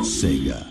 Sega.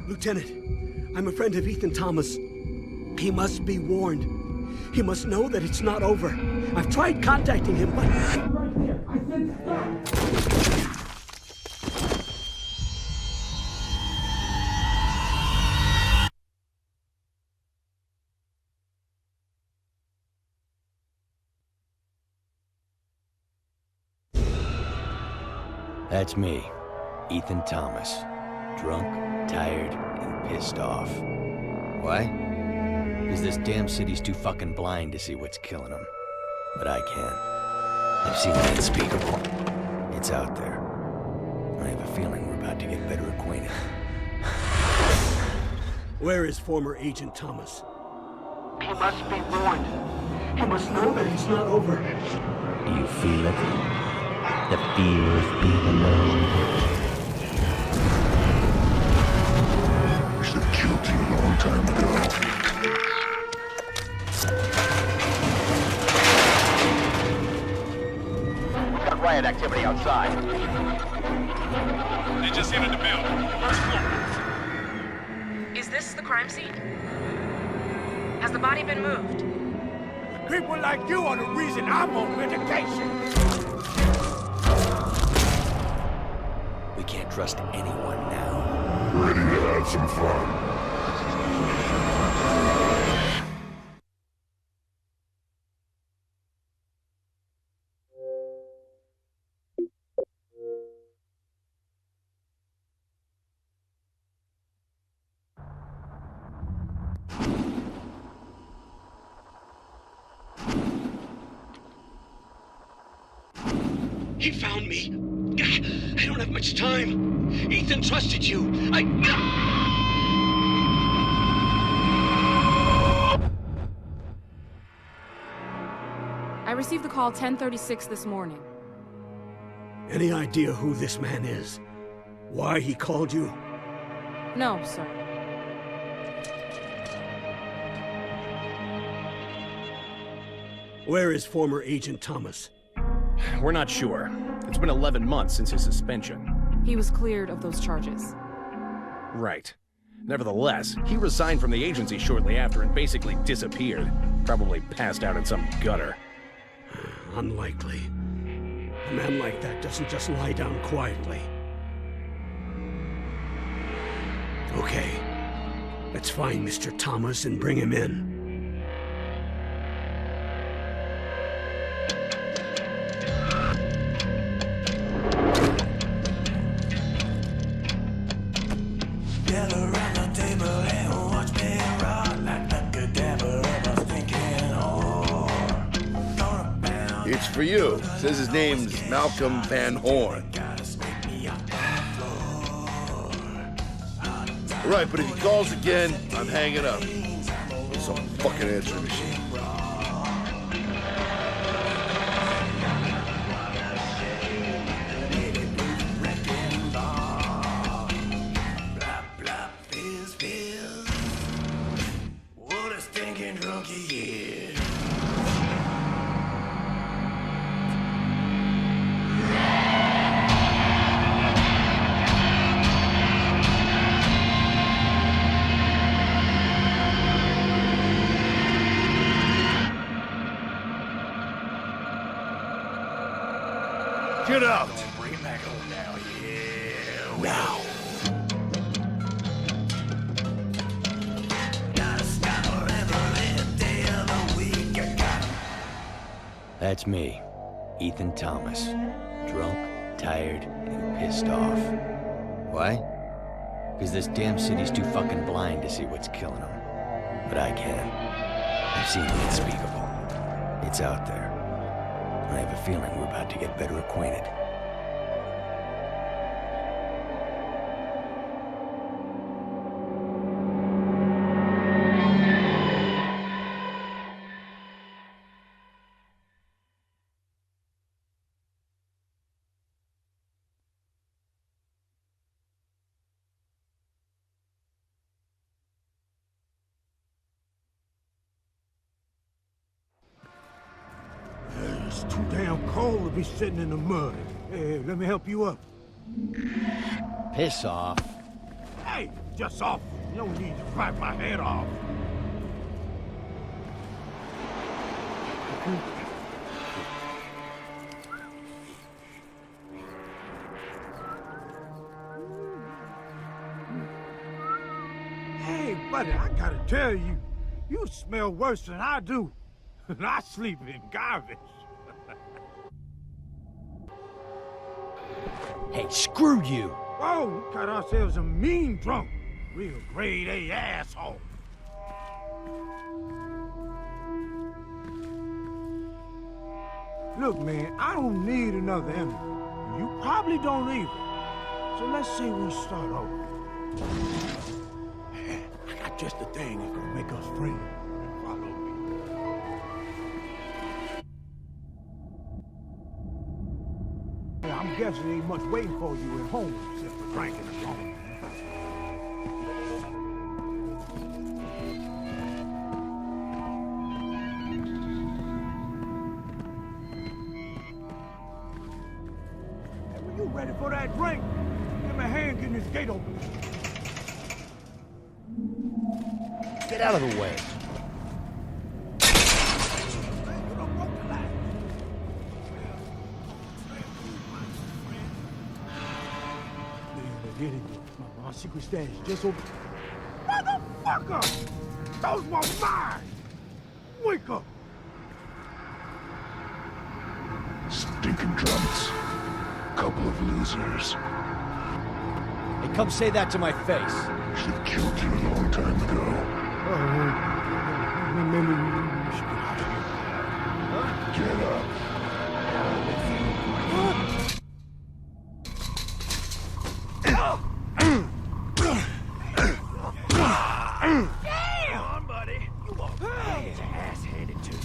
Lieutenant, I'm a friend of Ethan Thomas. He must be warned. He must know that it's not over. I've tried contacting him, but... Right there. I said stop. That's me, Ethan Thomas. Drunk, tired, and pissed off. Why? Because this damn city's too fucking blind to see what's killing them. But I can. I've seen the unspeakable. It's out there. I have a feeling we're about to get better acquainted. Where is former Agent Thomas? He must be warned. He must know that it's not over. Do you feel it? The fear of being alone. We should have killed you a long time ago. We've got riot activity outside. They just entered the building. First floor. Is this the crime scene? Has the body been moved? People like you are the reason I'm on medication. We can't trust anyone now. Ready to have some fun. He found me. I don't have much time. Ethan trusted you. I received the call 10:36 this morning. Any idea who this man is? Why he called you? No, sir. Where is former Agent Thomas? We're not sure. It's been 11 months since his suspension. He was cleared of those charges. Right. Nevertheless, he resigned from the agency shortly after and basically disappeared. Probably passed out in some gutter. Unlikely. A man like that doesn't just lie down quietly. Okay. Let's find Mr. Thomas and bring him in. It's for you. Says his name's Malcolm Van Horn. Right, but if he calls again, I'm hanging up. Some fucking answering machine. What a stinking drunk he is. Get out! Bring it back on now, yeah. Now. That's me, Ethan Thomas. Drunk, tired, and pissed off. Why? Because this damn city's too fucking blind to see what's killing them. But I can. I've seen the unspeakable. It's out there. I have a feeling we're about to get better acquainted. It's too damn cold to be sitting in the mud. Hey, let me help you up. Piss off. Hey, just off. You don't need to bite my head off. Hey, buddy, I gotta tell you, you smell worse than I do. And I sleep in garbage. Hey, screw you! Whoa, we got ourselves a mean drunk. Real grade A asshole. Look, man, I don't need another enemy. You probably don't either. So let's say we start over. I got just the thing that's gonna make us friends. Follow me. I'm guessing ain't much waiting for you at home except for drinking alone. Hey, when you ready for that drink, give me a hand getting this gate open. Get out of the way. Get it. My secret stash just over. Motherfucker! Those were mine! Wake up! Stinking drunks. Couple of losers. Hey, come say that to my face. Should have killed you a long time ago. Maybe we should get out of here. Get up. Damn, buddy! You are his ass handed to you.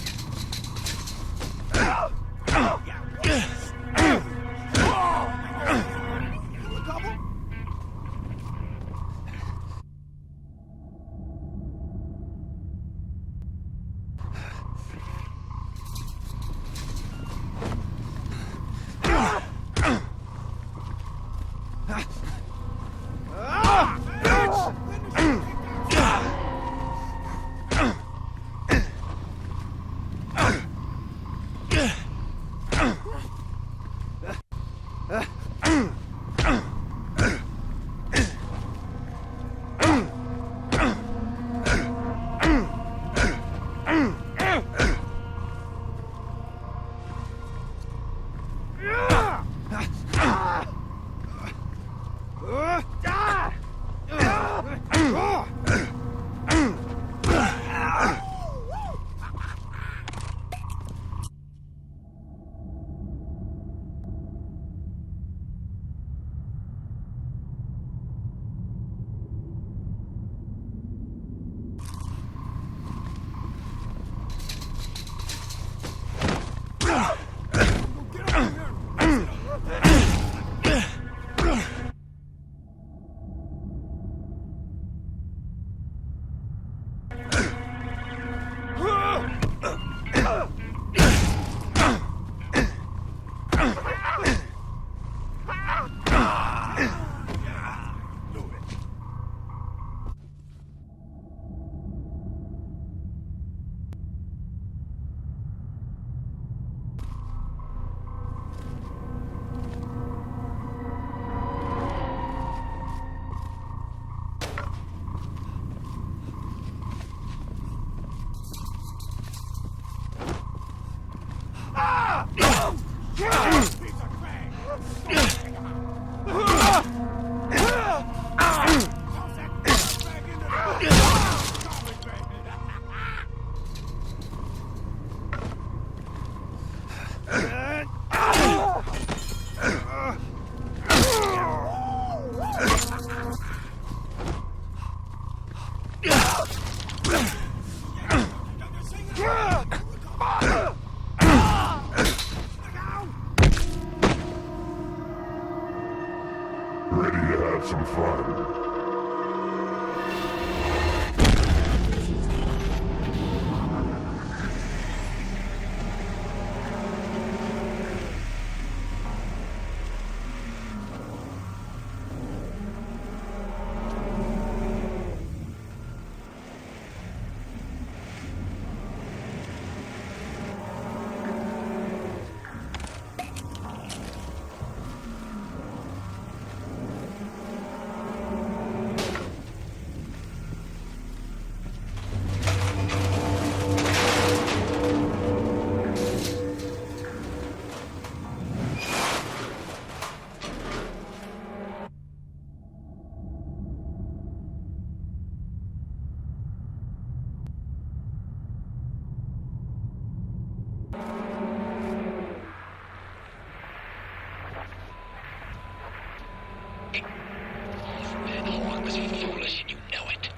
yours and you know it.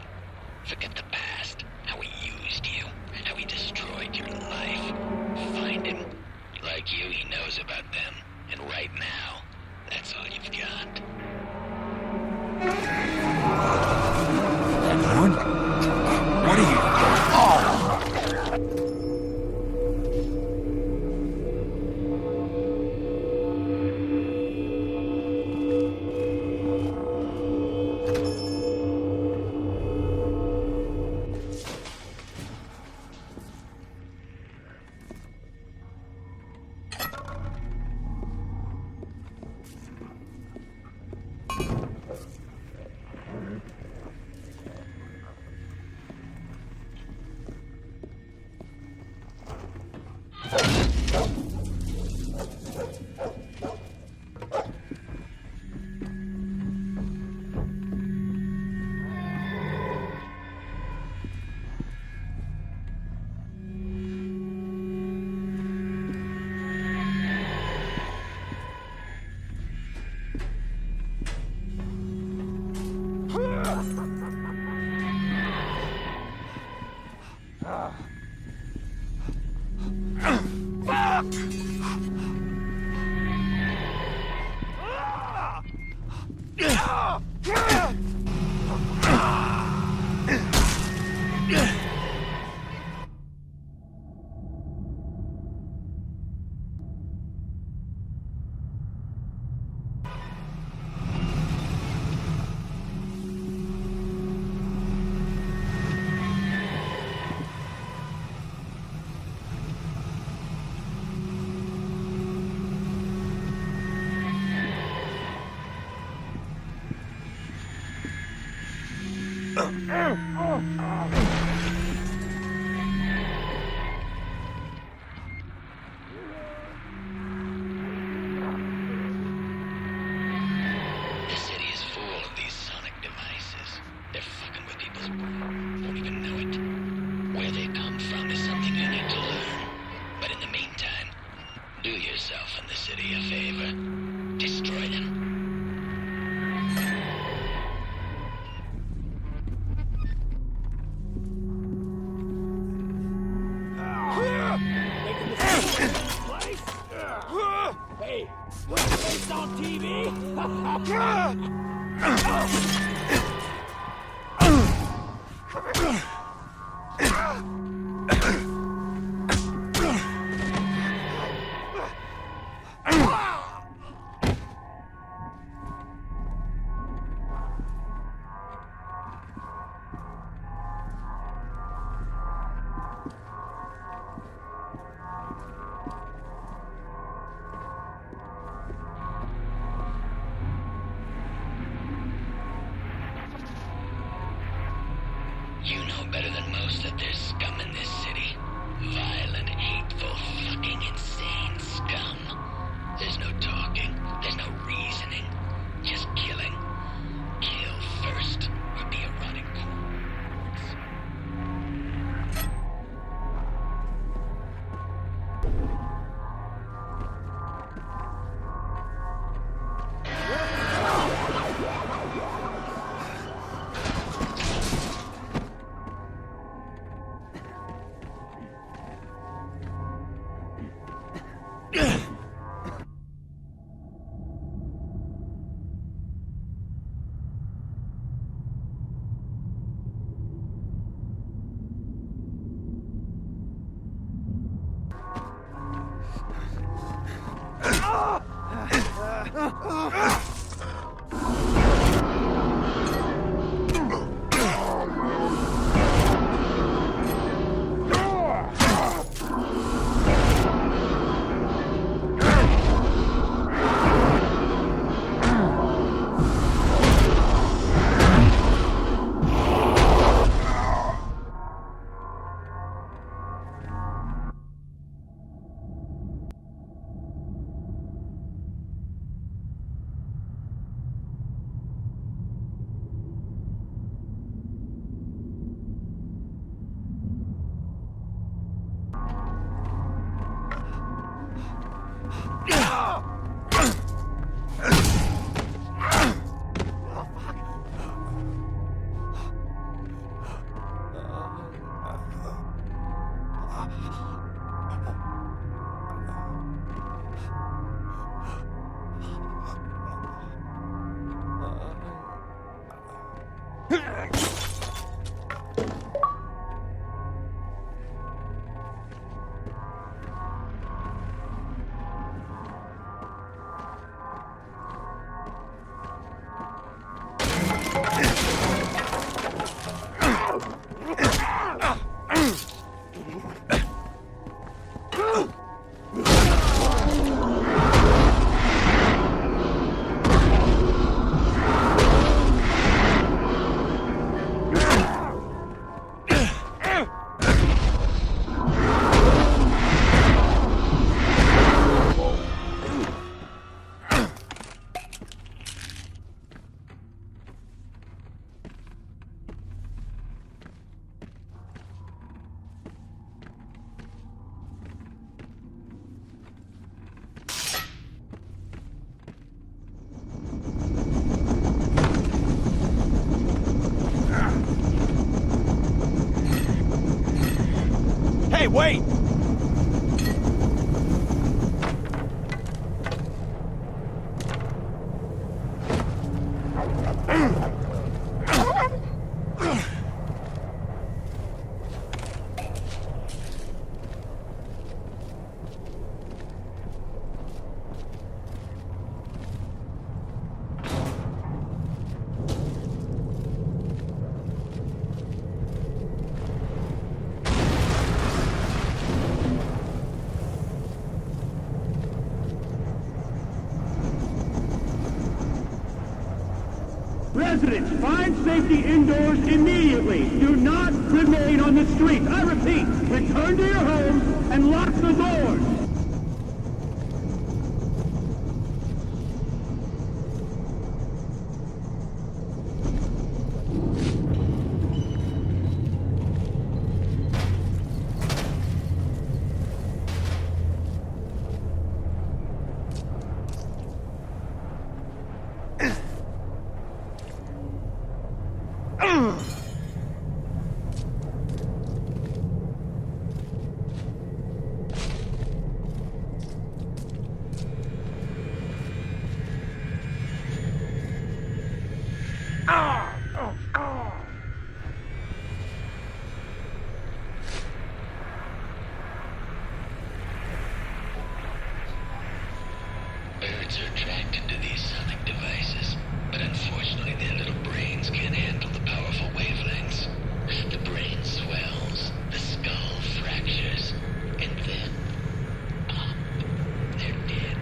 Forget the past, how he used you, how he destroyed your life. Find him. Like you, he knows about them. And right now, that's all you've got. Anyone? What are you? Oh! You know better than most that there's scum in this city. Violent, hateful, fucking insane scum. There's no talking, there's no reasoning. Just killing. Kill first, or be a rotting corpse. Hey, wait! Residents, find safety indoors immediately. Do not remain on the streets. I repeat, return to your homes and lock the doors. Birds are attracted to these sonic devices, but unfortunately their little brains can't handle the powerful wavelengths. The brain swells, the skull fractures, and then, pop, they're dead.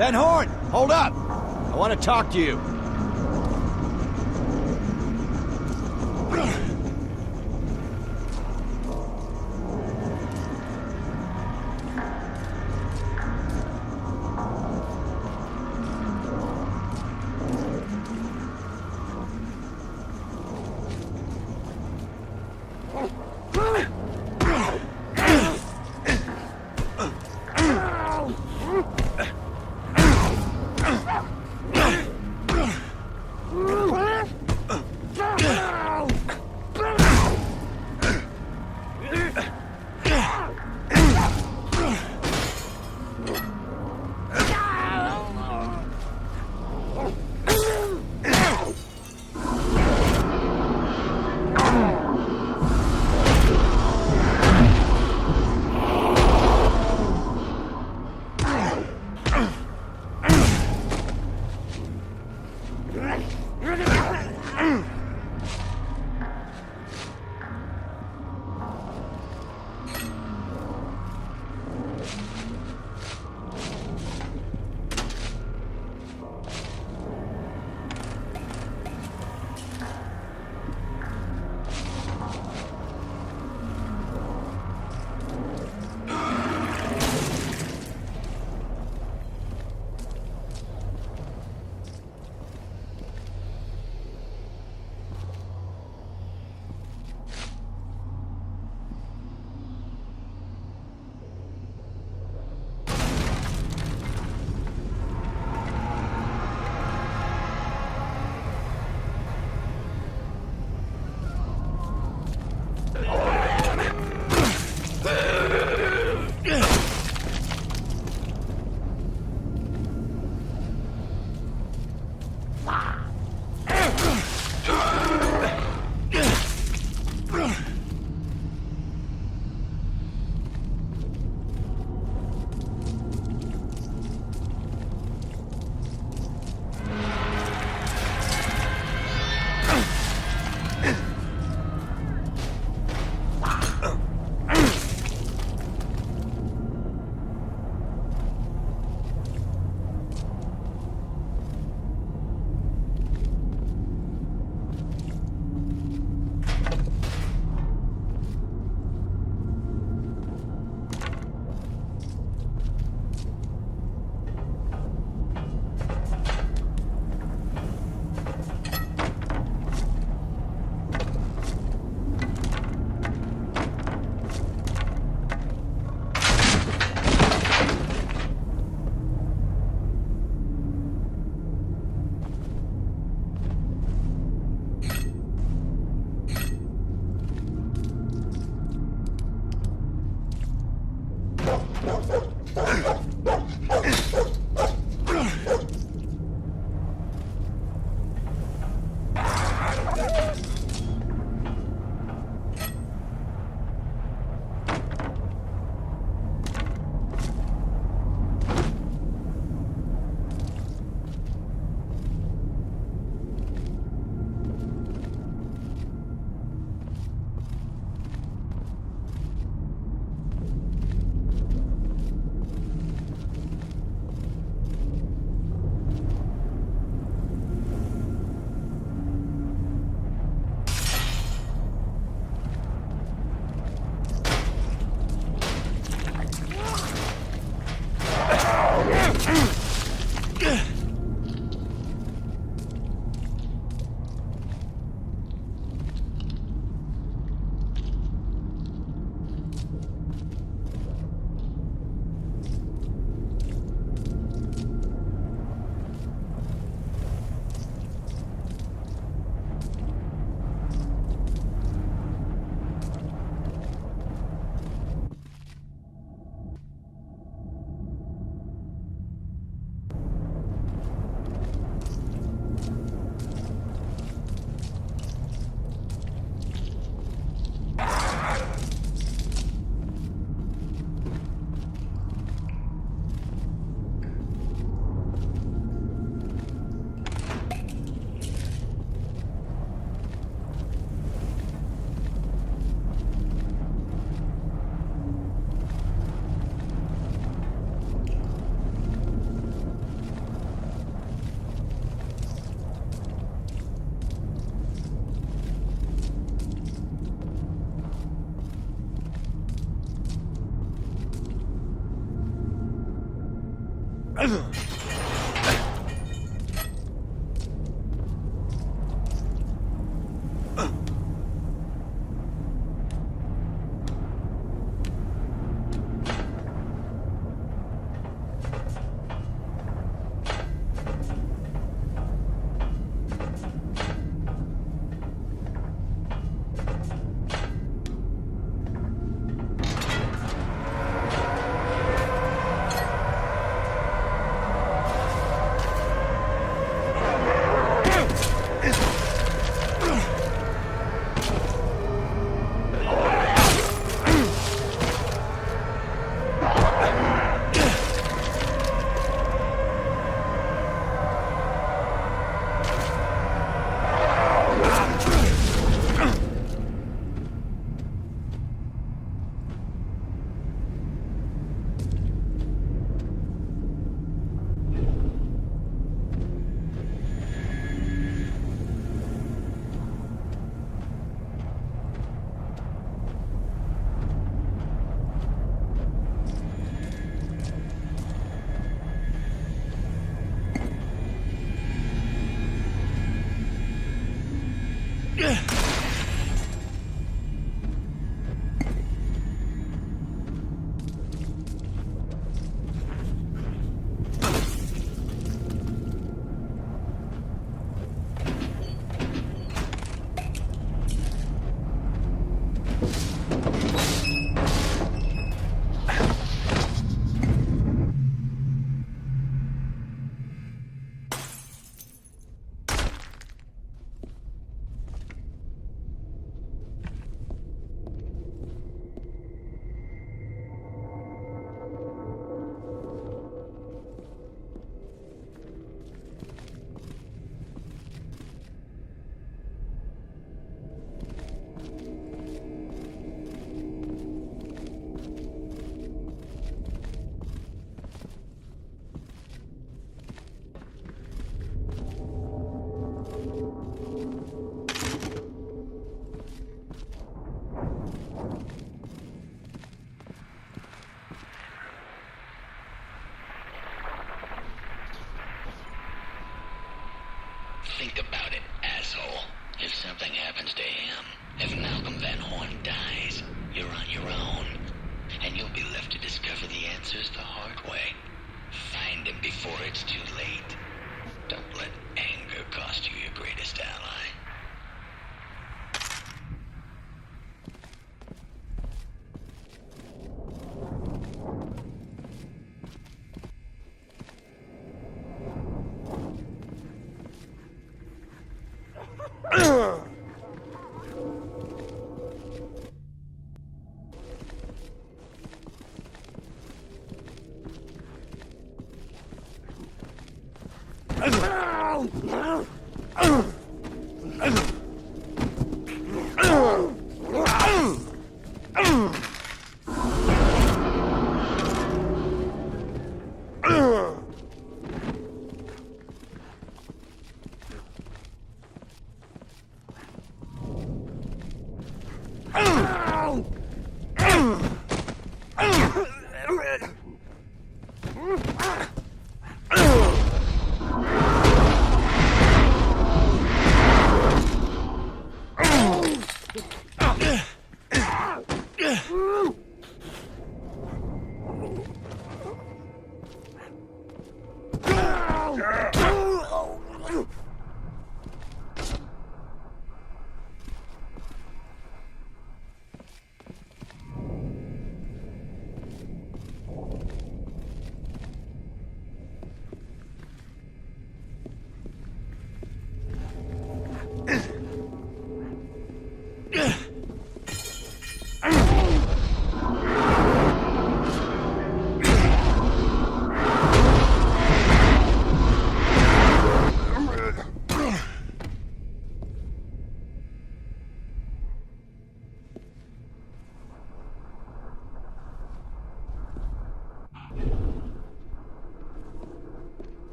Van Horn, hold up! I want to talk to you. Think about it, asshole. If something happens to him, if Malcolm Van Horn dies, you're on your own. And you'll be left to discover the answers the hard way. Find him before it's too late. Don't let anger cost you your greatest ally.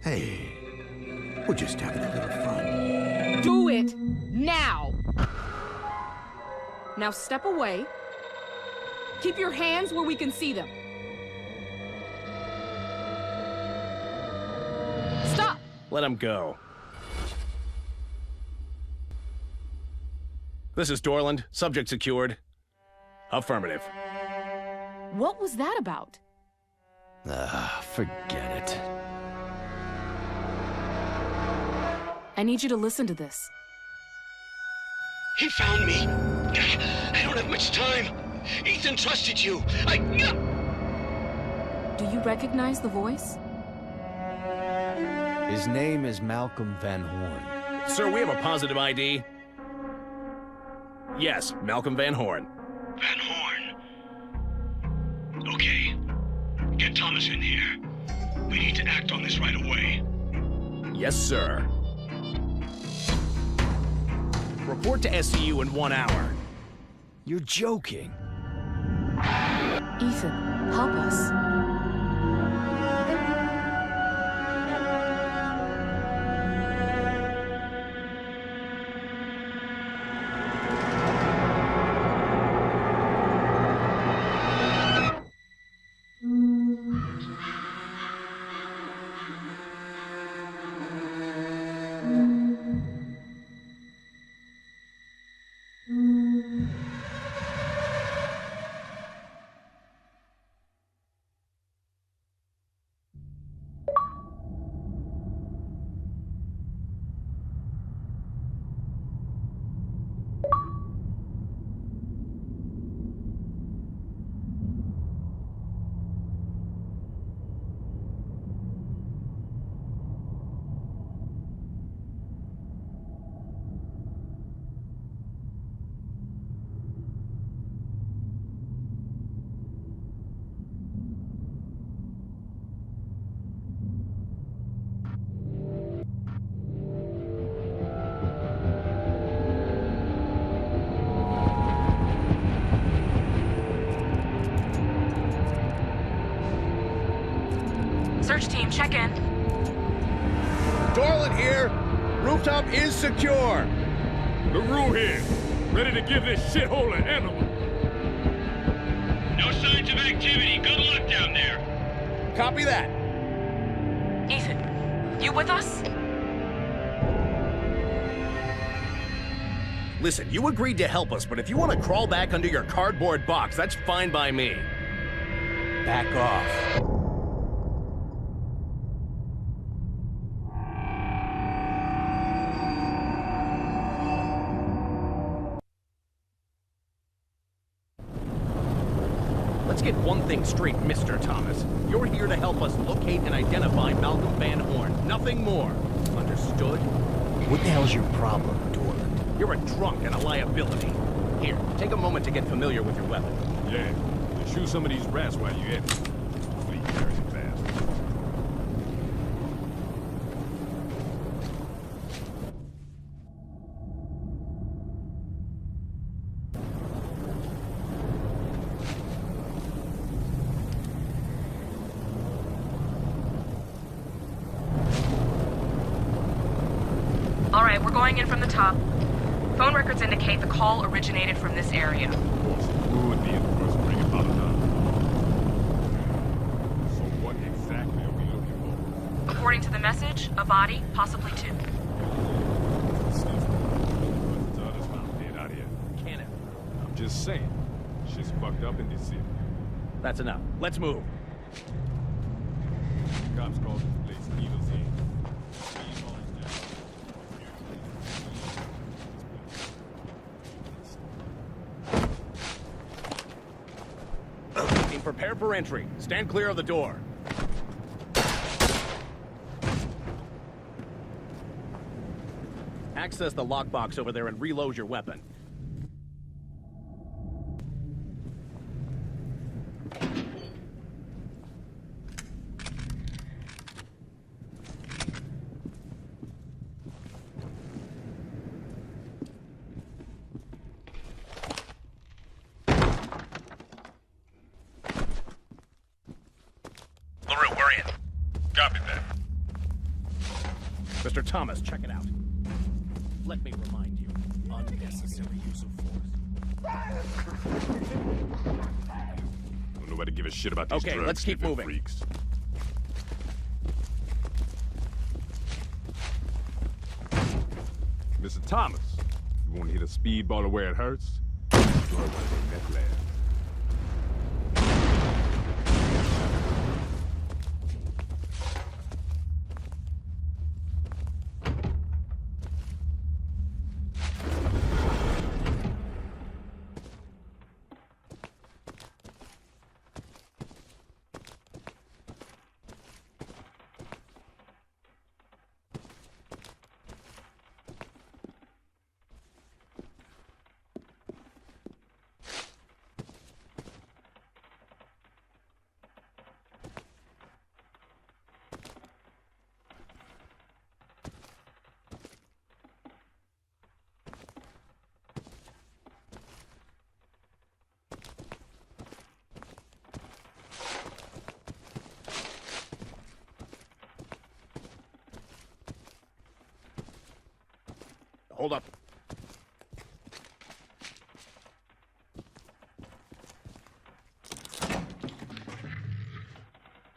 Hey, we're just having a little fun. Do it now! Now step away. Keep your hands where we can see them. Stop! Let him go. This is Dorland. Subject secured. Affirmative. What was that about? Forget it. I need you to listen to this. He found me. I don't have much time. Ethan trusted you. Do you recognize the voice? His name is Malcolm Van Horn. Sir, we have a positive ID. Yes, Malcolm Van Horn. Van Horn. Okay. Get Thomas in here. We need to act on this right away. Yes, sir. Report to SCU in 1 hour. You're joking. Ethan, help us. Search team, check in. Dorland here. Rooftop is secure. LaRue here. Ready to give this shithole an animal. No signs of activity. Good luck down there. Copy that. Ethan, you with us? Listen, you agreed to help us, but if you want to crawl back under your cardboard box, that's fine by me. Back off. Let's get one thing straight, Mr. Thomas. You're here to help us locate and identify Malcolm Van Horn. Nothing more. Understood? What the hell's your problem, Dorland? You're a drunk and a liability. Here, take a moment to get familiar with your weapon. Yeah, and shoot some of these rats while you're at it. Please, very fast. All right, we're going in from the top. Phone records indicate the call originated from this area. Of course, who would be the first to bring about another? So what exactly are we looking for? According to the message, a body, possibly two. Dead out here. Can it? I'm just saying, shit's fucked up in this city. That's enough. Let's move. Cops called this place Needle's Inn. Prepare for entry. Stand clear of the door. Access the lockbox over there and reload your weapon. LaRue, we're in. Copy that. Mr. Thomas, check it out. Let me remind you, unnecessary use of force. Don't nobody give a shit about these Okay, drugs, let's keep moving. Freaks. Mr. Thomas, you want to hit a speedballer where it hurts? Drugs are Meth-labs. Hold up.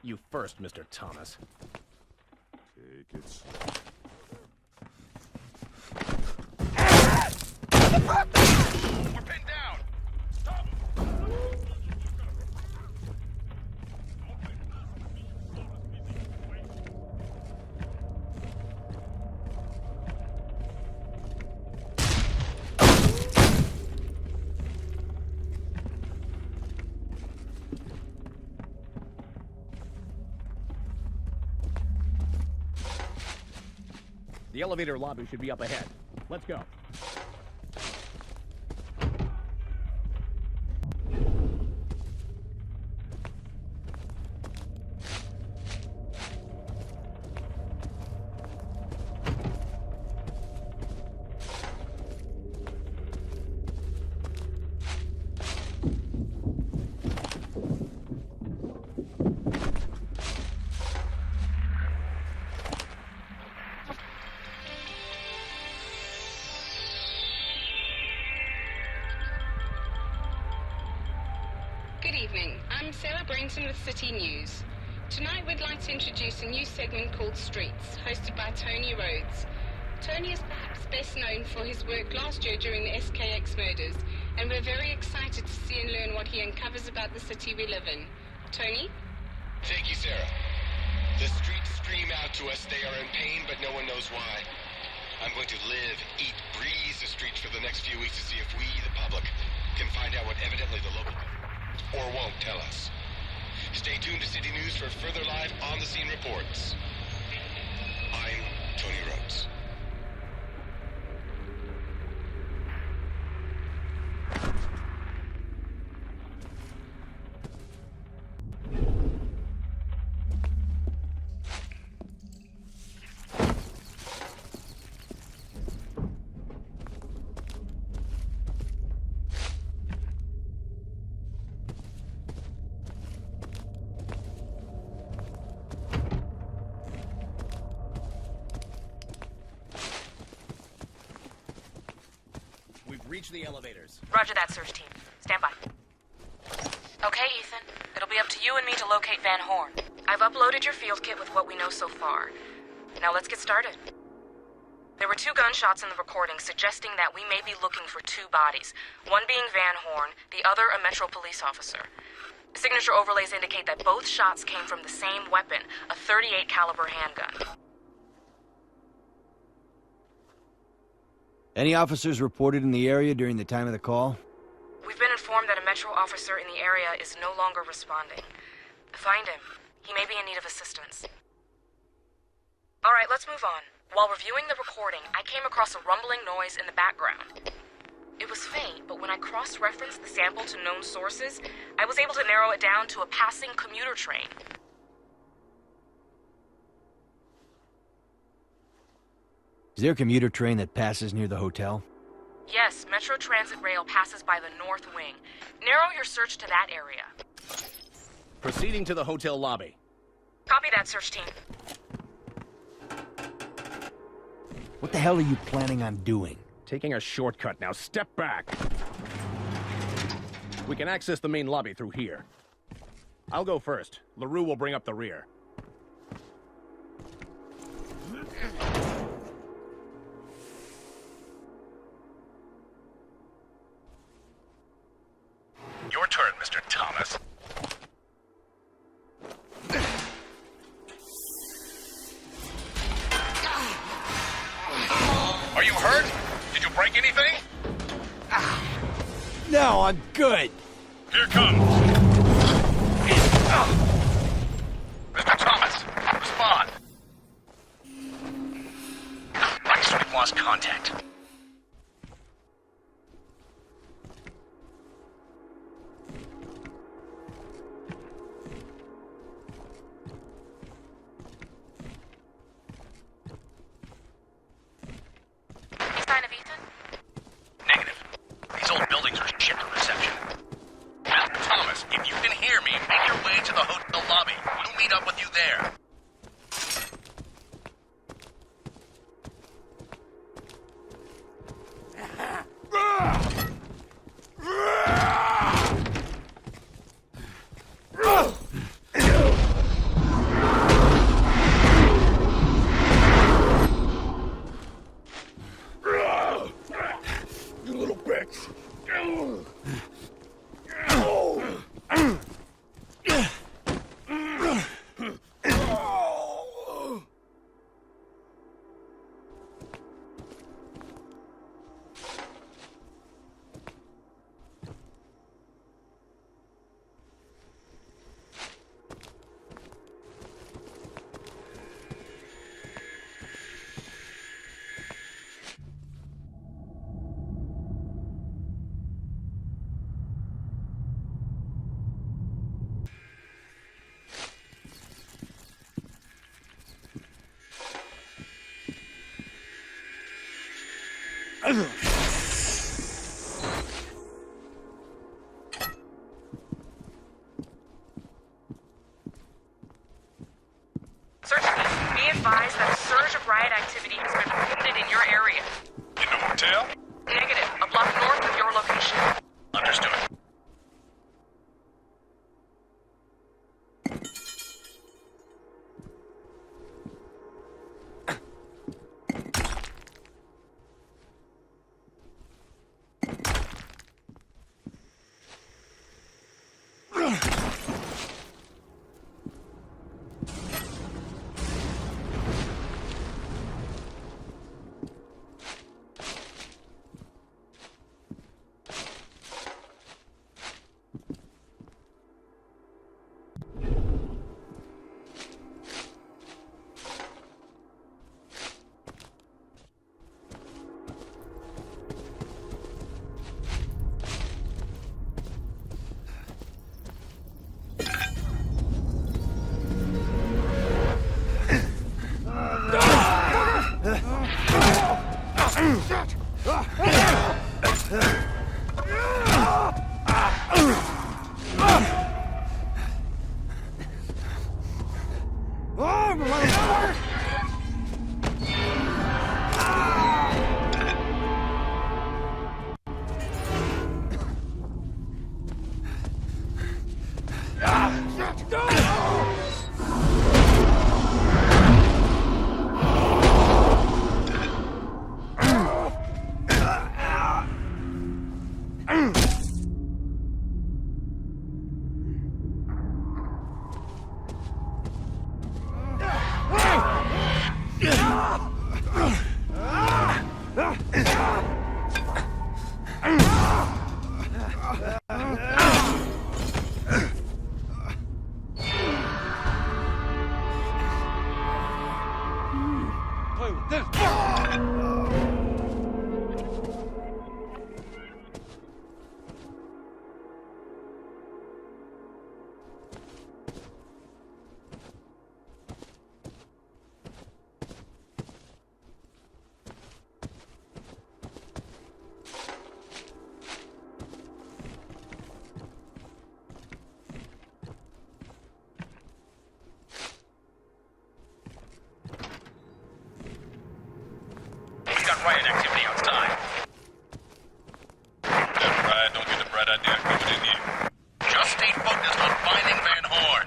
You first, Mr. Thomas. Take it. We're pinned down! Stop! The elevator lobby should be up ahead. Let's go. Good evening. I'm Sarah Brainton with City News. Tonight we'd like to introduce a new segment called Streets, hosted by Tony Rhodes. Tony is perhaps best known for his work last year during the SKX murders, and we're very excited to see and learn what he uncovers about the city we live in. Tony? Thank you, Sarah. The streets scream out to us they are in pain, but no one knows why. I'm going to live, eat, breathe the streets for the next few weeks to see if we, the public, can find out what evidently the local or won't tell us. Stay tuned to City News for further live on-the-scene reports. I'm Tony Rhodes. Reach the elevators. Roger that, search team. Stand by. Okay, Ethan. It'll be up to you and me to locate Van Horn. I've uploaded your field kit with what we know so far. Now let's get started. There were 2 gunshots in the recording suggesting that we may be looking for 2 bodies, one being Van Horn, the other a Metro police officer. Signature overlays indicate that both shots came from the same weapon, a .38 caliber handgun. Any officers reported in the area during the time of the call? We've been informed that a Metro officer in the area is no longer responding. Find him. He may be in need of assistance. All right, let's move on. While reviewing the recording, I came across a rumbling noise in the background. It was faint, but when I cross-referenced the sample to known sources, I was able to narrow it down to a passing commuter train. Is there a commuter train that passes near the hotel? Yes, Metro Transit Rail passes by the north wing. Narrow your search to that area. Proceeding to the hotel lobby. Copy that, search team. What the hell are you planning on doing? Taking a shortcut now. Step back. We can access the main lobby through here. I'll go first. LaRue will bring up the rear. Your turn, Mr. Thomas. Are you hurt? Did you break anything? No, I'm good. Here comes. Mr. Thomas, respond. Looks like we've lost contact. Any sign of Ethan? Negative. These old buildings are shit to reception. Mr. Thomas, if you can hear me, make your way to the hotel lobby. We'll meet up with you there. You little bitch. Searchlight, be advised that a surge of riot activity has been reported in your area. In the hotel? Negative. A block north of your location. Understood. riot activity outside. That pride don't get the bright idea of coming in here. Just stay focused on finding Van Horn.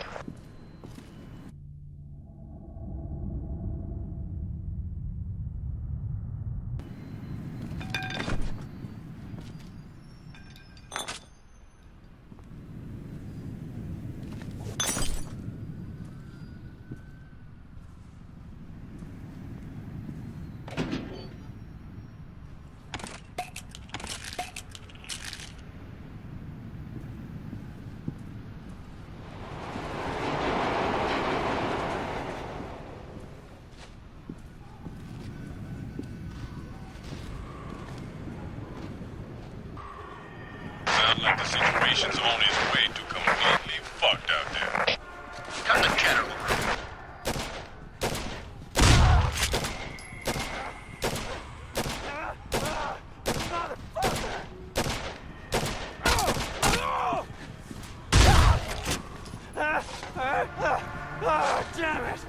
Sounds like the situation's on its way to completely fucked out there. Cut the chatter, Luke. Damn it!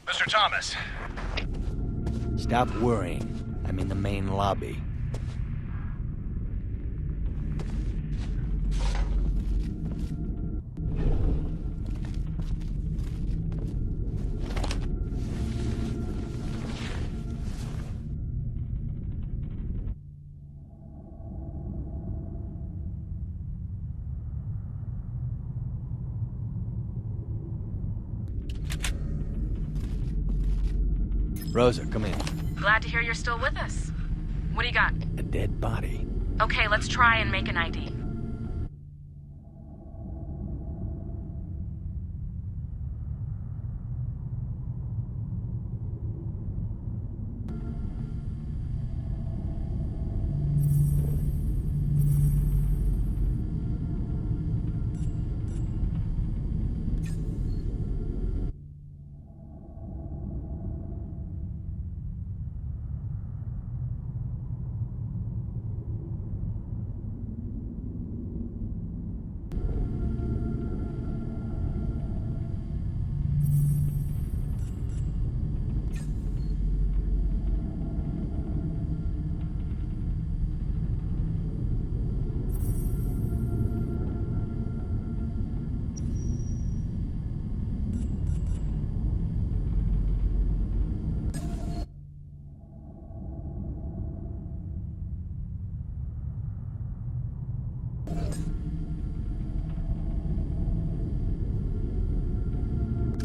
Mr. Thomas. Stop worrying. I'm in the main lobby. Rosa, come in. Glad to hear you're still with us. What do you got? A dead body. Okay, let's try and make an ID.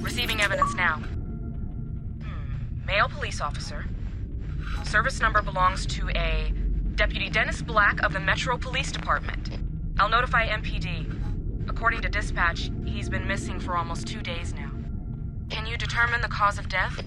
Receiving evidence now. Male police officer. Service number belongs to a Deputy Dennis Black of the Metro Police Department. I'll notify MPD. According to dispatch, he's been missing for almost 2 days now. Can you determine the cause of death?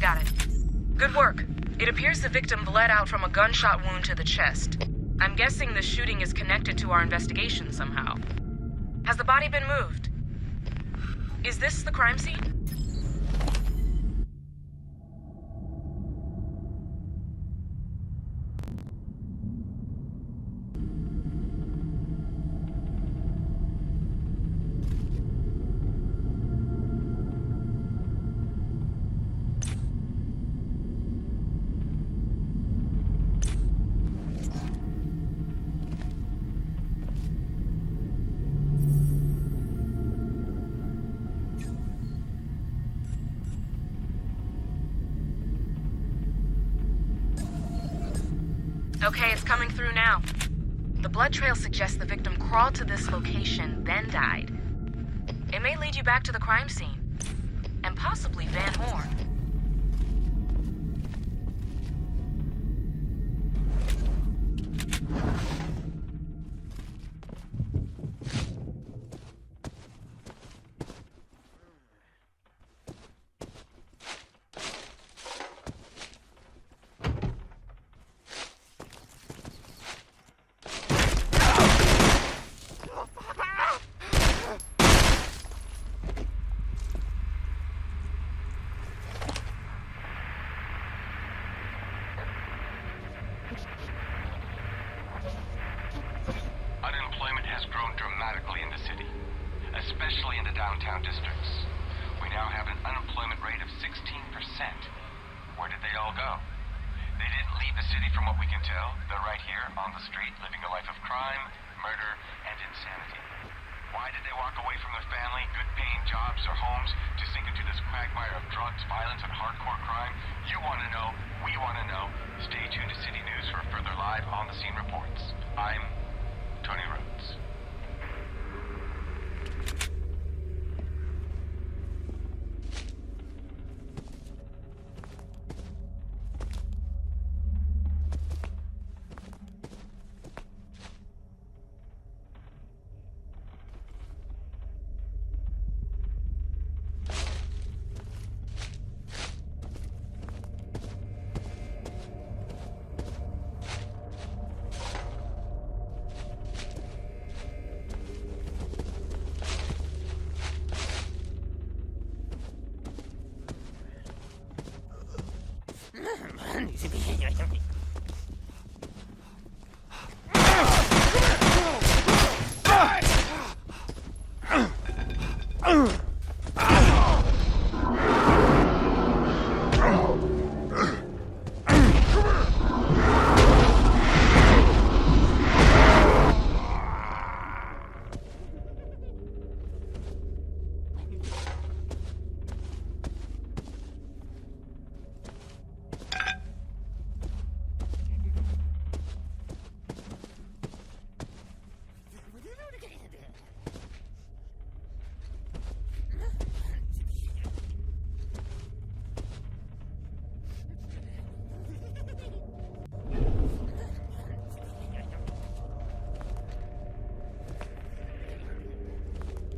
Got it. Good work. It appears the victim bled out from a gunshot wound to the chest. I'm guessing the shooting is connected to our investigation somehow. Has the body been moved? Is this the crime scene? Okay, it's coming through now. The blood trail suggests the victim crawled to this location, then died. It may lead you back to the crime scene, and possibly Van Horn. Unemployment has grown dramatically in the city, especially in the downtown districts. We now have an unemployment rate of 16%. Where did they all go? They didn't leave the city from what we can tell. They're right here on the street living a life of crime, murder, and insanity. Why did they walk away from their family, good-paying jobs, or homes to sink into this quagmire of drugs, violence, and hardcore crime? You want to know. We want to know. Stay tuned to City News for further live on-the-scene reports. I'm Tony Rhodes.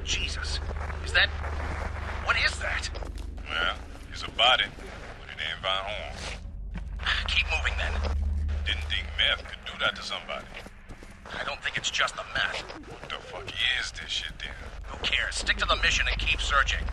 Jesus. Is that... What is that? Well, it's a body, but it ain't Van Horn. Keep moving, then. Didn't think meth could do that to somebody. I don't think it's just the meth. What the fuck is this shit then? Who cares? Stick to the mission and keep searching.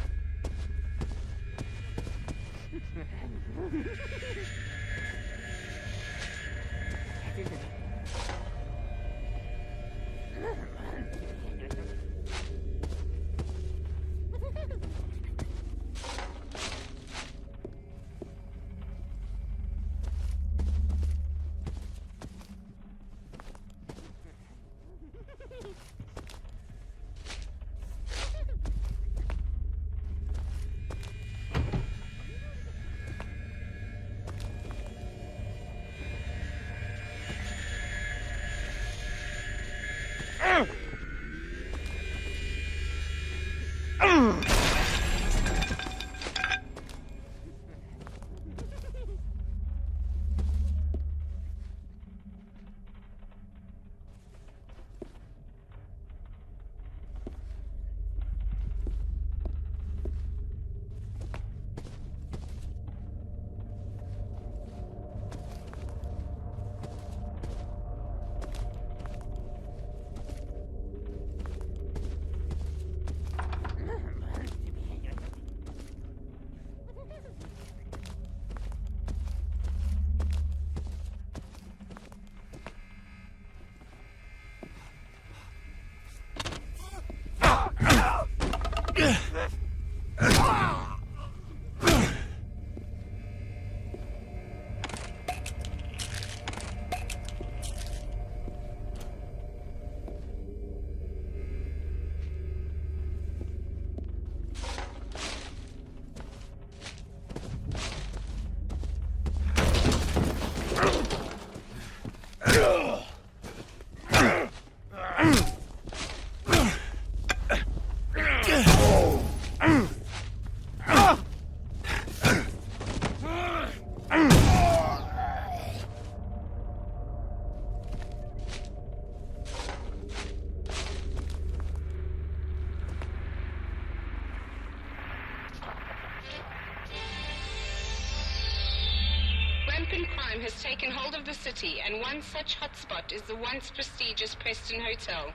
Rampant crime has taken hold of the city, and one such hotspot is the once prestigious Preston Hotel.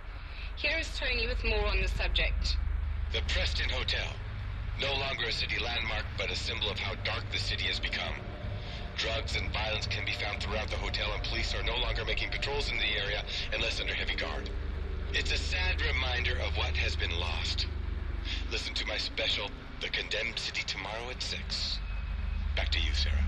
Here is Tony with more on the subject. The Preston Hotel. No longer a city landmark, but a symbol of how dark the city has become. Drugs and violence can be found throughout the hotel, and police are no longer making patrols in the area unless under heavy guard. It's a sad reminder of what has been lost. Listen to my special, The Condemned City, tomorrow at 6. Back to you, Sarah.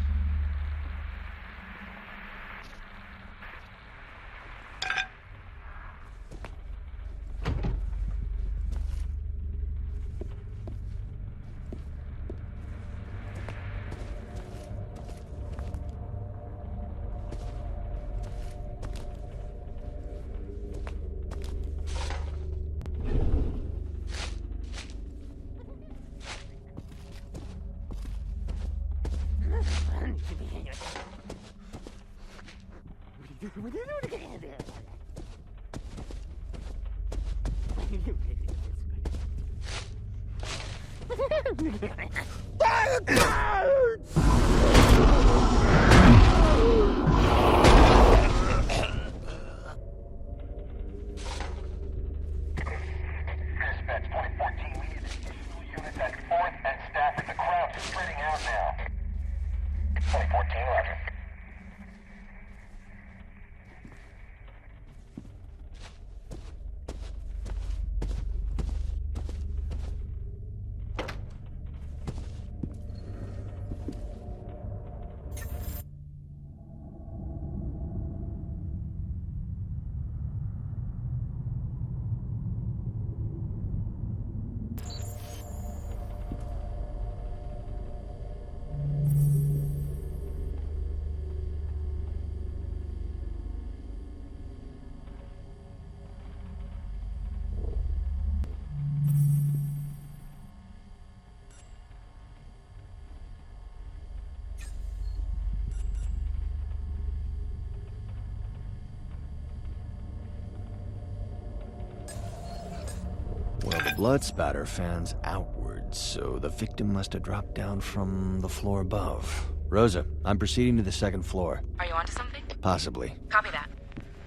Well, the blood spatter fans outwards, so the victim must have dropped down from the floor above. Rosa, I'm proceeding to the second floor. Are you onto something? Possibly. Copy that.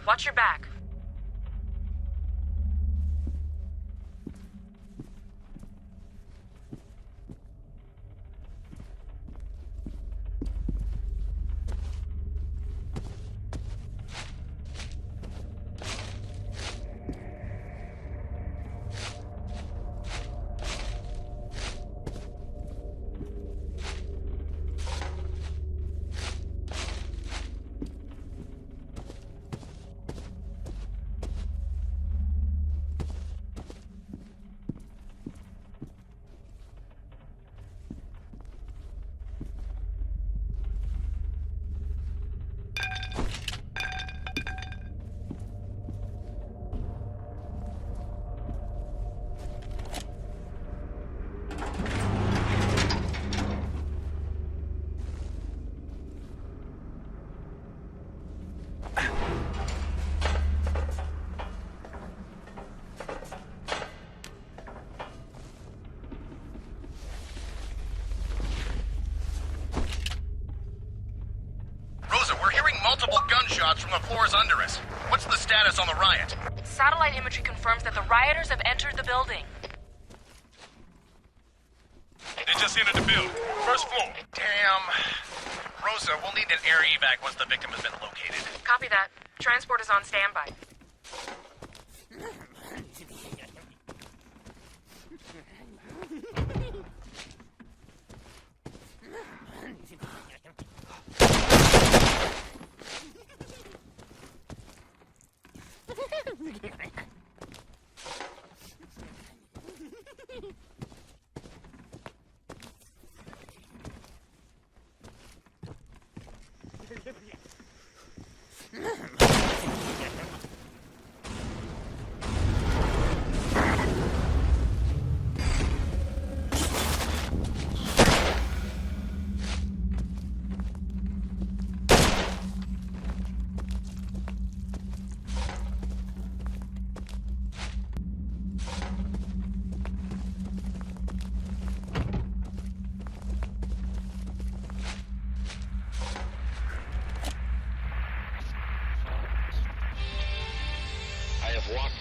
Watch your back. Multiple gunshots from the floors under us. What's the status on the riot? Satellite imagery confirms that the rioters have entered the building. They just entered the building. First floor. Damn. Rosa, we'll need an air evac once the victim has been located. Copy that. Transport is on standby.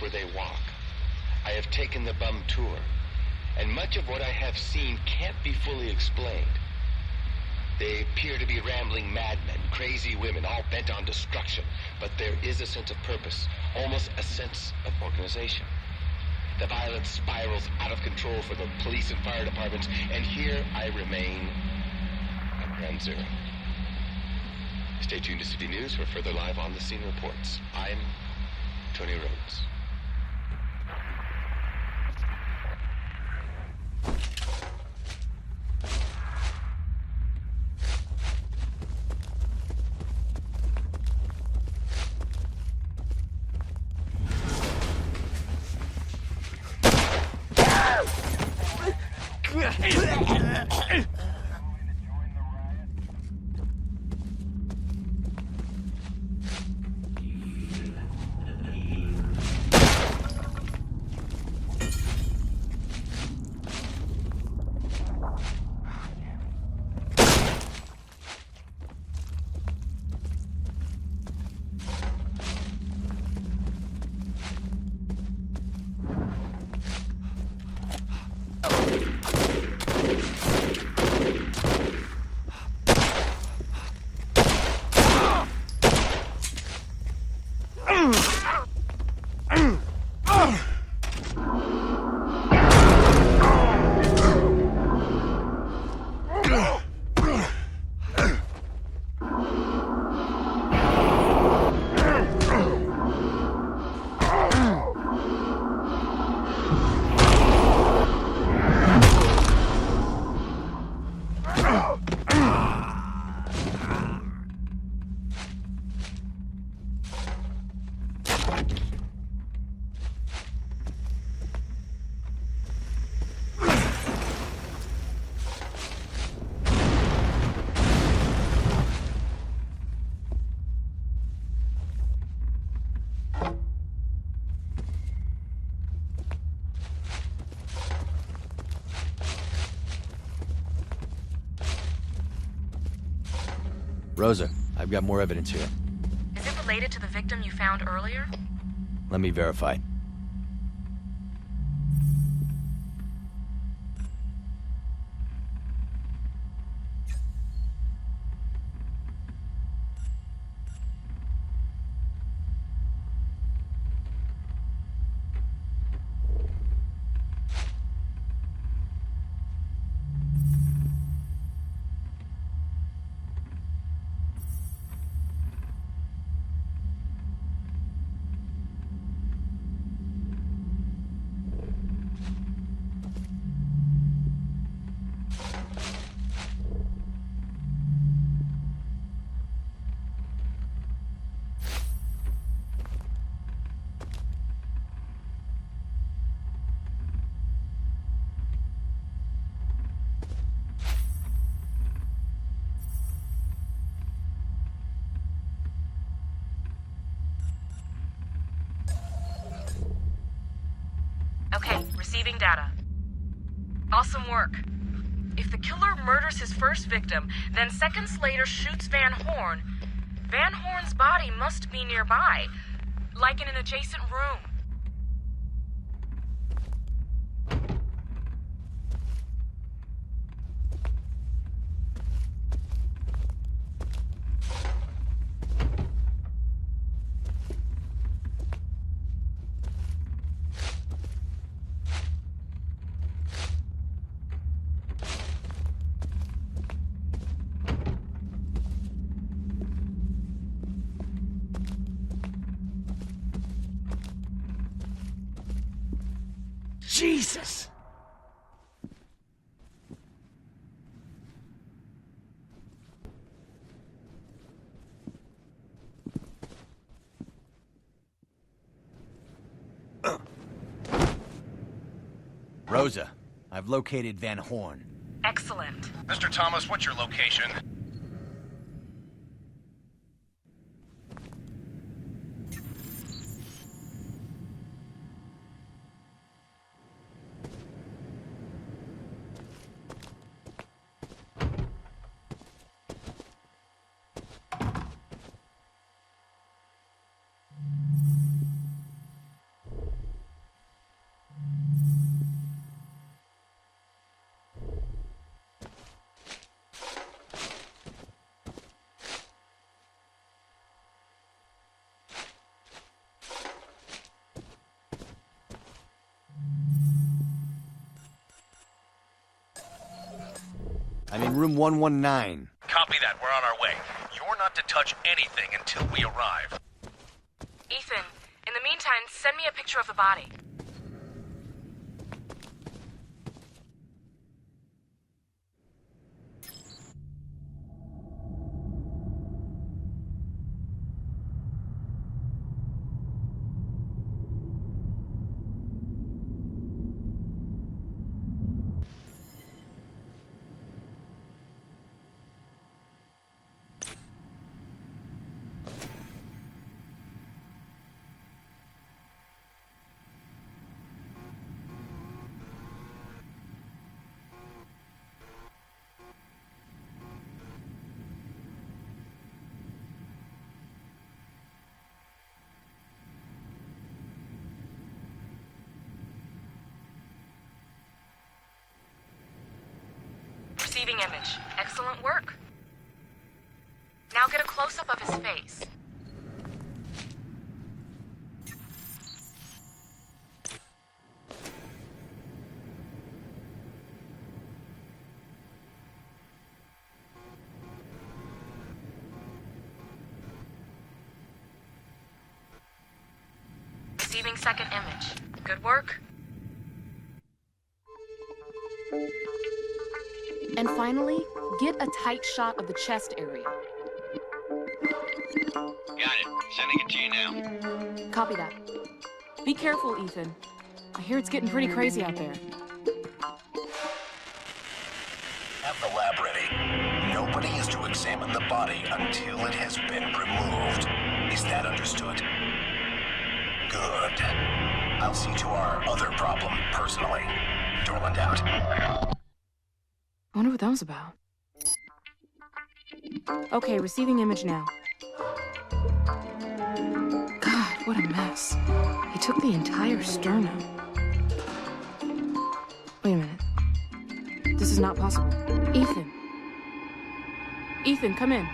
where they walk. I have taken the bum tour, and much of what I have seen can't be fully explained. They appear to be rambling madmen, crazy women, all bent on destruction. But there is a sense of purpose, almost a sense of organization. The violence spirals out of control for the police and fire departments, and here I remain at ground zero. Stay tuned to City News for further live on-the-scene reports. I'm Tony Rhodes. Rosa, I've got more evidence here. Is it related to the victim you found earlier? Let me verify. Okay, receiving data. Awesome work. If the killer murders his first victim, then seconds later shoots Van Horn, Van Horn's body must be nearby, like in an adjacent room. Jesus! Rosa, I've located Van Horn. Excellent. Mr. Thomas, what's your location? room 119. Copy that. We're on our way. You're not to touch anything until we arrive. Ethan, in the meantime, send me a picture of the body. Receiving image. Excellent work. Now get a close-up of his face. Receiving second image. Good work. And finally, get a tight shot of the chest area. Got it. Sending it to you now. Copy that. Be careful, Ethan. I hear it's getting pretty crazy out there. Have the lab ready. Nobody is to examine the body until it has been removed. Is that understood? Good. I'll see to our other problem personally. Dorland out. I wonder what that was about. Okay, receiving image now. God, what a mess. He took the entire sternum. Wait a minute. This is not possible. Ethan. Ethan, come in.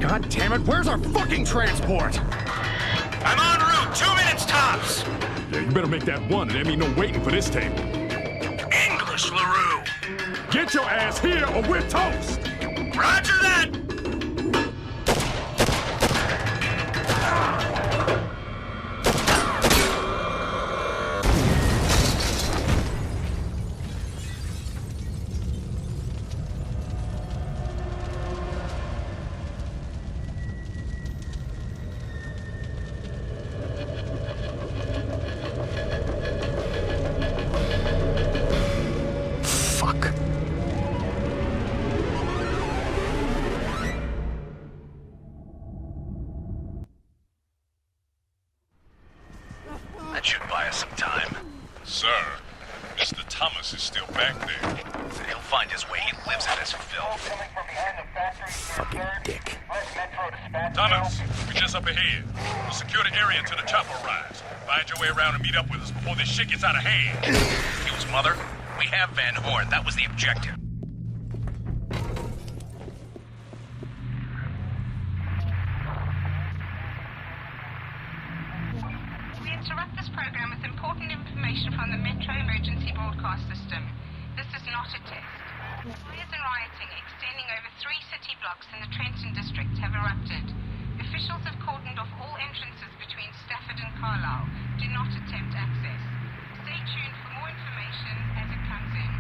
God damn it, where's our fucking transport? I'm en route. 2 minutes tops. Yeah, you better make that one, and there ain't no waiting for this table. English, LaRue. Get your ass here or we're toast! Roger that. That should buy us some time. Sir, Mr. Thomas is still back there. He'll find his way. He lives in this filth. Fucking dick. Thomas, we're just up ahead. We'll secure the area until the chopper arrives. Find your way around and meet up with us before this shit gets out of hand. Excuse mother. We have Van Horn. That was the objective. We interrupt this program with important information from the Metro Emergency Broadcast System. This is not a test. Fires and rioting extending over 3 city blocks in the Trenton District have erupted. Officials have cordoned off all entrances between Stafford and Carlisle. Do not attempt access. Stay tuned for more information as it comes in.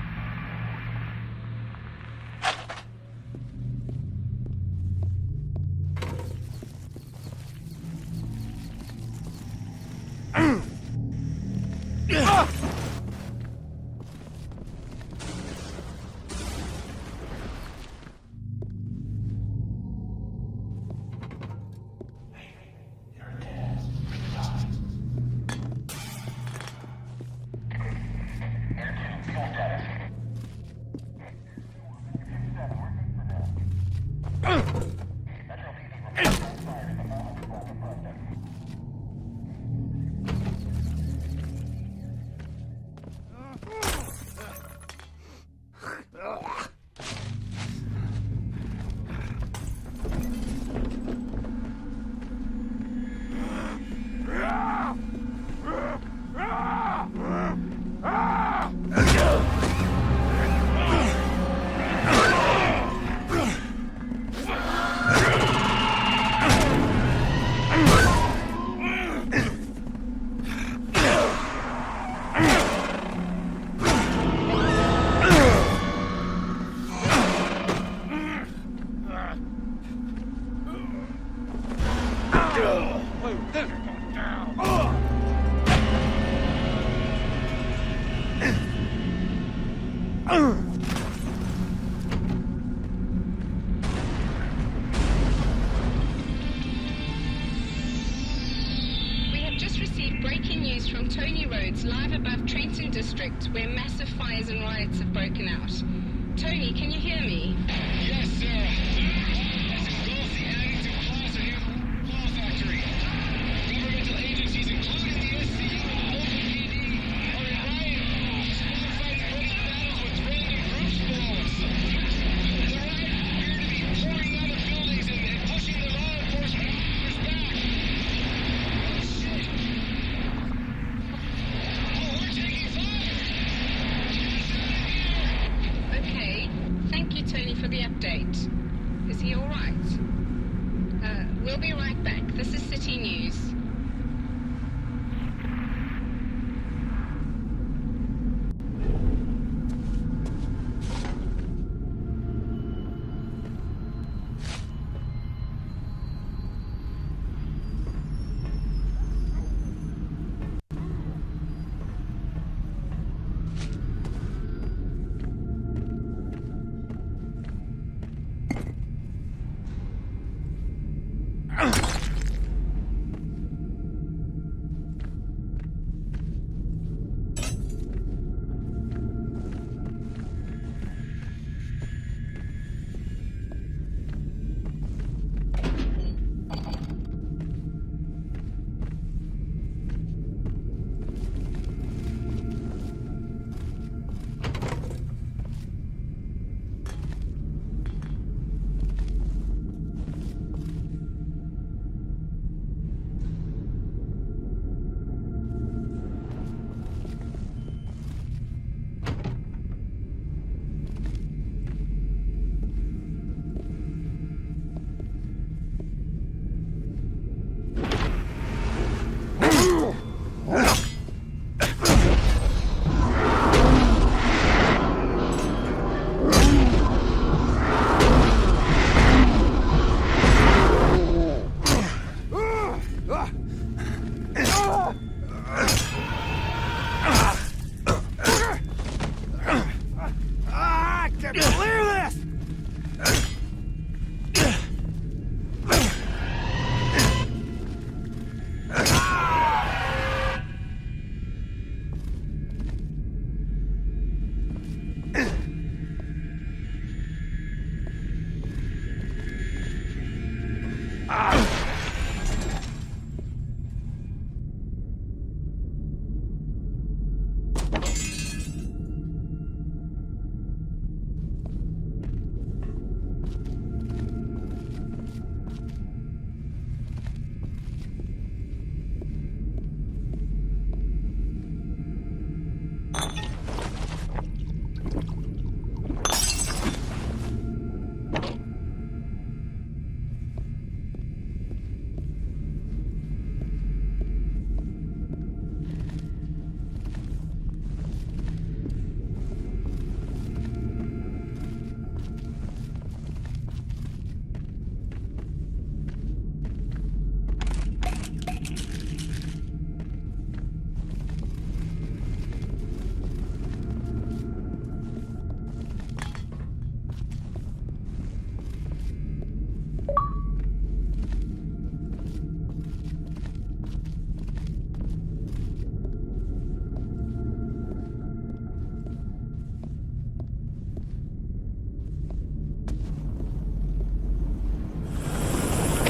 We have just received breaking news from Tony Roads, live above Trenton District, where massive fires and riots have broken out. Tony, can you hear me? Yes, Sarah. This engulfs the Addington Plaza near the Law Factory. Governmental agencies, including the SCU and OPD, are in riot modes, fighting running battles with random groups below us. The riot appear to be pouring out of buildings and pushing the law enforcement officers back. Oh, shit. Oh, we're taking fire! Okay. Thank you, Tony, for the update. Is he all right? We'll be right back. This is City News.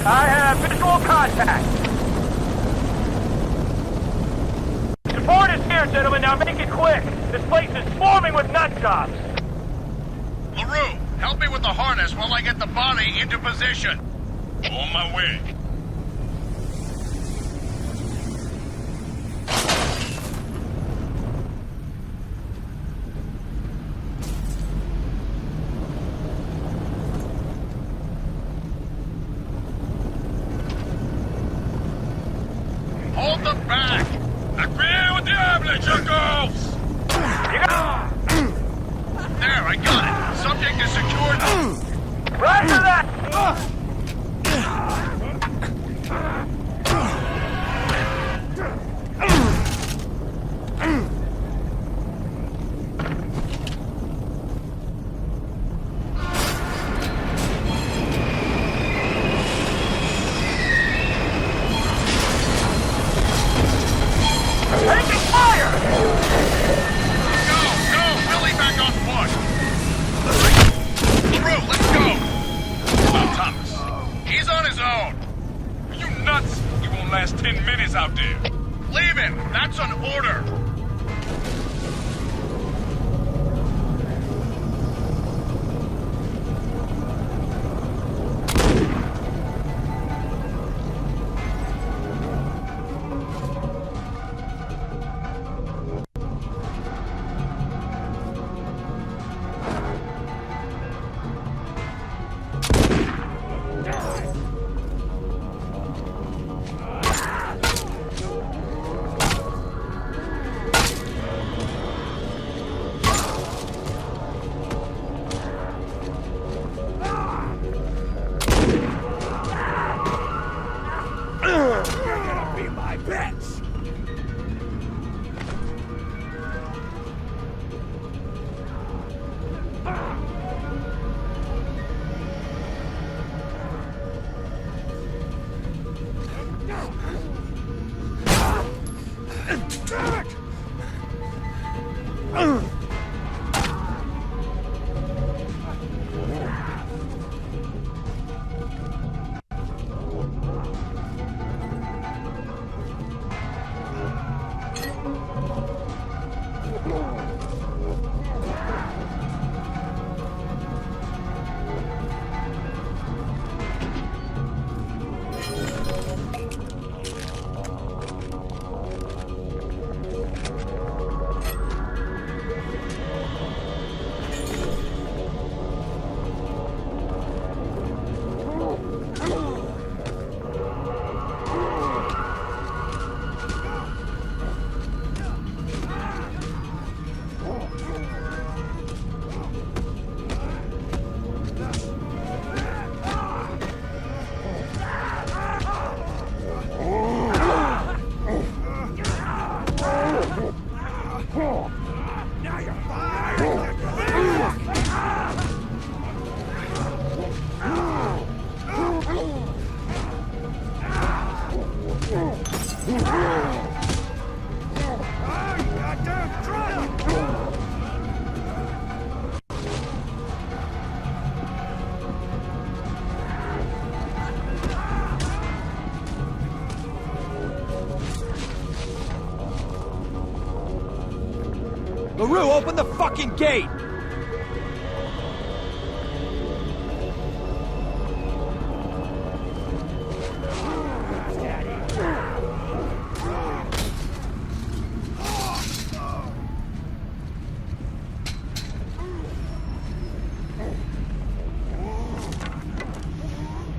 I have visual contact. Support is here, gentlemen. Now make it quick. This place is swarming with nut jobs. LaRue, help me with the harness while I get the body into position. On my way. Hold them back! Acquire diable, Chuckles! There, I got it. Subject is secured. Right to that! Taking fire! Go! Billy back on foot! LaRue, let's go! About Thomas. He's on his own. Are you nuts? He won't last 10 minutes out there. Leave him! That's an order! LaRue, open the fucking gate!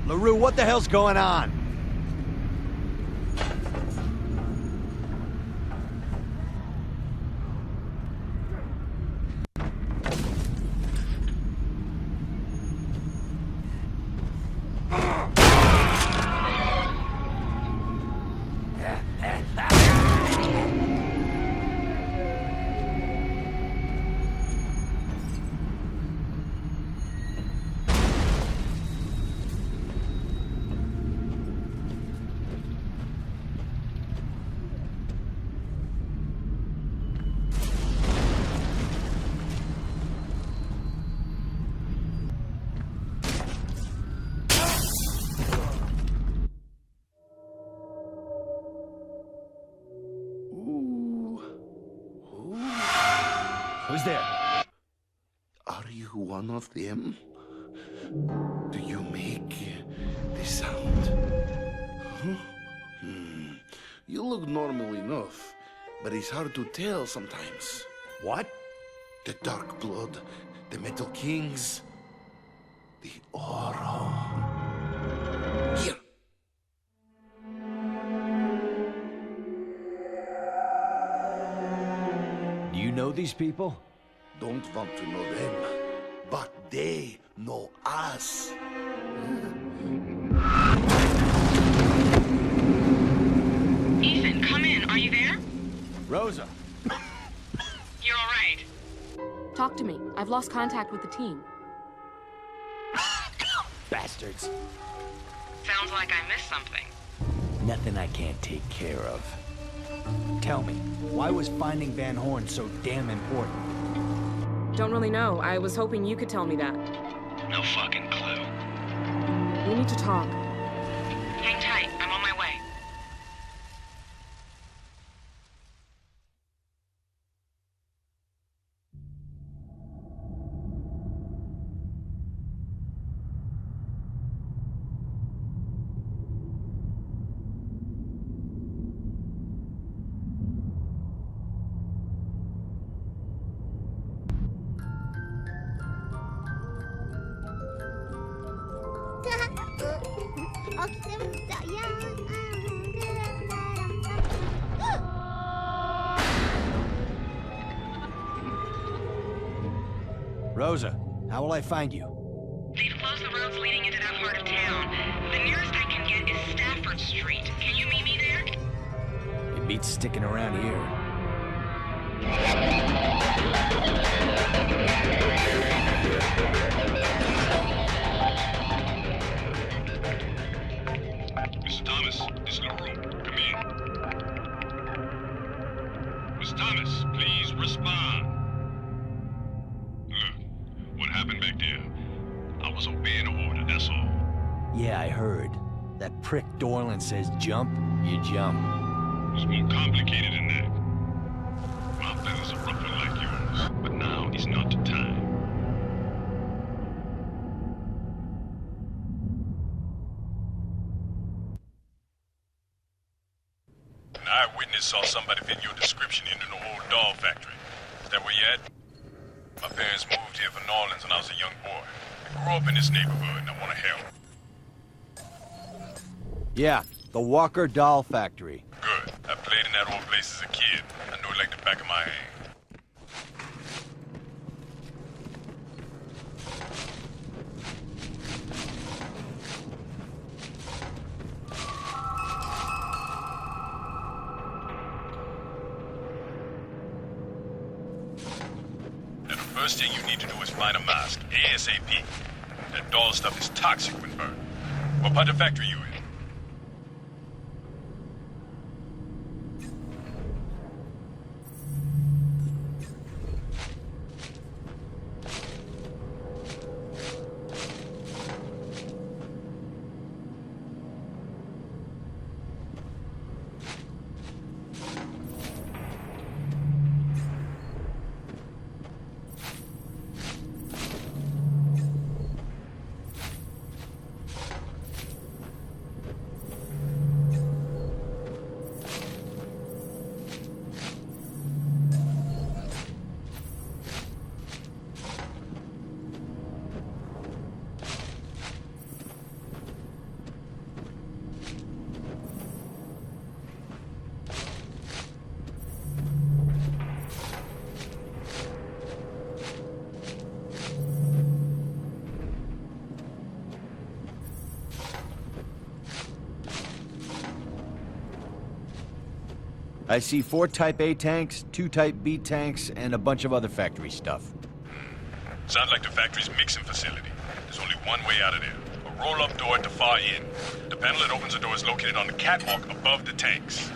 LaRue, what the hell's going on? Who's there? Are you one of them? Do you make the sound? Huh? You look normal enough, but it's hard to tell sometimes. What? The Dark Blood, the Metal Kings, the Oro. Here. Do you know these people? Don't want to know them, but they know us. Ethan, come in. Are you there? Rosa. You're all right. Talk to me. I've lost contact with the team. Bastards. Sounds like I missed something. Nothing I can't take care of. Tell me, why was finding Van Horn so damn important? Don't really know. I was hoping you could tell me that. No fucking clue. We need to talk. Hang tight. I'm on my way. Rosa, how will I find you? They've closed the roads leading into that part of town. The nearest I can get is Stafford Street. Can you meet me there? It beats sticking around here. Mr. Thomas, this is LaRue. Come in. Mr. Thomas, please respond. Look, what happened back there? I was obeying the order, that's all. Yeah, I heard. That prick Dorland says jump, you jump. It's more complicated than that. My feathers are ruffled like yours, but now is not the time. An eyewitness saw somebody fit your description in an old doll factory. Is that where you at? My parents moved here from New Orleans when I was a young boy. I grew up in this neighborhood and I want to help. Yeah, the Walker Doll Factory. Good. I played in that old place as a kid. I know it like the back of my hand. Now, the first thing you need to do is find a mask, ASAP. That doll stuff is toxic when burned. What part of the factory you in? I see 4 Type A tanks, 2 Type B tanks, and a bunch of other factory stuff. Sounds like the factory's mixing facility. There's only one way out of there. A roll-up door at the far end. The panel that opens the door is located on the catwalk above the tanks.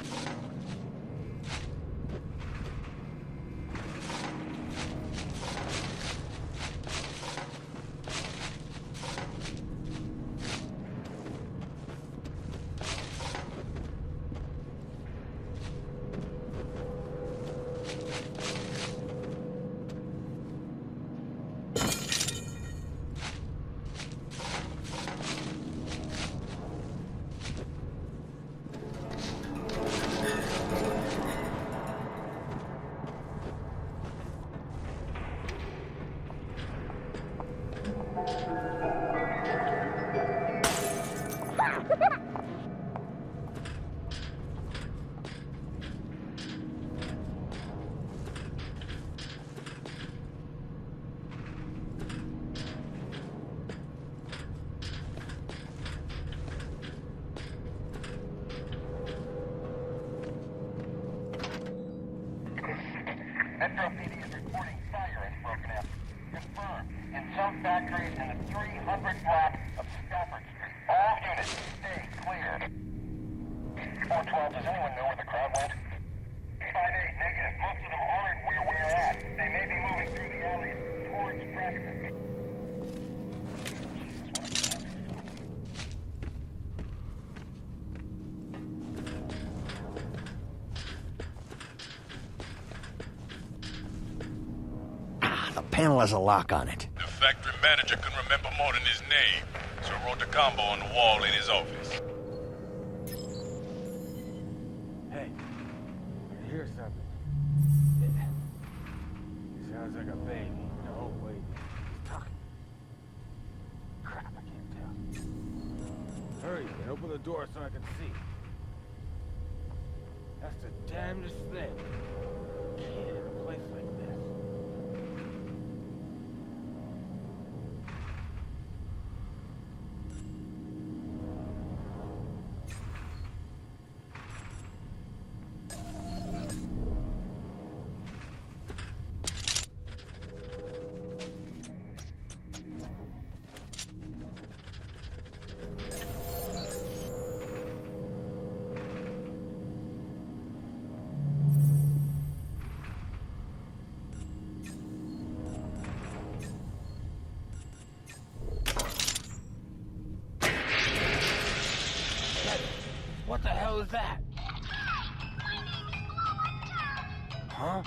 PD is reporting sirens broken out. Confirmed. In some factories in the 300 block of Stafford Street. All units, stay clear. 412, does anyone know where the crowd went? 5-8, negative. Most of them aren't where we're at. They may be moving through the alleys towards Preston. The panel has a lock on it. The factory manager couldn't remember more than his name, so wrote the combo on the wall in his office. Hey, I hear something. It sounds like a baby. No, wait. He's talking. Crap, I can't tell. Hurry, and open the door so I can see. That's the damnedest thing. Can't in a place like this. What the hell is that? Huh?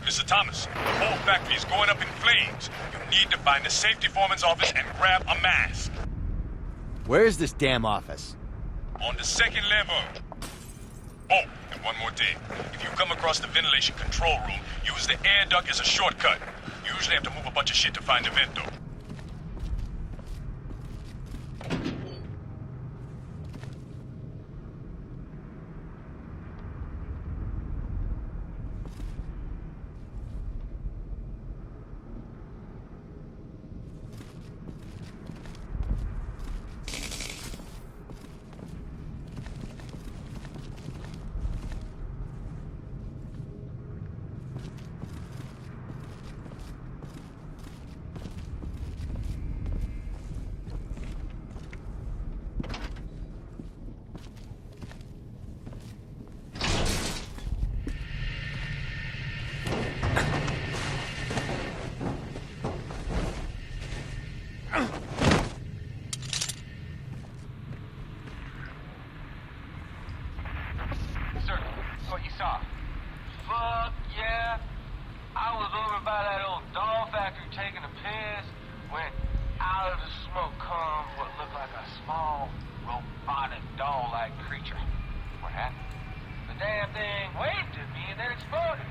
Mr. Thomas, the whole factory is going up in flames. You need to find the safety foreman's office and grab a mask. Where's this damn office? On the second level. Oh, and one more thing. If you come across the ventilation control room, use the air duct as a shortcut. You usually have to move a bunch of shit to find the vent, though. What you saw? Fuck yeah. I was over by that old doll factory taking a piss when out of the smoke comes what looked like a small, robotic doll-like creature. What happened? The damn thing waved at me and then exploded.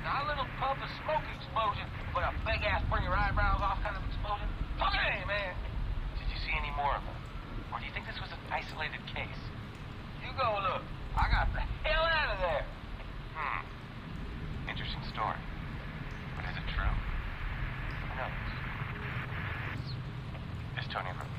Not a little puff of smoke explosion, but a big-ass burn your eyebrows off kind of explosion. Fucking A, man. Did you see any more of them? Or do you think this was an isolated case? You go look. I got the hell out of there. Interesting story. But is it true? Who knows? It's Tony Rhodes.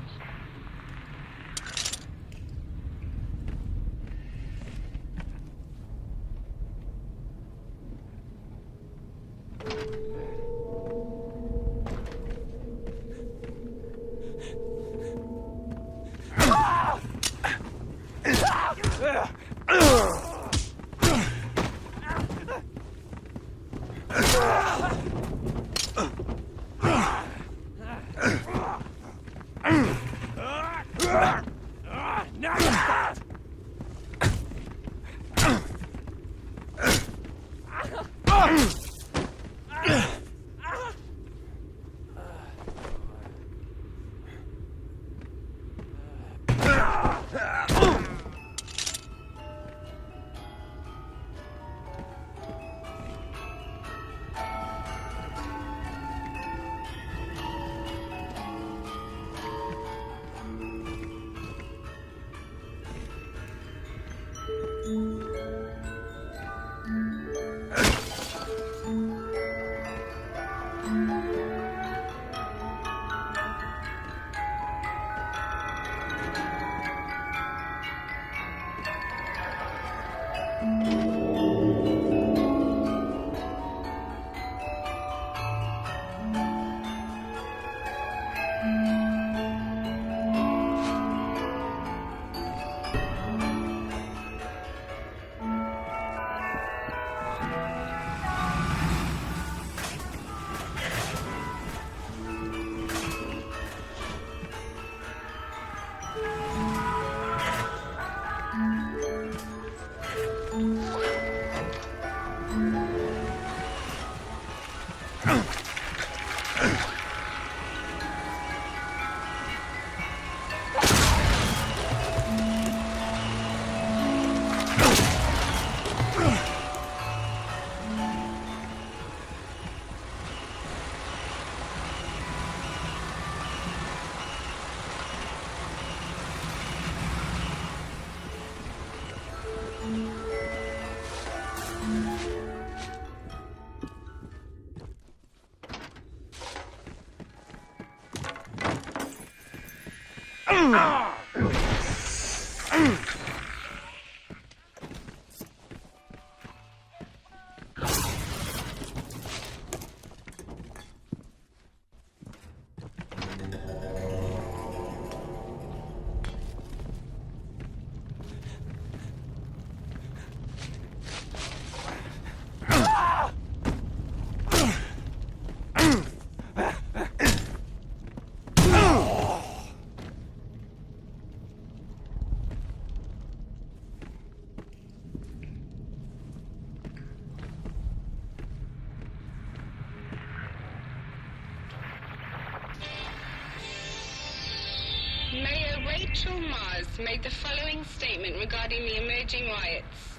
Made the following statement regarding the emerging riots.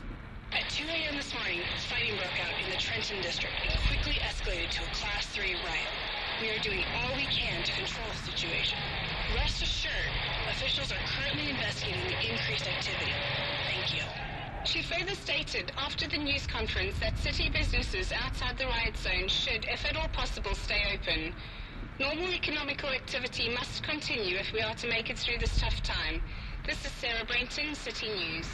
At 2 a.m. this morning, fighting broke out in the Trenton District and quickly escalated to a Class 3 riot. We are doing all we can to control the situation. Rest assured, officials are currently investigating the increased activity. Thank you. She further stated after the news conference that city businesses outside the riot zone should, if at all possible, stay open. Normal economical activity must continue if we are to make it through this tough time. This is Sarah Brenton, City News.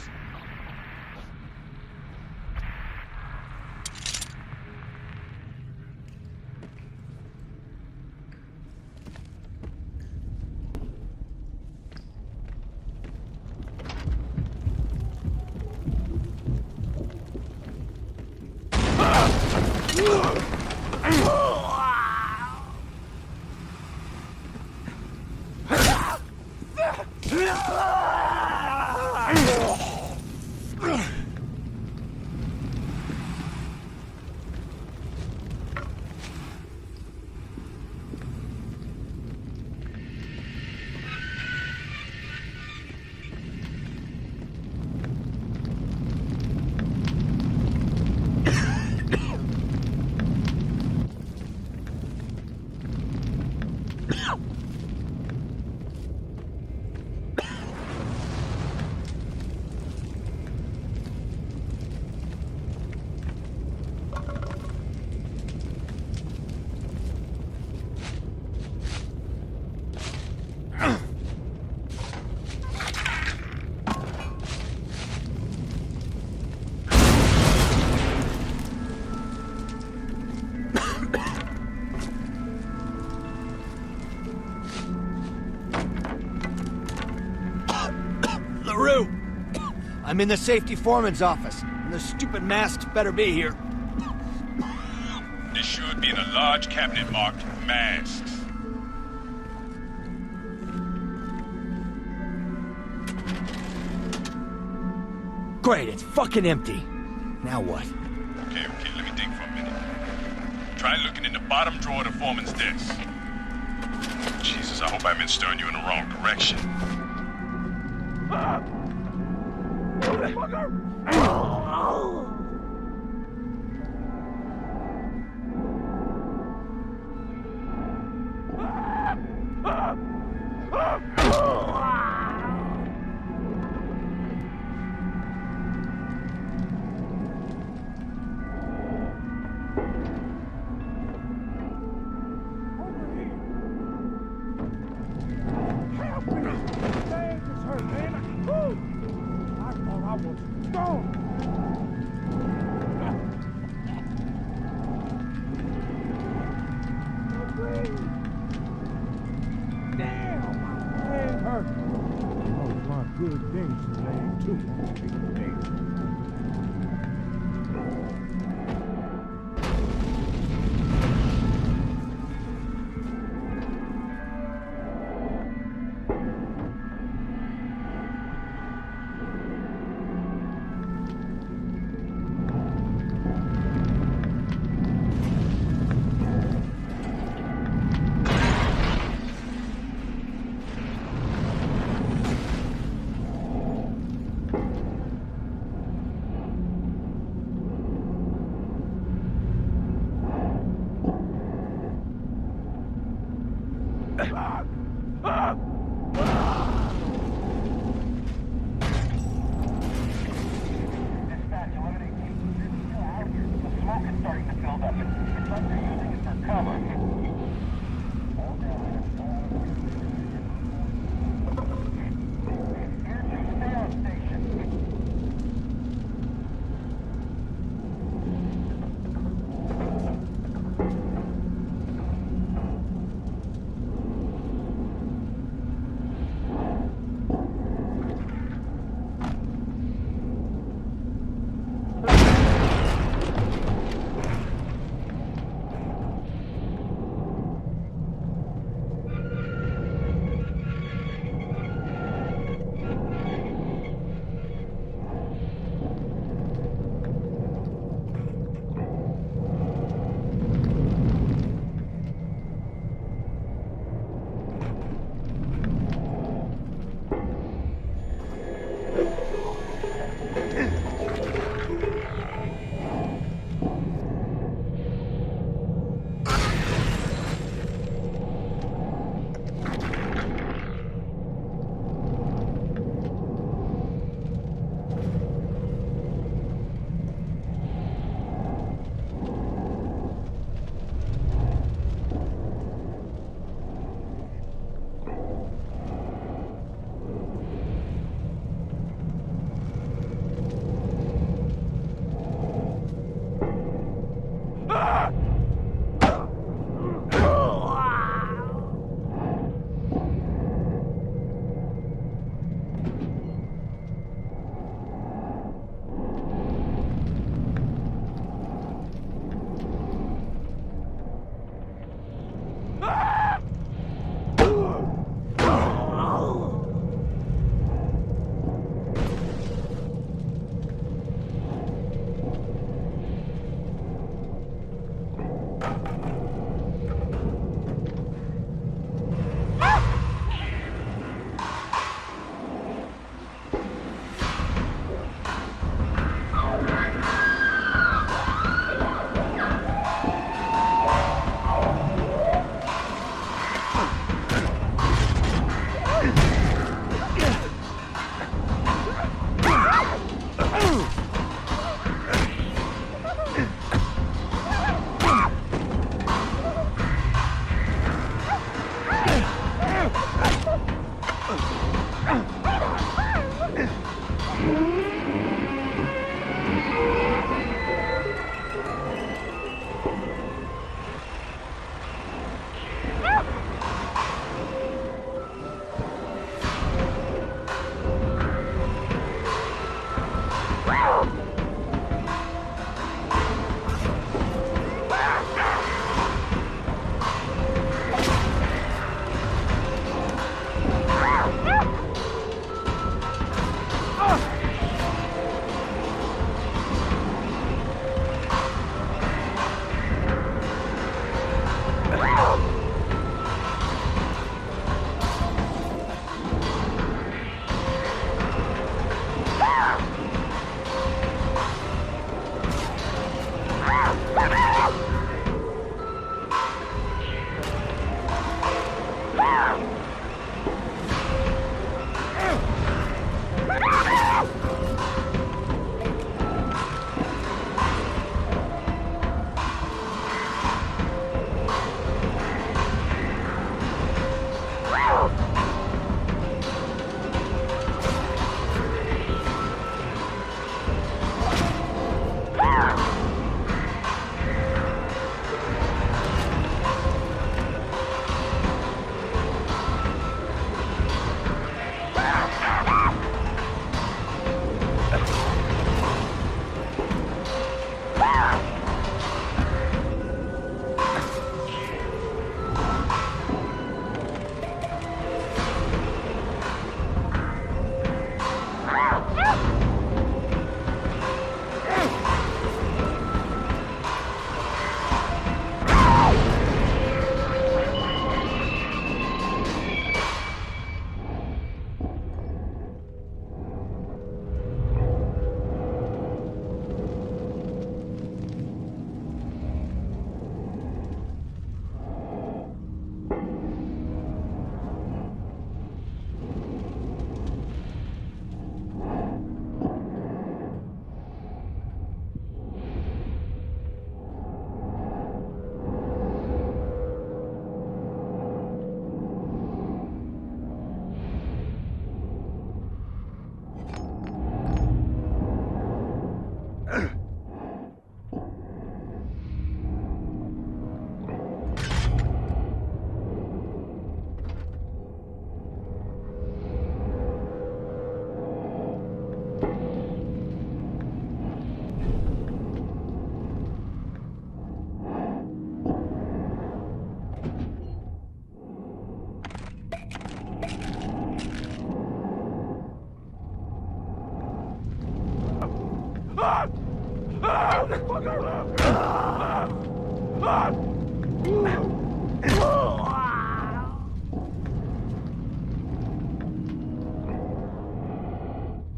I'm in the safety foreman's office, and the stupid masks better be here. This should be in a large cabinet marked masks. Great, it's fucking empty. Now what? Okay, let me think for a minute. Try looking in the bottom drawer of the foreman's desk. Jesus, I hope I haven't stirring you in the wrong direction.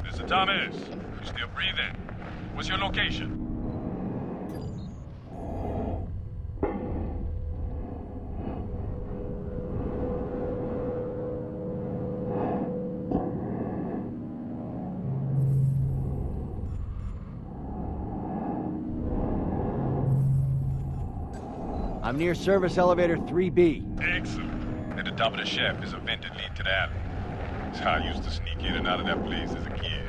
Mr. Thomas, you still breathing? What's your location? I'm near service elevator 3B. Excellent. At the top of the shaft is a vent that leads to the alley. It's how I used to sneak in and out of that place as a kid.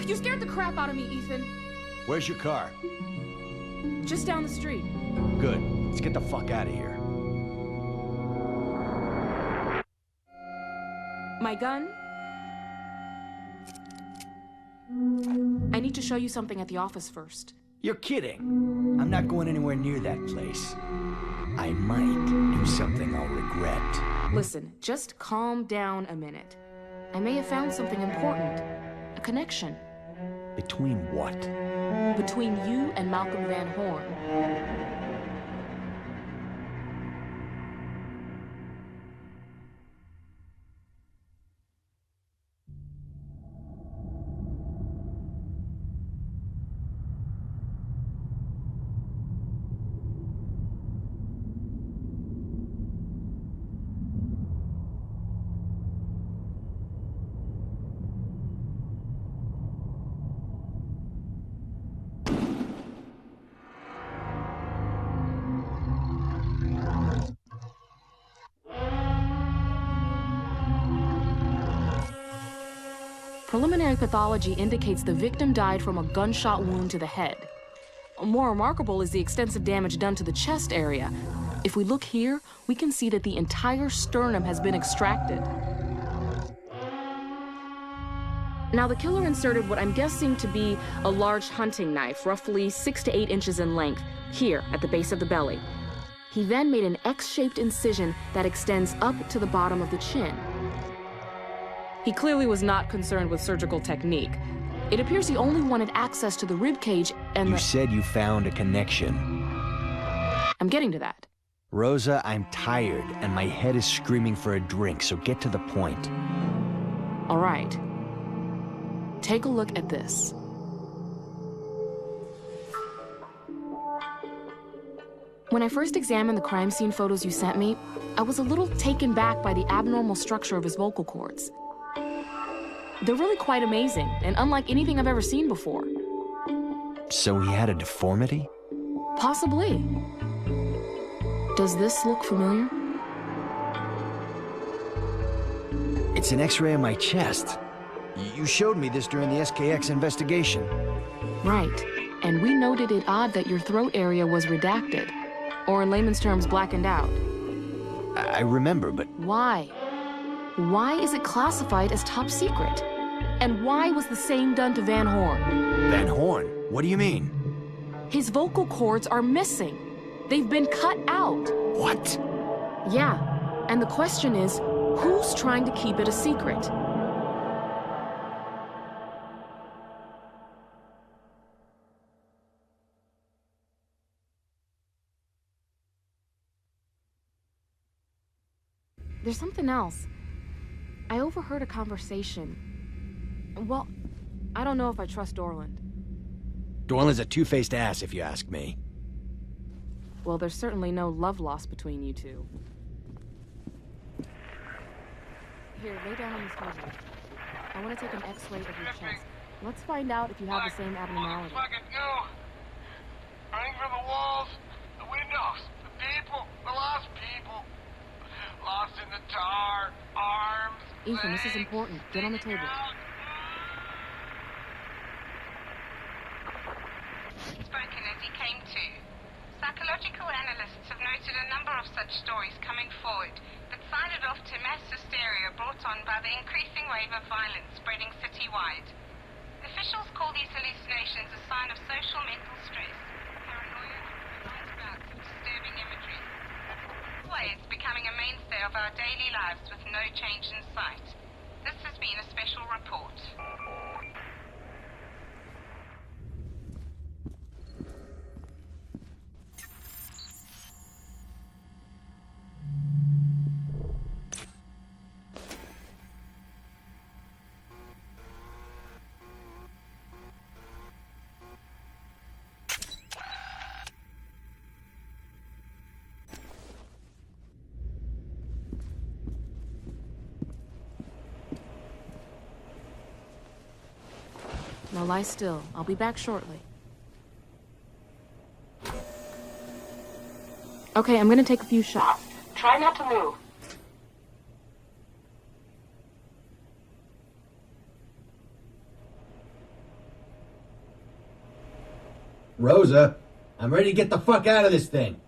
You scared the crap out of me, Ethan. Where's your car? Just down the street. Good. Let's get the fuck out of here. My gun? I need to show you something at the office first. You're kidding. I'm not going anywhere near that place. I might do something I'll regret. Listen, just calm down a minute. I may have found something important. A connection. Between what? Between you and Malcolm Van Horn. Preliminary pathology indicates the victim died from a gunshot wound to the head. More remarkable is the extensive damage done to the chest area. If we look here, we can see that the entire sternum has been extracted. Now, the killer inserted what I'm guessing to be a large hunting knife, roughly 6 to 8 inches in length, here at the base of the belly. He then made an X-shaped incision that extends up to the bottom of the chin. He clearly was not concerned with surgical technique. It appears he only wanted access to the rib cage and You said you found a connection. I'm getting to that. Rosa, I'm tired, and my head is screaming for a drink, so get to the point. All right. Take a look at this. When I first examined the crime scene photos you sent me, I was a little taken back by the abnormal structure of his vocal cords. They're really quite amazing, and unlike anything I've ever seen before. So he had a deformity? Possibly. Does this look familiar? It's an X-ray of my chest. You showed me this during the SKX investigation. Right, and we noted it odd that your throat area was redacted, or in layman's terms, blackened out. I remember, but... Why? Why is it classified as top secret? And why was the same done to Van Horn? Van Horn? What do you mean? His vocal cords are missing. They've been cut out. What? Yeah, and the question is, who's trying to keep it a secret? There's something else. I overheard a conversation. Well, I don't know if I trust Dorland. Dorland's a two-faced ass, if you ask me. Well, there's certainly no love lost between you two. Here, lay down on this table. I want to take an x-ray of your chest. Let's find out if you have the same abnormality. Fucking go! Running from the walls, the windows, the people, the lost people. Lost in the tar, arms, Ethan, this is important. Get on the table. Spoken as he came to. Psychological analysts have noted a number of such stories coming forward, but signed off to mass hysteria brought on by the increasing wave of violence spreading citywide. Officials call these hallucinations a sign of social mental stress, paranoia, and bouts of disturbing imagery. It's becoming a mainstay of our daily lives with no change in sight. This has been a special report. Now lie still. I'll be back shortly. Okay, I'm gonna take a few shots. Try not to move. Rosa, I'm ready to get the fuck out of this thing.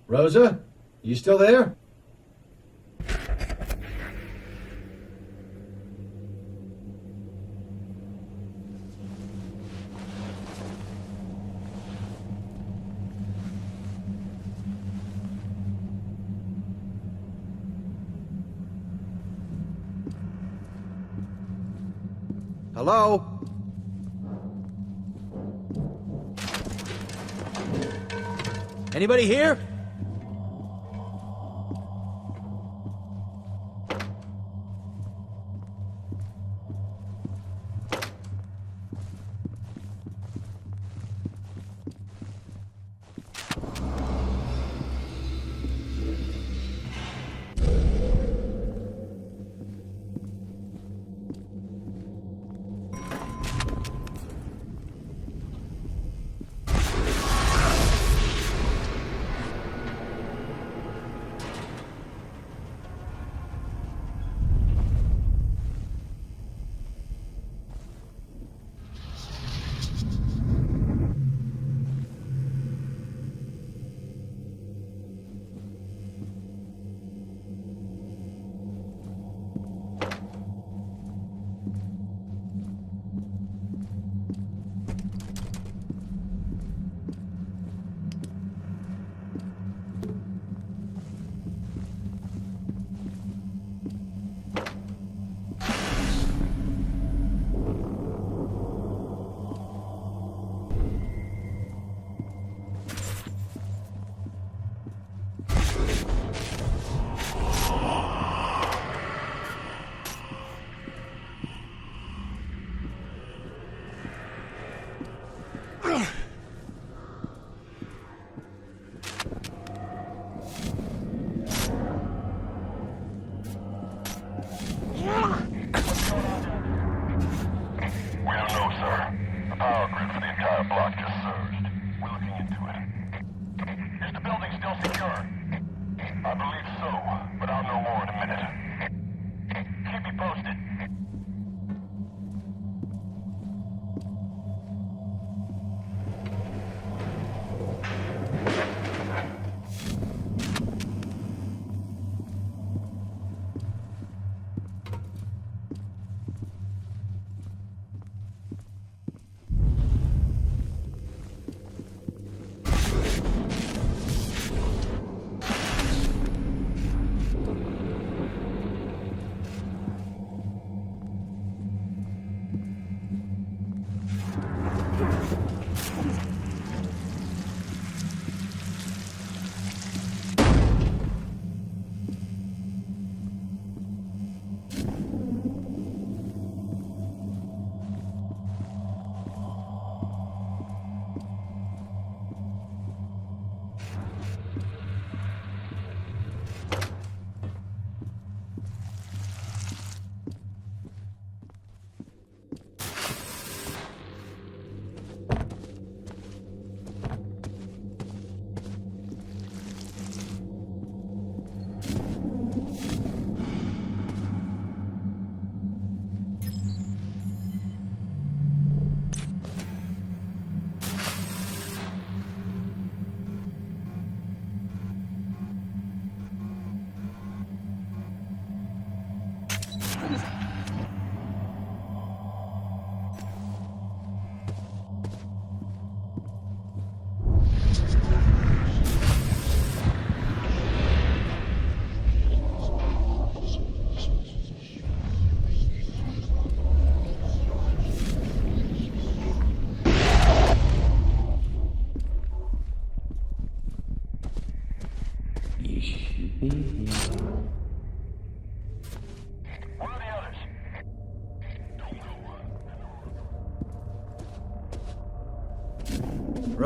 Rosa, you still there? Hello? Anybody here?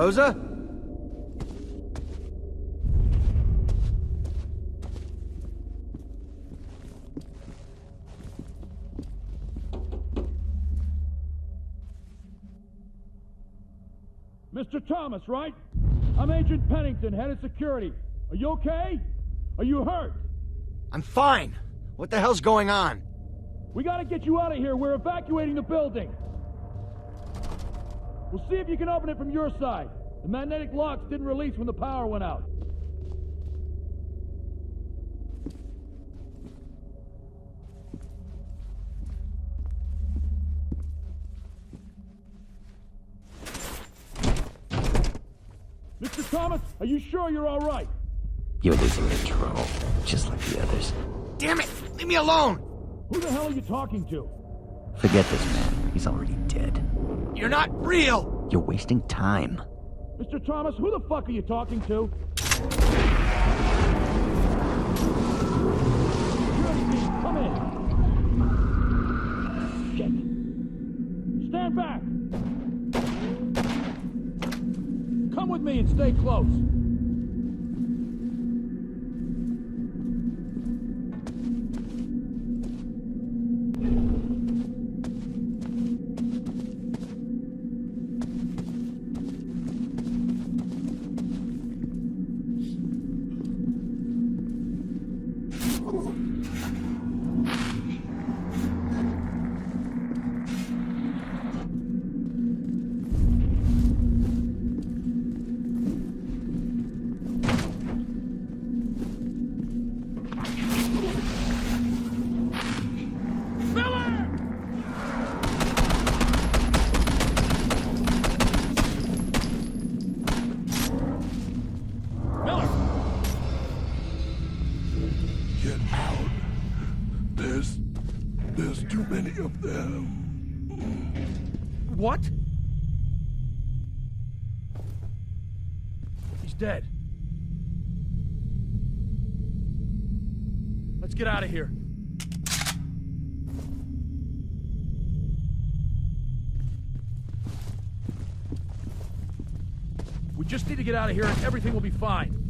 Rosa? Mr. Thomas, right? I'm Agent Pennington, head of security. Are you okay? Are you hurt? I'm fine. What the hell's going on? We gotta get you out of here. We're evacuating the building. We'll see if you can open it from your side. The magnetic locks didn't release when the power went out. Mr. Thomas, are you sure you're all right? You're losing control, just like the others. Damn it! Leave me alone! Who the hell are you talking to? Forget this man. He's already dead. You're not real! You're wasting time. Mr. Thomas, who the fuck are you talking to? Come in. Shit. Stand back. Come with me and stay close. What? He's dead. Let's get out of here. We just need to get out of here and everything will be fine.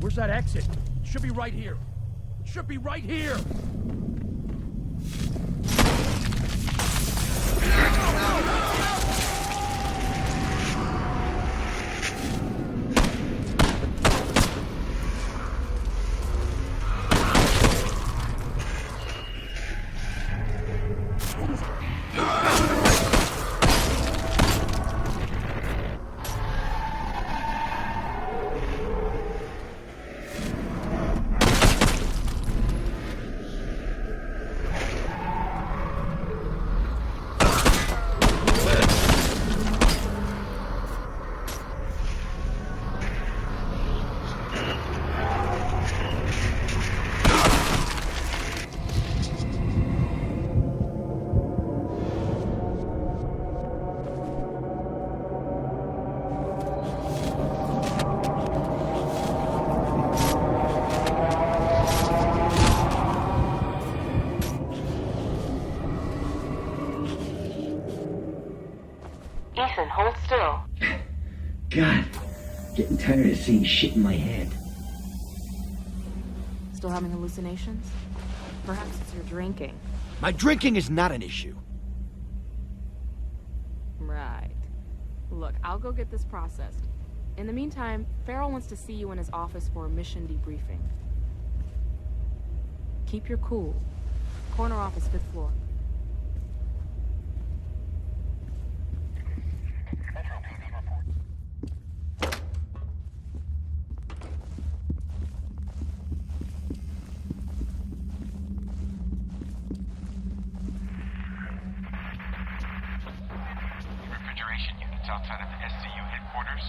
Where's that exit? It should be right here. It should be right here! Ethan, hold still. God, getting tired of seeing shit in my head. Still having hallucinations? Perhaps it's your drinking. My drinking is not an issue. Right. Look, I'll go get this processed. In the meantime, Farrell wants to see you in his office for a mission debriefing. Keep your cool. Corner office, 5th floor. Refrigeration units outside of the SCU headquarters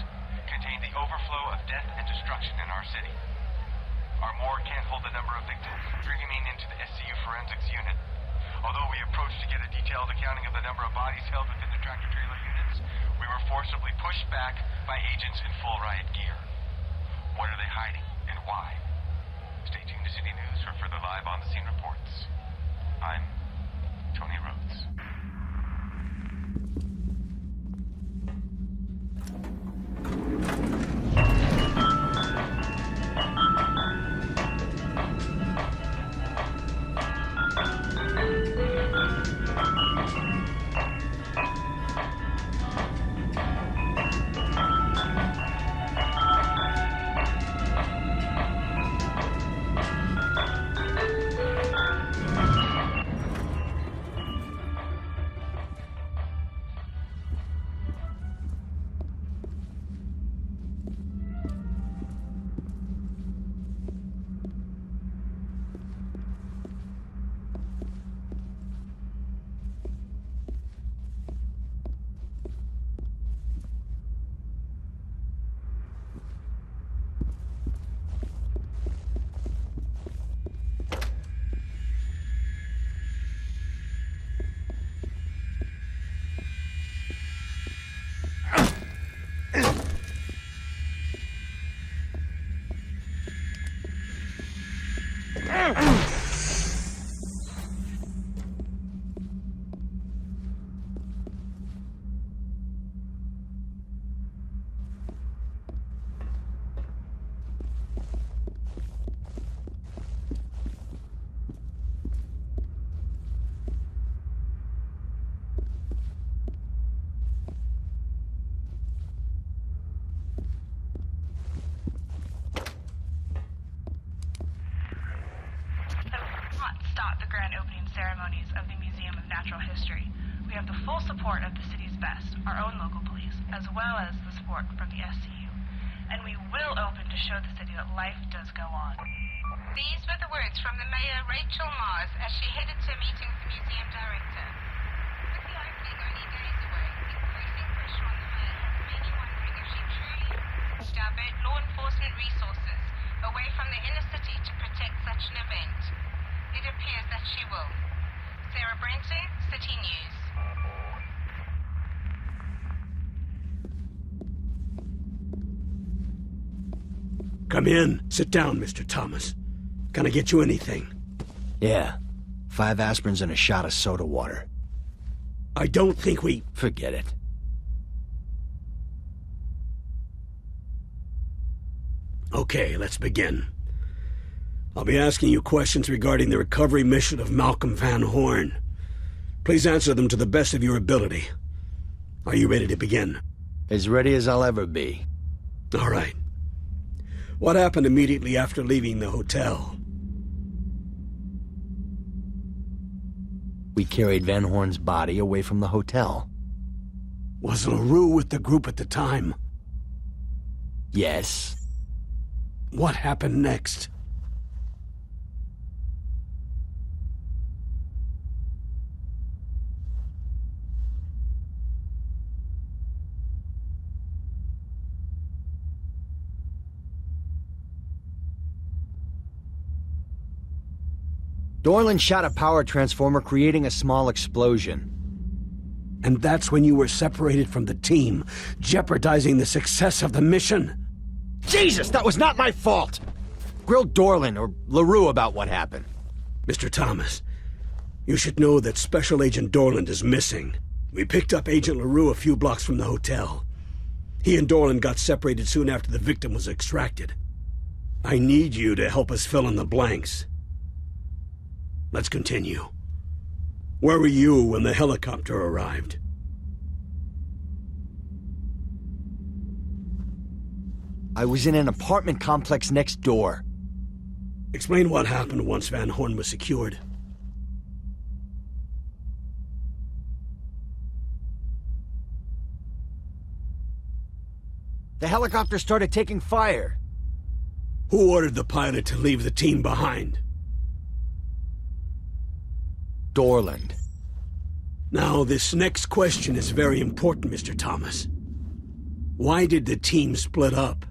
contain the overflow of death and destruction in our city. Our morgue can't hold the number of victims streaming into the SCU forensics unit. Although we approached to get a detailed accounting of the number of bodies held within the tractor-trailer units, we were forcibly pushed back by agents in full riot gear. What are they hiding, and why? Stay tuned to City News for further live on-the-scene reports. I'm Tony Rhodes. ceremonies of the Museum of Natural History. We have the full support of the city's best, our own local police, as well as the support from the SCU. And we will open to show the city that life does go on. These were the words from the Mayor, Rachel Mars, as she headed to a meeting with the museum director. With the opening only days away, increasing pressure on the Mayor has many wondering if she truly divert law enforcement resources away from the inner city to protect such an event. It appears that she will. Sarah Brenton, City News. Come in. Sit down, Mr. Thomas. Can I get you anything? Yeah. 5 aspirins and a shot of soda water. I don't think we... Forget it. Okay, let's begin. I'll be asking you questions regarding the recovery mission of Malcolm Van Horn. Please answer them to the best of your ability. Are you ready to begin? As ready as I'll ever be. All right. What happened immediately after leaving the hotel? We carried Van Horn's body away from the hotel. Was LaRue with the group at the time? Yes. What happened next? Dorland shot a power transformer, creating a small explosion. And that's when you were separated from the team, jeopardizing the success of the mission? Jesus, that was not my fault! Grill Dorland or LaRue about what happened. Mr. Thomas, you should know that Special Agent Dorland is missing. We picked up Agent LaRue a few blocks from the hotel. He and Dorland got separated soon after the victim was extracted. I need you to help us fill in the blanks. Let's continue. Where were you when the helicopter arrived? I was in an apartment complex next door. Explain what happened once Van Horn was secured. The helicopter started taking fire. Who ordered the pilot to leave the team behind? Dorland. Now, this next question is very important, Mr. Thomas. Why did the team split up?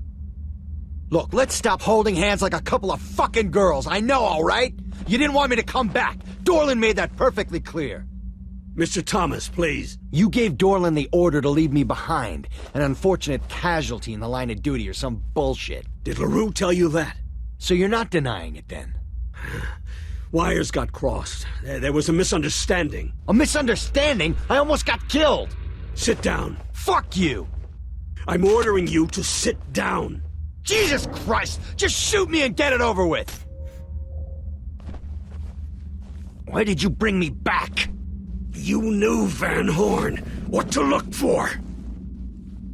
Look, let's stop holding hands like a couple of fucking girls. I know, all right? You didn't want me to come back. Dorland made that perfectly clear. Mr. Thomas, please. You gave Dorland the order to leave me behind. An unfortunate casualty in the line of duty or some bullshit. Did LaRue tell you that? So you're not denying it, then? Wires got crossed. There was a misunderstanding. A misunderstanding? I almost got killed! Sit down. Fuck you! I'm ordering you to sit down. Jesus Christ! Just shoot me and get it over with! Why did you bring me back? You knew Van Horn. What to look for.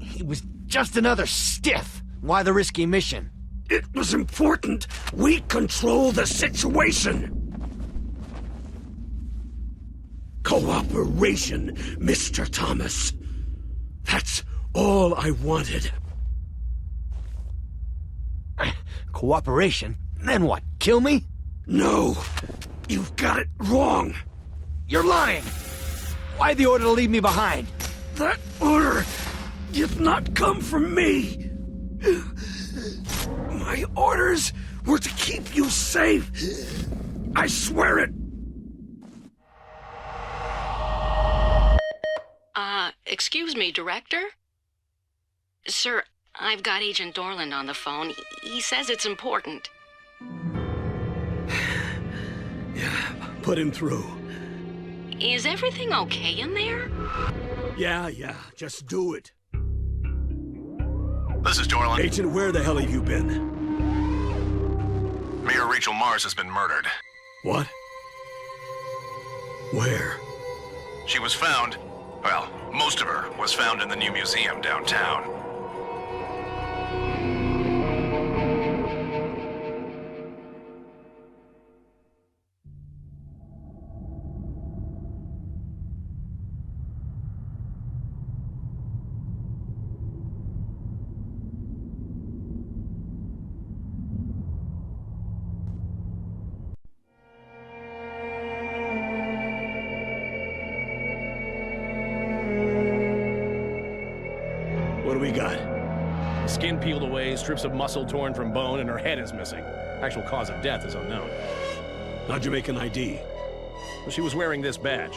He was just another stiff. Why the risky mission? It was important. We control the situation. Cooperation, Mr. Thomas. That's all I wanted. Cooperation? Then what, kill me? No, you've got it wrong. You're lying! Why the order to leave me behind? That order did not come from me. My orders were to keep you safe. I swear it. Excuse me, Director? Sir, I've got Agent Dorland on the phone. He says it's important. Yeah, put him through. Is everything okay in there? Yeah, just do it. This is Dorland. Agent, where the hell have you been? Mayor Rachel Mars has been murdered. What? Where? She was found, well, most of her was found in the new museum downtown. What do we got? Skin peeled away, strips of muscle torn from bone, and her head is missing. Actual cause of death is unknown. How'd you make an ID? Well, she was wearing this badge.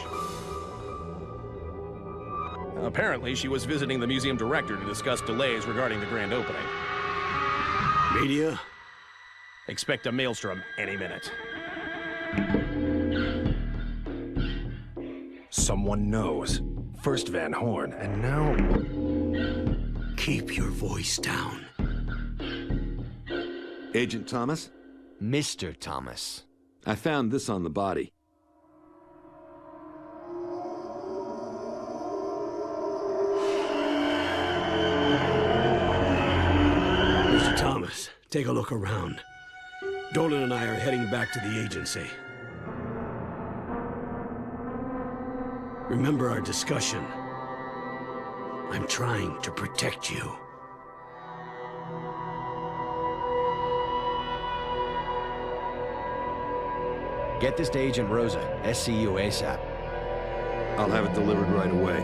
Apparently, she was visiting the museum director to discuss delays regarding the grand opening. Media? Expect a maelstrom any minute. Someone knows. First Van Horn, and now... Keep your voice down. Agent Thomas? Mr. Thomas. I found this on the body. Mr. Thomas, take a look around. Dorland and I are heading back to the agency. Remember our discussion. I'm trying to protect you. Get this to Agent Rosa, SCU ASAP. I'll have it delivered right away.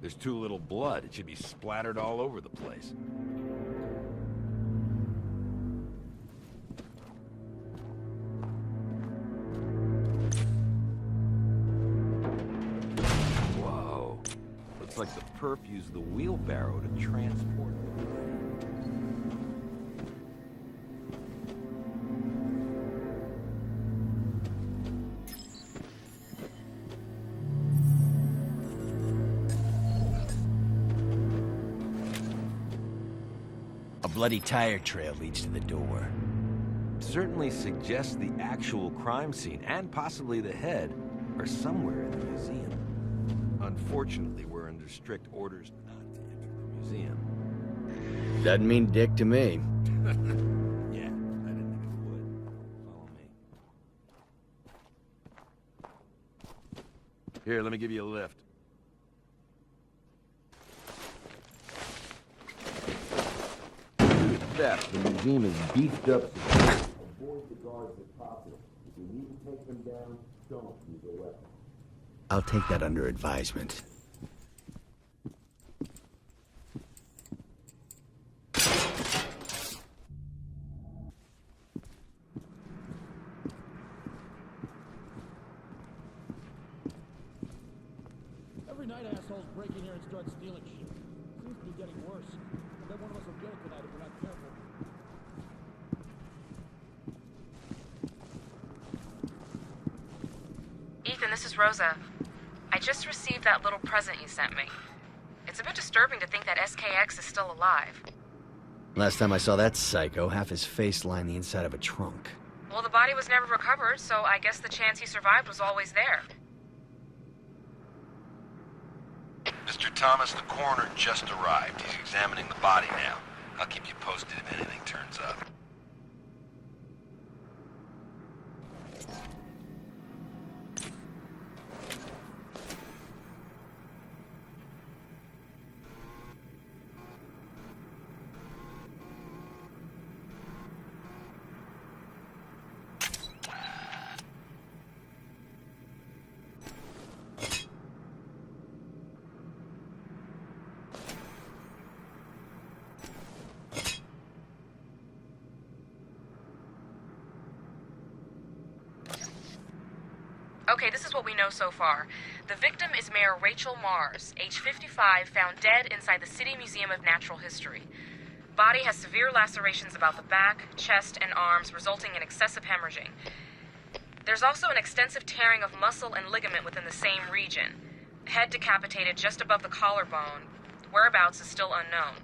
There's too little blood. It should be splattered all over the place. Whoa. Looks like the perp used the wheelbarrow to transport the body. A bloody tire trail leads to the door. Certainly suggests the actual crime scene and possibly the head are somewhere in the museum. Unfortunately, we're under strict orders not to enter the museum. Doesn't mean dick to me. Yeah, I didn't think it would. Follow me. Here, let me give you a lift. The museum is beefed up. Avoid the guards if possible. If you need to take them down, don't use a weapon. I'll take that under advisement. Every night assholes break in here and start stealing shit. Seems to be getting worse. I bet one of us will get it tonight if we're not careful. Ethan, this is Rosa. I just received that little present you sent me. It's a bit disturbing to think that SKX is still alive. Last time I saw that psycho, half his face lined the inside of a trunk. Well, the body was never recovered, so I guess the chance he survived was always there. Mr. Thomas, the coroner just arrived. He's examining the body now. I'll keep you posted if anything turns up. Okay, this is what we know so far. The victim is Mayor Rachel Mars, age 55, found dead inside the City Museum of Natural History. Body has severe lacerations about the back, chest, and arms, resulting in excessive hemorrhaging. There's also an extensive tearing of muscle and ligament within the same region. Head decapitated just above the collarbone. Whereabouts is still unknown.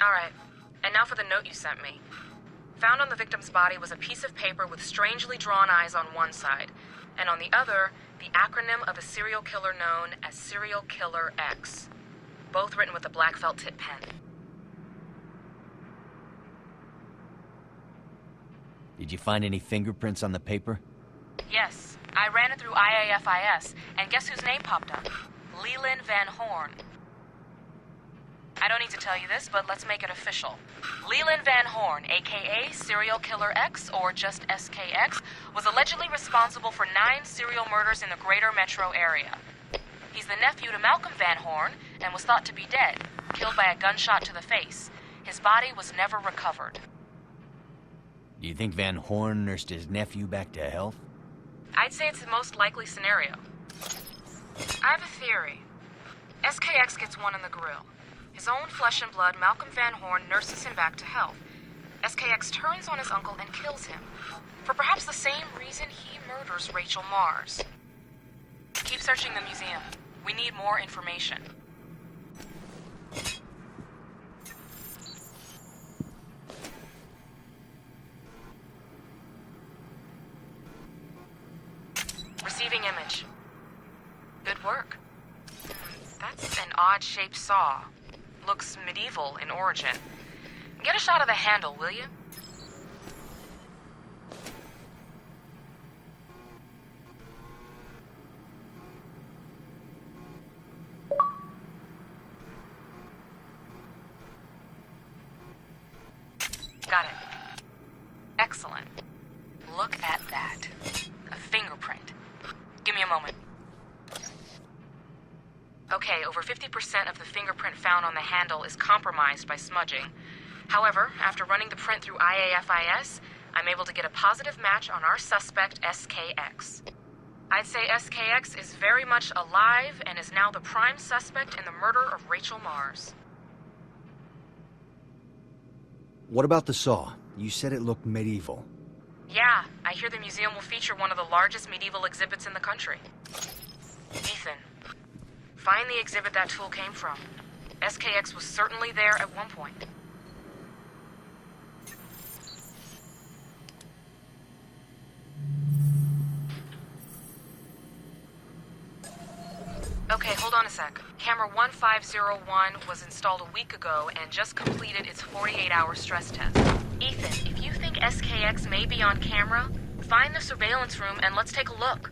Alright, and now for the note you sent me. Found on the victim's body was a piece of paper with strangely drawn eyes on one side, and on the other, the acronym of a serial killer known as Serial Killer X. Both written with a black felt tip pen. Did you find any fingerprints on the paper? Yes, I ran it through IAFIS, and guess whose name popped up? Leland Van Horn. I don't need to tell you this, but let's make it official. Leland Van Horn, aka Serial Killer X, or just SKX, was allegedly responsible for 9 serial murders in the greater metro area. He's the nephew to Malcolm Van Horn, and was thought to be dead, killed by a gunshot to the face. His body was never recovered. Do you think Van Horn nursed his nephew back to health? I'd say it's the most likely scenario. I have a theory. SKX gets one in the grill. His own flesh and blood, Malcolm Van Horn nurses him back to health. SKX turns on his uncle and kills him, for perhaps the same reason he murders Rachel Mars. Keep searching the museum. We need more information. Receiving image. Good work. That's an odd-shaped saw. Looks medieval in origin. Get a shot of the handle, will you? Got it. Excellent. Look at that. A fingerprint. Give me a moment. Okay, over 50% of the fingerprint found on the handle is compromised by smudging. However, after running the print through IAFIS, I'm able to get a positive match on our suspect, SKX. I'd say SKX is very much alive and is now the prime suspect in the murder of Rachel Mars. What about the saw? You said it looked medieval. Yeah, I hear the museum will feature one of the largest medieval exhibits in the country. Ethan, find the exhibit that tool came from. SKX was certainly there at one point. Okay, hold on a sec. Camera 1501 was installed a week ago and just completed its 48-hour stress test. Ethan, if you think SKX may be on camera, find the surveillance room and let's take a look.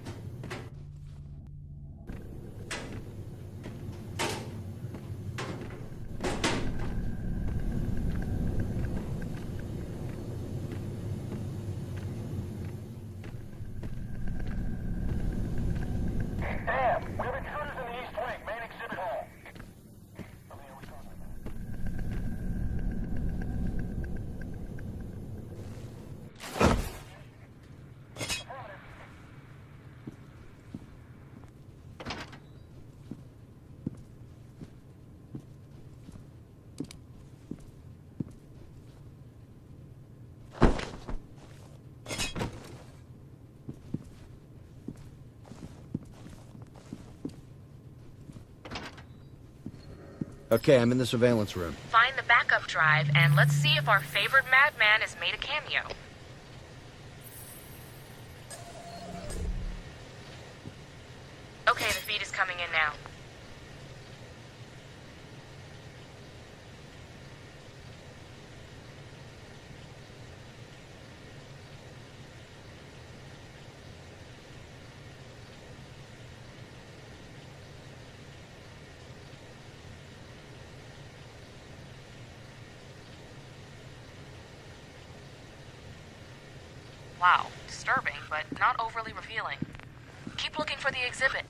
Okay, I'm in the surveillance room. Find the backup drive and let's see if our favorite madman has made a cameo. Okay, the feed is coming in now. Wow, disturbing, but not overly revealing. Keep looking for the exhibit.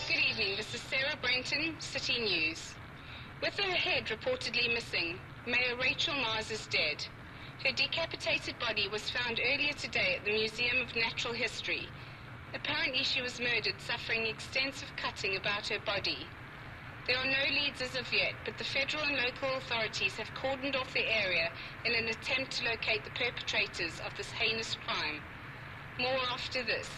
Good evening, this is Sarah Brenton, City News. With her head reportedly missing, Mayor Rachel Mars is dead. Her decapitated body was found earlier today at the Museum of Natural History. Apparently she was murdered, suffering extensive cutting about her body. There are no leads as of yet, but the federal and local authorities have cordoned off the area in an attempt to locate the perpetrators of this heinous crime. More after this.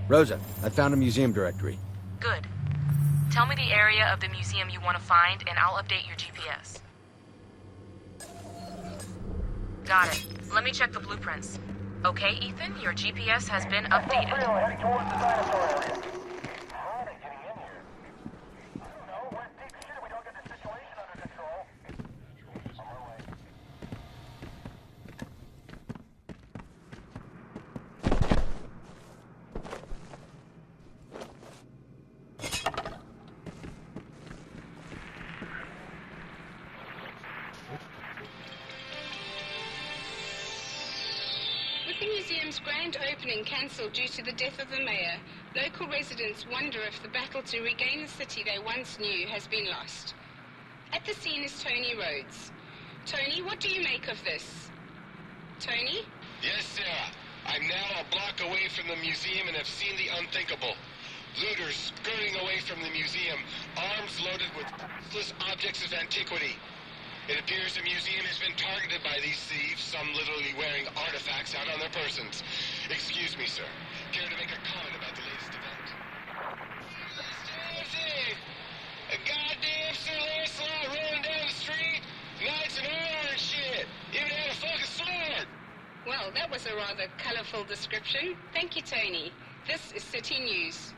Rosa, I found a museum directory. Good. Tell me the area of the museum you want to find, and I'll update your GPS. Got it. Let me check the blueprints. Okay, Ethan, your GPS has been updated. Heading towards the dinosaur area. With the museum's grand opening cancelled due to the death of the mayor, local residents wonder if the battle to regain the city they once knew has been lost. At the scene is Tony Rhodes. Tony, what do you make of this? Tony? Yes, Sarah. I'm now a block away from the museum and have seen the unthinkable. Looters skirting away from the museum, arms loaded with useless objects of antiquity. It appears the museum has been targeted by these thieves, some literally wearing artifacts out on their persons. Excuse me, sir. Care to make a comment about the latest event? A goddamn Sir Lancelot rolling down the street, knights and armor and shit. Even had a fucking sword. Well, that was a rather colourful description. Thank you, Tony. This is City News.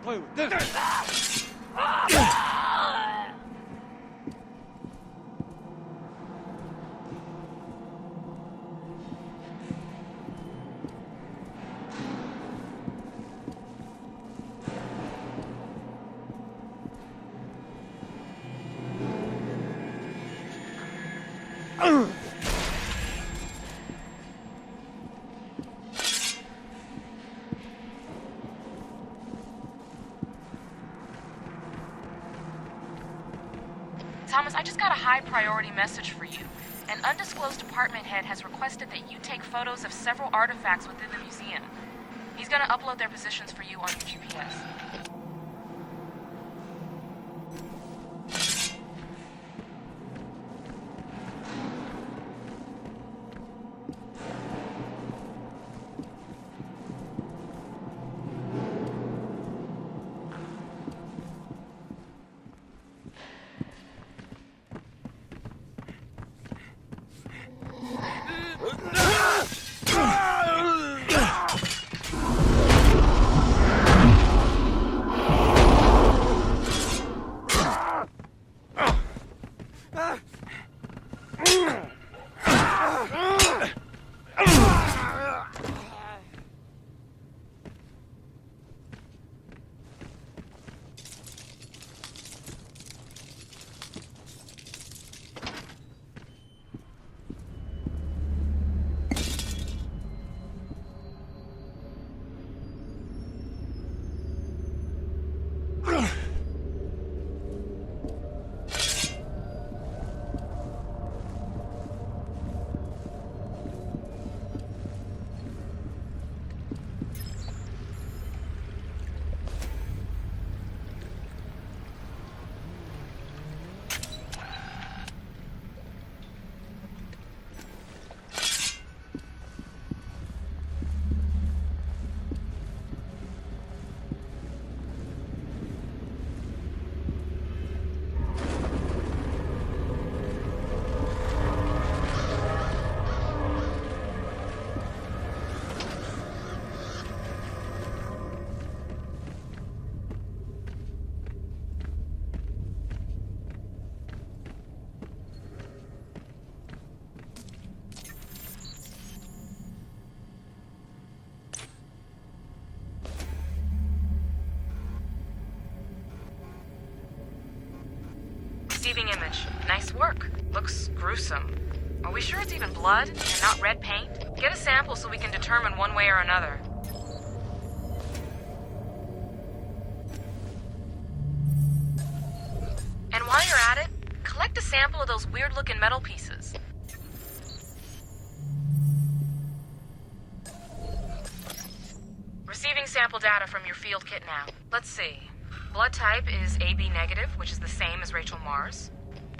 Play with this. Thomas, I just got a high-priority message for you. An undisclosed department head has requested that you take photos of several artifacts within the museum. He's gonna upload their positions for you on your GPS. Receiving image. Nice work. Looks gruesome. Are we sure it's even blood and not red paint? Get a sample so we can determine one way or another. And while you're at it, collect a sample of those weird-looking metal pieces. Receiving sample data from your field kit now. Let's see. Blood type is AB negative, which is the same as Rachel Mars.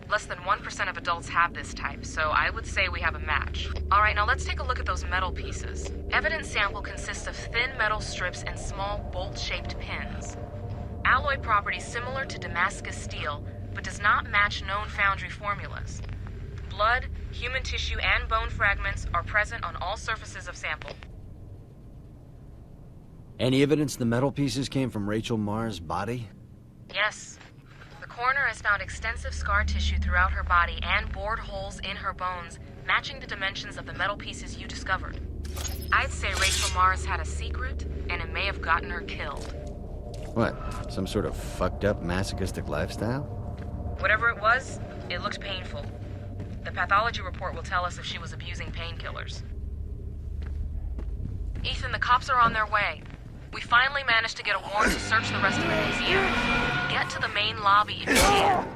Less than 1% of adults have this type, so I would say we have a match. All right, now let's take a look at those metal pieces. Evidence sample consists of thin metal strips and small bolt-shaped pins. Alloy properties similar to Damascus steel, but does not match known foundry formulas. Blood, human tissue, and bone fragments are present on all surfaces of sample. Any evidence the metal pieces came from Rachel Mars' body? Yes. The coroner has found extensive scar tissue throughout her body and bored holes in her bones, matching the dimensions of the metal pieces you discovered. I'd say Rachel Mars had a secret, and it may have gotten her killed. What? Some sort of fucked up masochistic lifestyle? Whatever it was, it looked painful. The pathology report will tell us if she was abusing painkillers. Ethan, the cops are on their way. We finally managed to get a warrant to search the rest of the museum. Get to the main lobby if you can.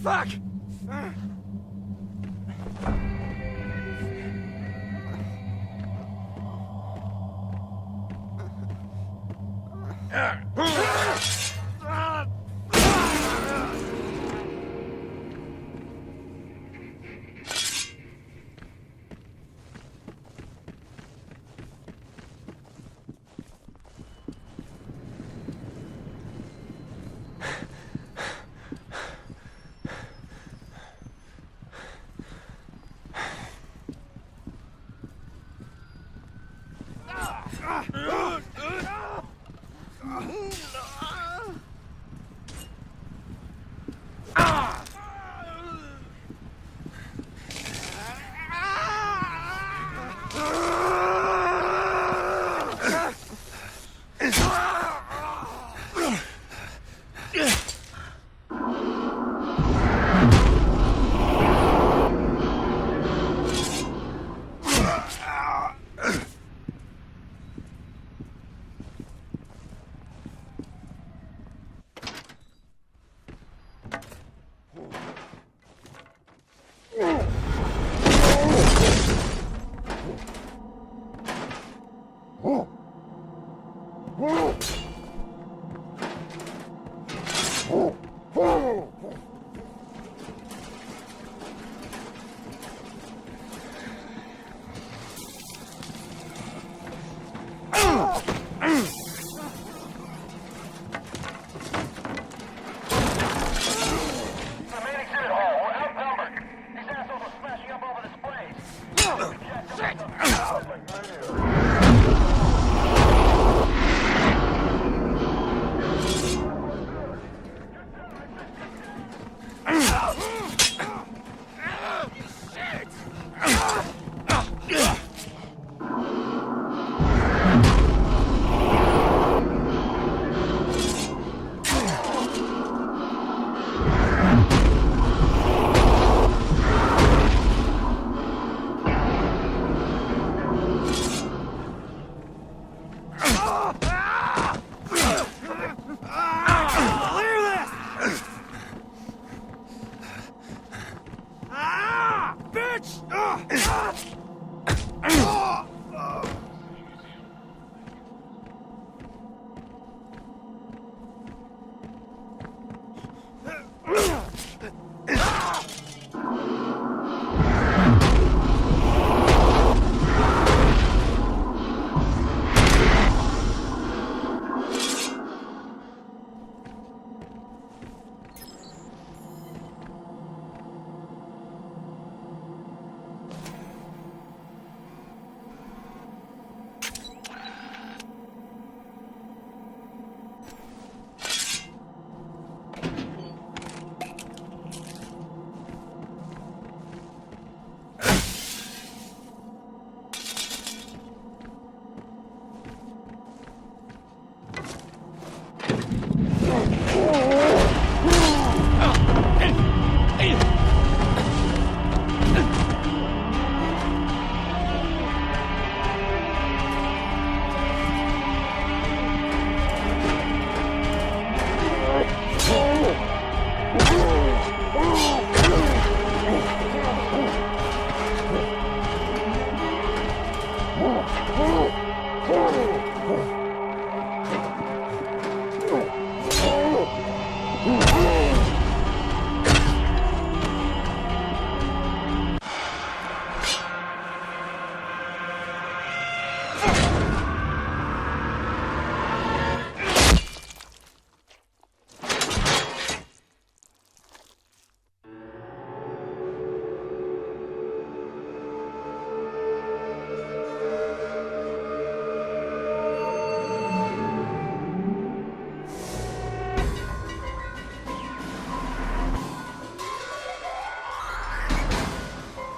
Fuck!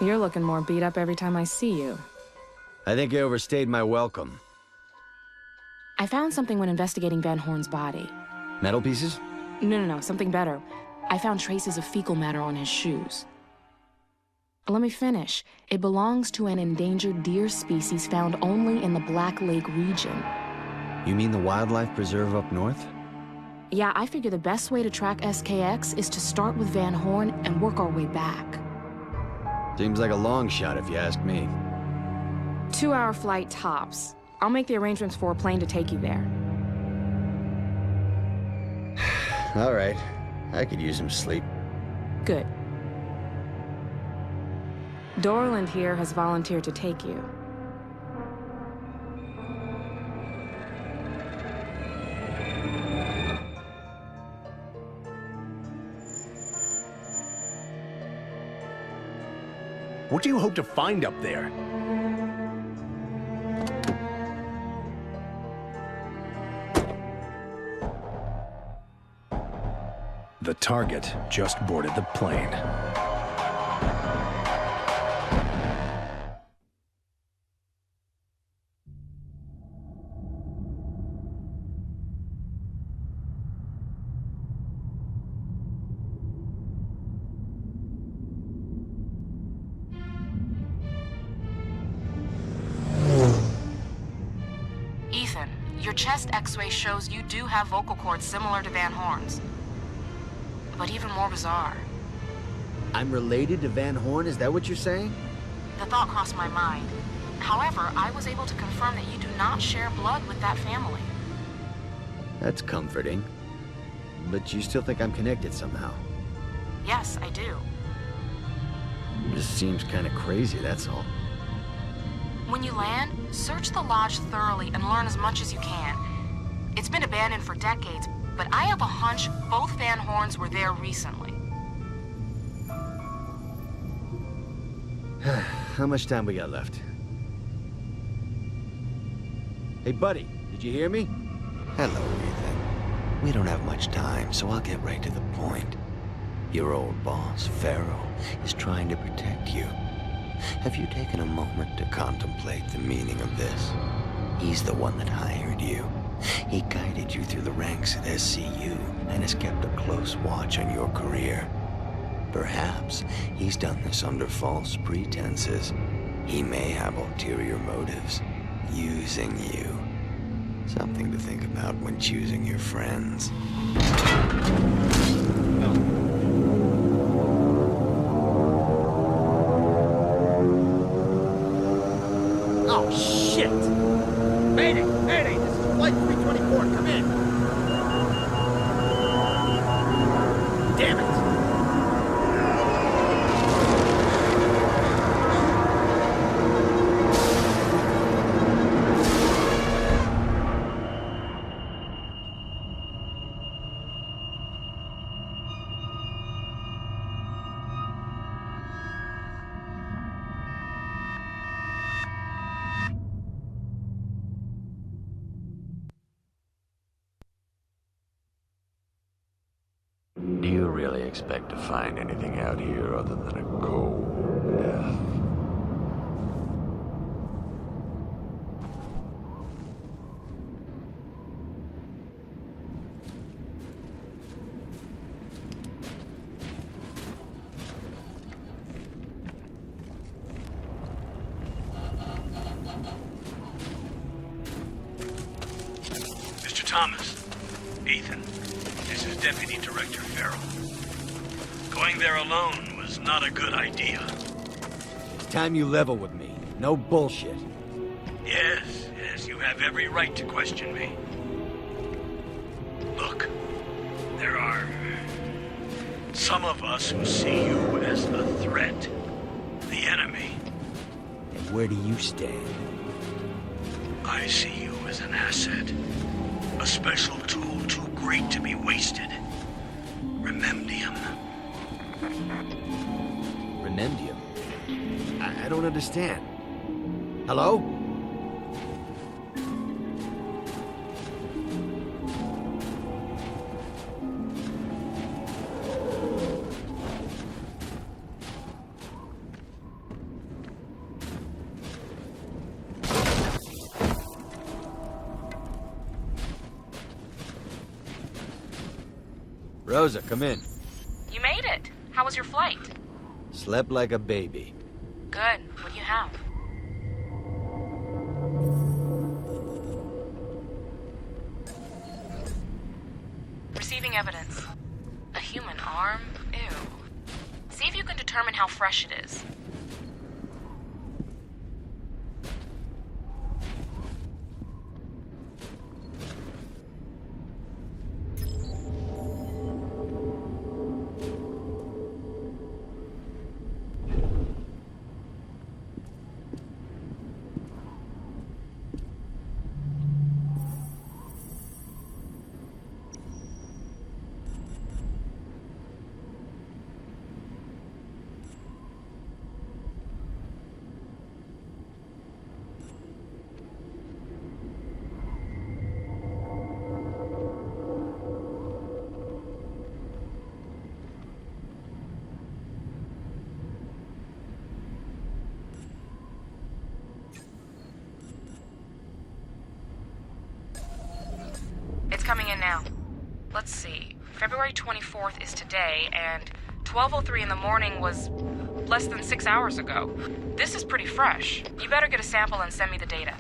You're looking more beat up every time I see you. I think I overstayed my welcome. I found something when investigating Van Horn's body. Metal pieces? No, something better. I found traces of fecal matter on his shoes. Let me finish. It belongs to an endangered deer species found only in the Black Lake region. You mean the wildlife preserve up north? Yeah, I figure the best way to track SKX is to start with Van Horn and work our way back. Seems like a long shot if you ask me. 2-hour flight tops. I'll make the arrangements for a plane to take you there. All right. I could use some sleep. Good. Dorland here has volunteered to take you. What do you hope to find up there? The target just boarded the plane. Ethan, your chest x-ray shows you do have vocal cords similar to Van Horn's. But even more bizarre. I'm related to Van Horn, is that what you're saying? The thought crossed my mind. However, I was able to confirm that you do not share blood with that family. That's comforting. But you still think I'm connected somehow? Yes, I do. Just seems kind of crazy, that's all. When you land, search the lodge thoroughly and learn as much as you can. It's been abandoned for decades, but I have a hunch both Van Horns were there recently. How much time we got left? Hey, buddy, did you hear me? Hello, Ethan. We don't have much time, so I'll get right to the point. Your old boss, Farrell, is trying to protect you. Have you taken a moment to contemplate the meaning of this? He's the one that hired you. He guided you through the ranks at SCU and has kept a close watch on your career. Perhaps he's done this under false pretenses. He may have ulterior motives, using you. Something to think about when choosing your friends. Oh, shit! Mayday! Mayday! This is Flight 324. Come in! Damn it! Do you really expect to find anything out here other than a cold death? Mr. Thomas, Ethan, this is Deputy Director Farrell. Going there alone was not a good idea. It's time you level with me. No bullshit. Yes, you have every right to question me. Look, there are some of us who see you as a threat, the enemy. And where do you stand? I see you as an asset, a special tool too great to be wasted. Rememdium. Rememdium? I don't understand. Hello? Rosa, come in. You made it. How was your flight? Slept like a baby. Good. What do you have? Receiving evidence. A human arm? Ew. See if you can determine how fresh it is. Coming in now. Let's see. February 24th is today, and 12:03 in the morning was less than 6 hours ago. This is pretty fresh. You better get a sample and send me the data.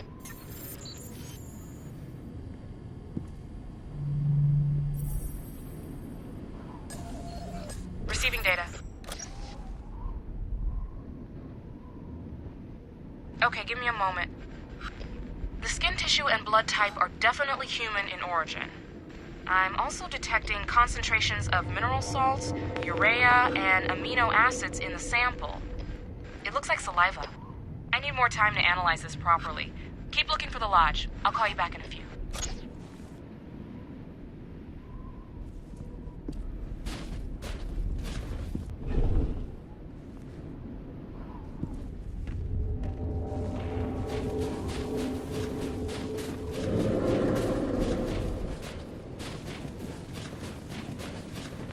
Receiving data. Okay, give me a moment. The skin tissue and blood type are definitely human in origin. I'm also detecting concentrations of mineral salts, urea, and amino acids in the sample. It looks like saliva. I need more time to analyze this properly. Keep looking for the lodge. I'll call you back in a few.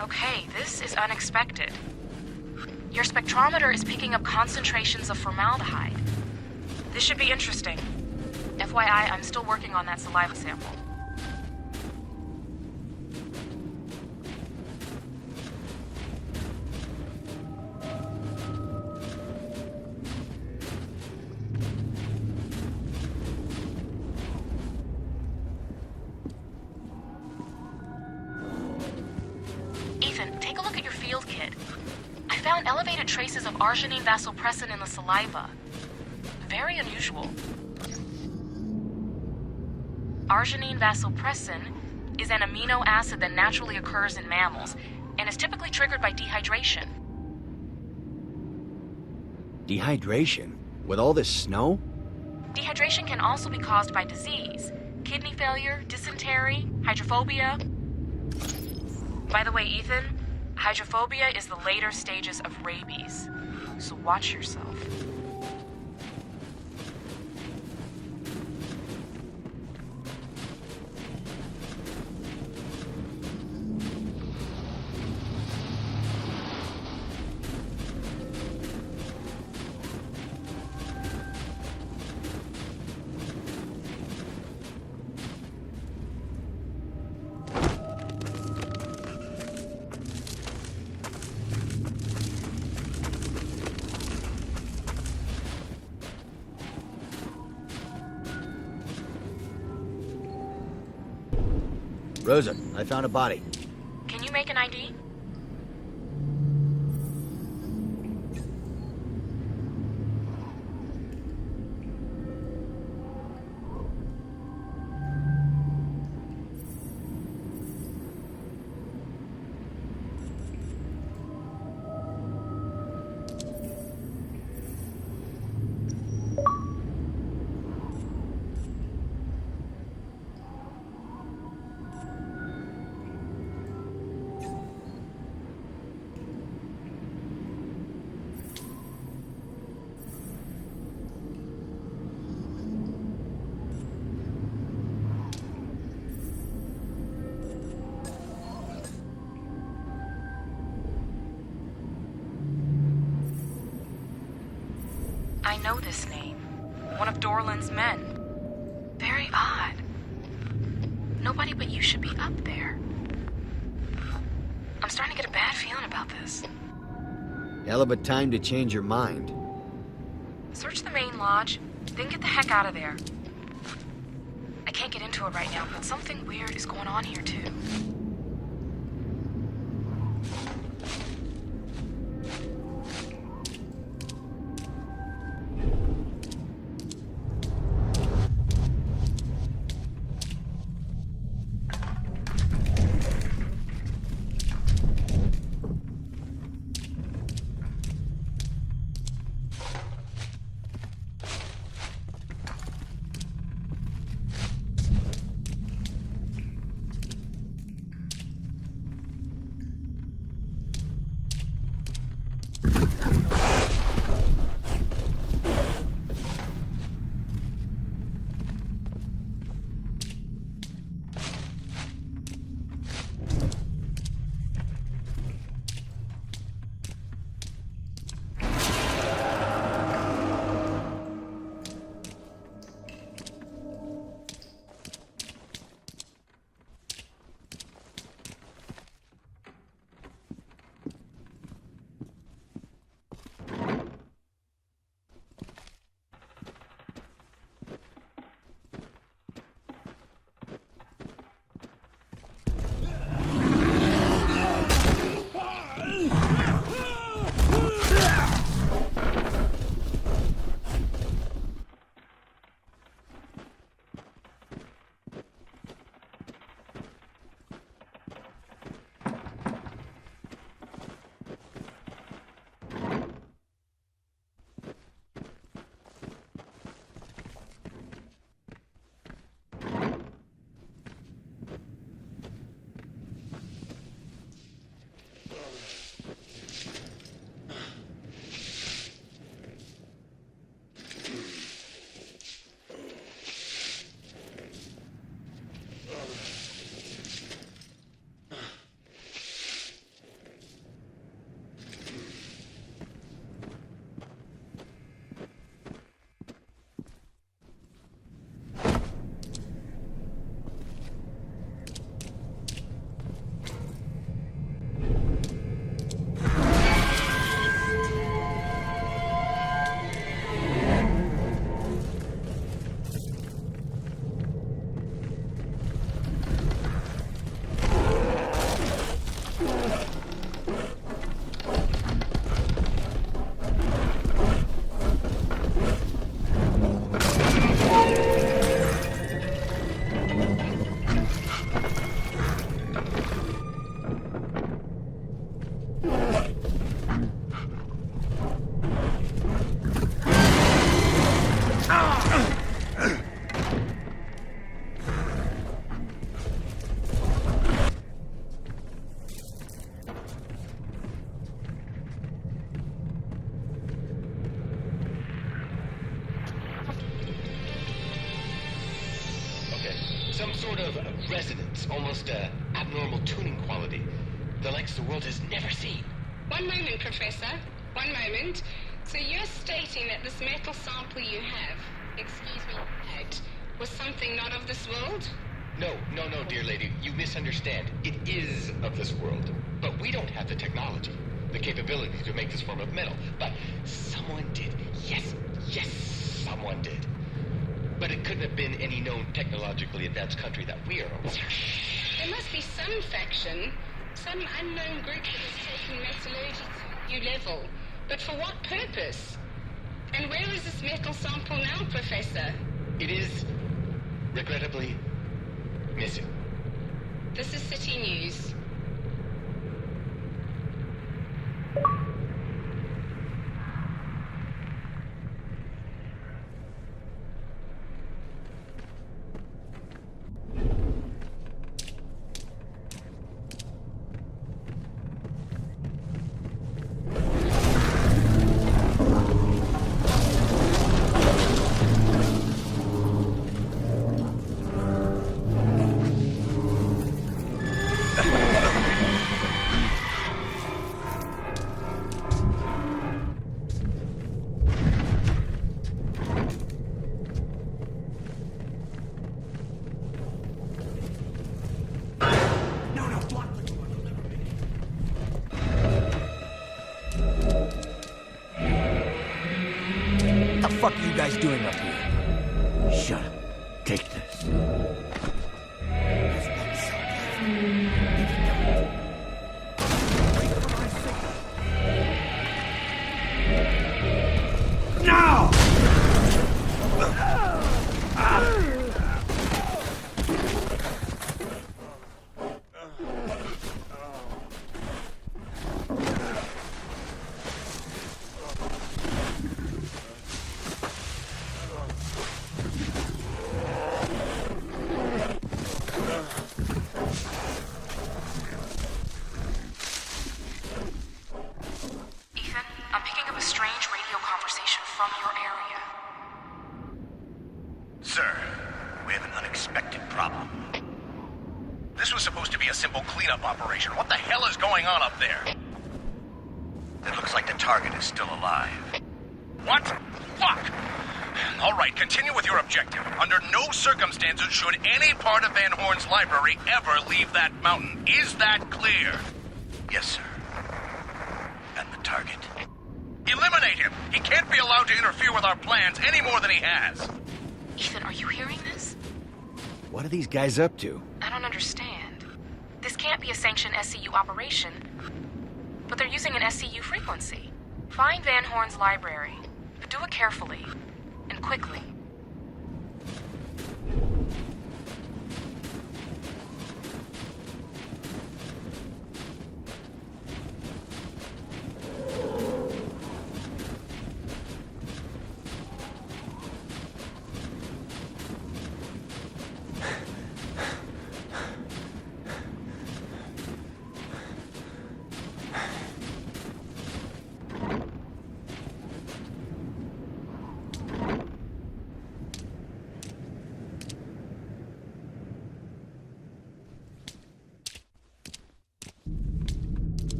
Okay, this is unexpected. Your spectrometer is picking up concentrations of formaldehyde. This should be interesting. FYI, I'm still working on that saliva sample. Ethan, take a look at your field kit. I found elevated traces of arginine vasopressin in the saliva. Very unusual. Arginine vasopressin is an amino acid that naturally occurs in mammals and is typically triggered by dehydration. Dehydration? With all this snow? Dehydration can also be caused by disease, kidney failure, dysentery, hydrophobia. By the way, Ethan, hydrophobia is the later stages of rabies, so watch yourself. Rosa, I found a body. Can you make an ID? I know this name. One of Dorland's men. Very odd. Nobody but you should be up there. I'm starting to get a bad feeling about this. Hell of a time to change your mind. Search the main lodge, then get the heck out of there. I can't get into it right now, but something weird is going on here too. resonance, almost abnormal tuning quality. The likes the world has never seen. One moment, Professor. One moment. So you're stating that this metal sample you have, excuse me, had, was something not of this world? No, dear lady. You misunderstand. It is of this world. But we don't have the technology, the capability to make this form of metal. But someone did. Yes, someone did. But it couldn't have been any known technologically advanced country that we are aware. There must be some faction, some unknown group that has taken metallurgy to a new level. But for what purpose? And where is this metal sample now, Professor? It is, regrettably, missing. This is City News. What the fuck are you guys doing up here? Shut up. Take this. Now! Sir, we have an unexpected problem. This was supposed to be a simple cleanup operation. What the hell is going on up there? It looks like the target is still alive. What? Fuck! All right, continue with your objective. Under no circumstances should any part of Van Horn's library ever leave that mountain. Is that clear? Yes, sir. And the target? Eliminate him! He can't be allowed to interfere with our plans any more than he has. Ethan, are you hearing this? What are these guys up to? I don't understand. This can't be a sanctioned SCU operation, but they're using an SCU frequency. Find Van Horn's library, but do it carefully and quickly.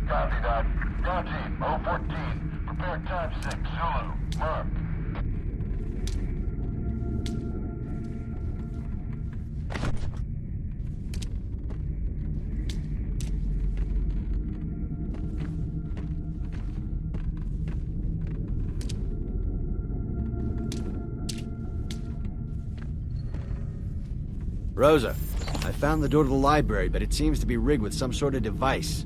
Copy that. Ground team, 014. Prepare time 6, Zulu. Mark. Rosa, I found the door to the library, but it seems to be rigged with some sort of device.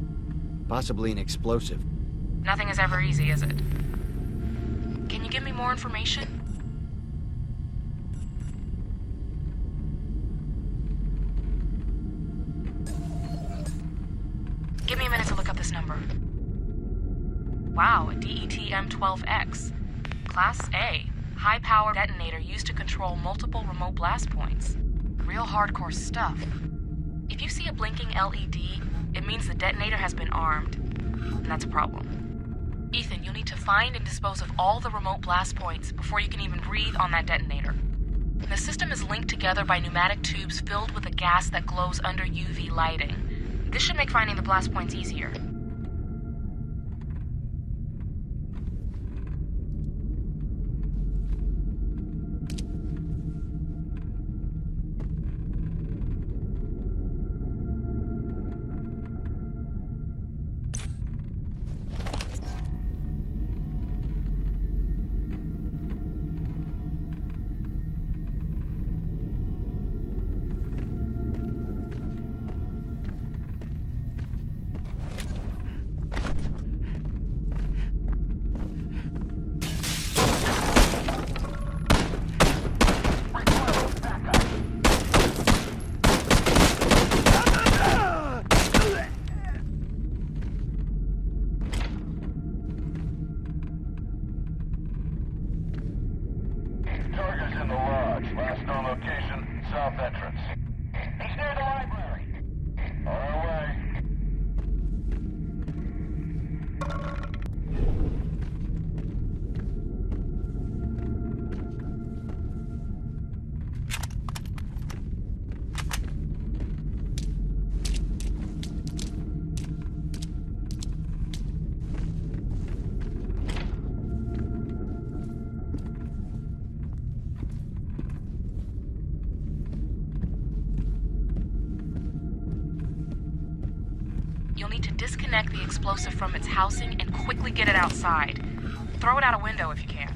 Possibly an explosive. Nothing is ever easy, is it? Can you give me more information? Give me a minute to look up this number. Wow, a DET-M12X. Class A. High-power detonator used to control multiple remote blast points. Real hardcore stuff. If you see a blinking LED, it means the detonator has been armed, and that's a problem. Ethan, you'll need to find and dispose of all the remote blast points before you can even breathe on that detonator. The system is linked together by pneumatic tubes filled with a gas that glows under UV lighting. This should make finding the blast points easier. Target's in the lodge. Last known location, south entrance. He's near the library. On our way. You'll need to disconnect the explosive from its housing and quickly get it outside. Throw it out a window if you can.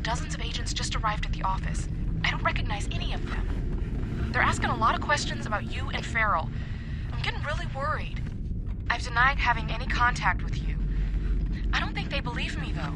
dozens of agents just arrived at the office. I don't recognize any of them. They're asking a lot of questions about you and Farrell. I'm getting really worried. I've denied having any contact with you. I don't think they believe me, though.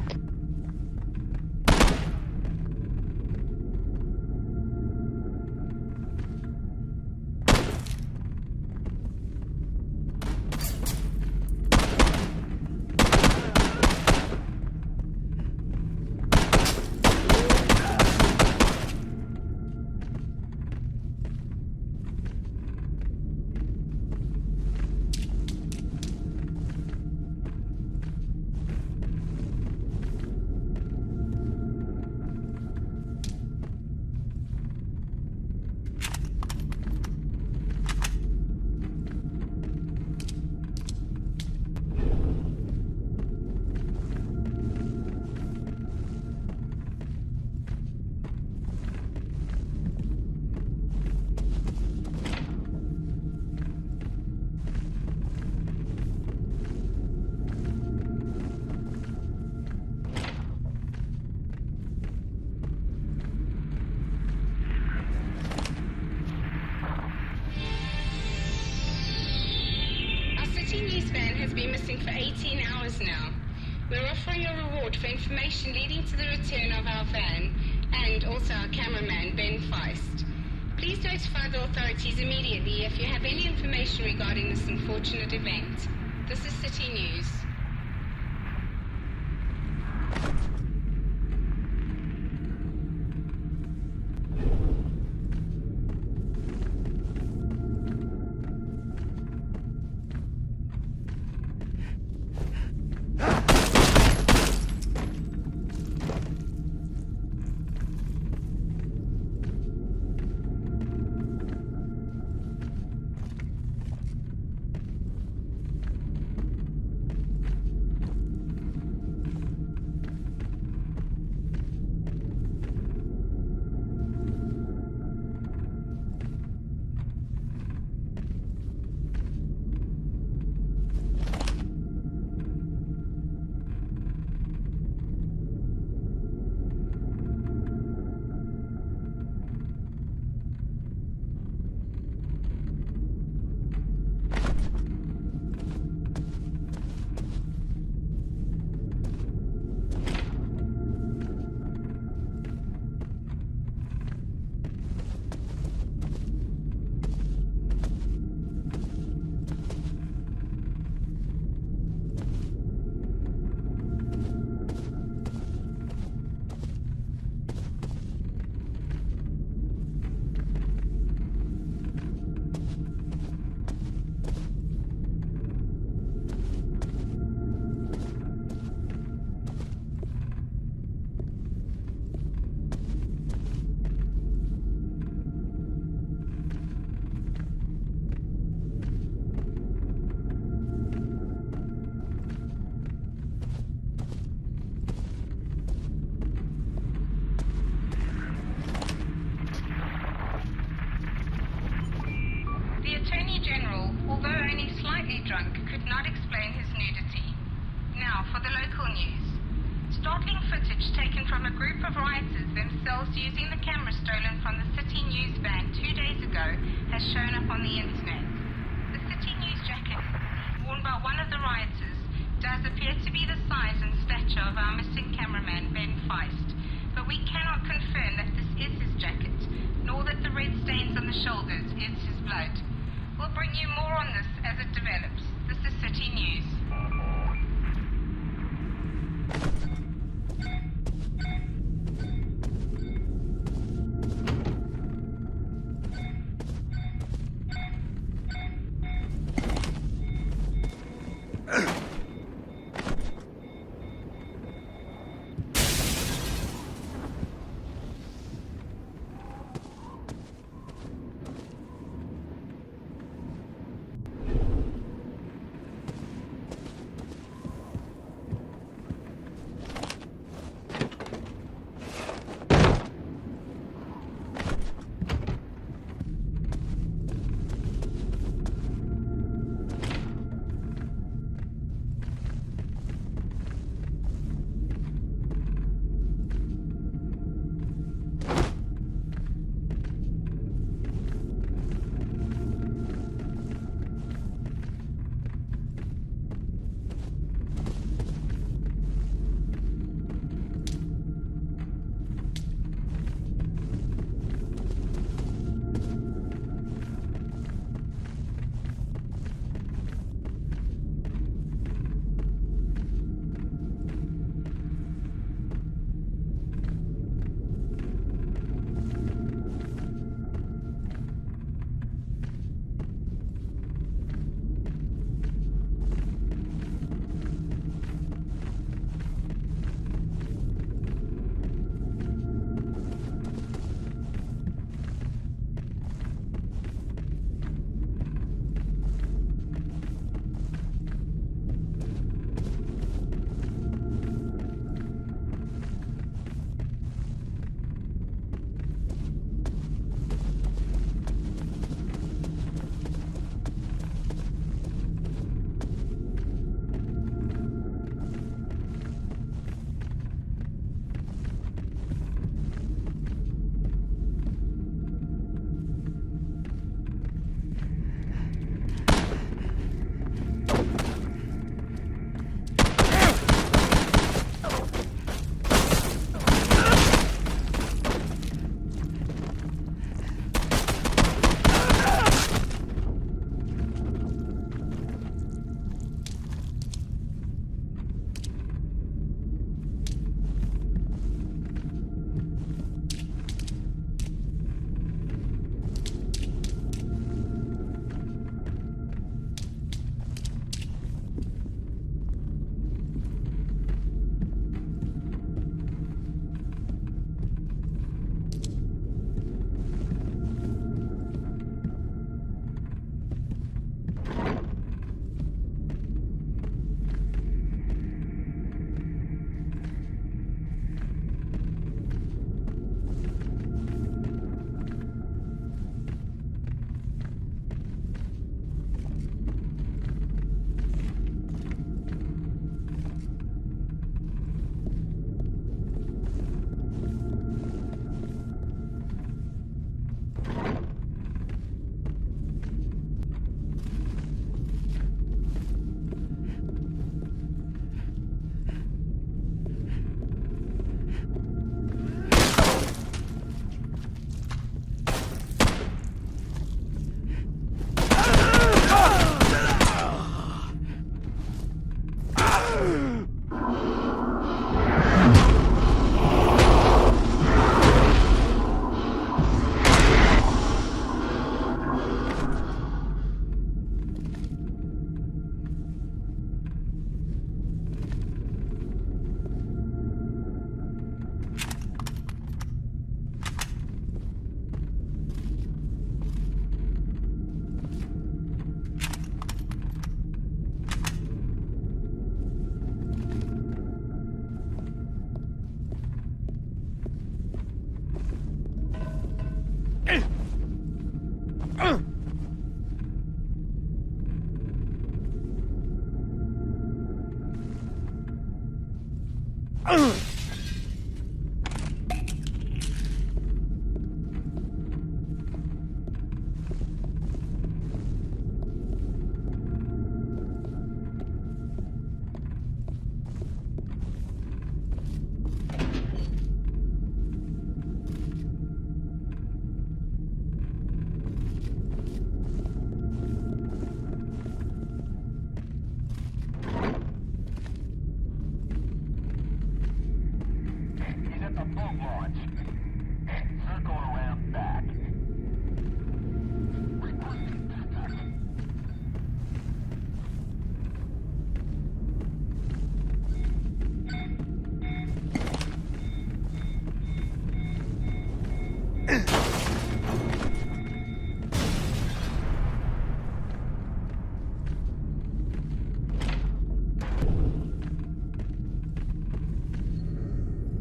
Has been missing for 18 hours now. We're offering a reward for information leading to the return of our van and also our cameraman, Ben Feist. Please notify the authorities immediately if you have any information regarding this unfortunate event. This is City News. Using the camera stolen from the City News van 2 days ago has shown up on the internet. The City News jacket worn by one of the rioters does appear to be the size and stature of our missing cameraman Ben Feist, but we cannot confirm that this is his jacket, nor that the red stains on the shoulders is his blood. We'll bring you more on this as it develops. This is City News.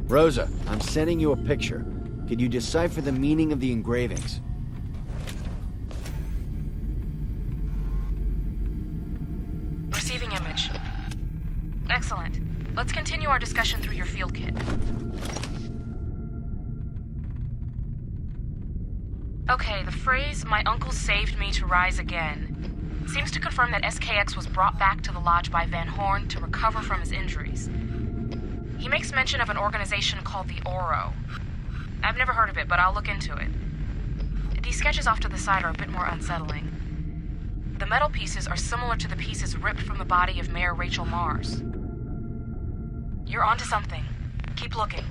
Rosa, I'm sending you a picture. Can you decipher the meaning of the engravings? Receiving image. Excellent. Let's continue our discussion through your field kit. Okay, the phrase, "my uncle saved me to rise again," seems to confirm that SKX was brought back to the lodge by Van Horn to recover from his injuries. He makes mention of an organization called the Oro. I've never heard of it, but I'll look into it. These sketches off to the side are a bit more unsettling. The metal pieces are similar to the pieces ripped from the body of Mayor Rachel Mars. You're onto something. Keep looking.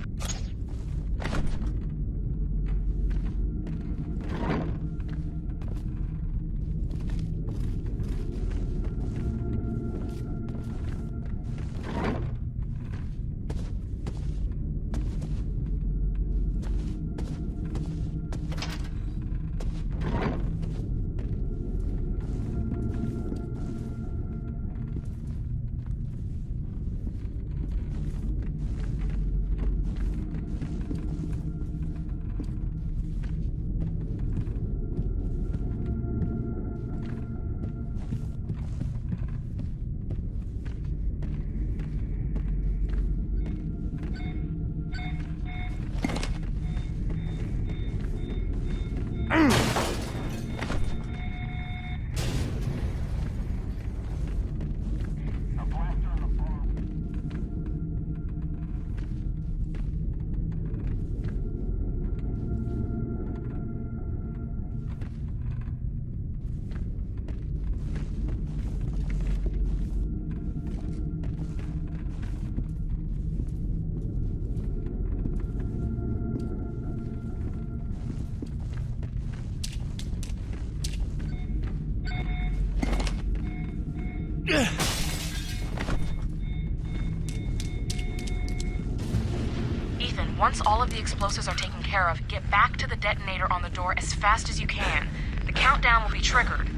Ethan, once all of the explosives are taken care of, get back to the detonator on the door as fast as you can. The countdown will be triggered.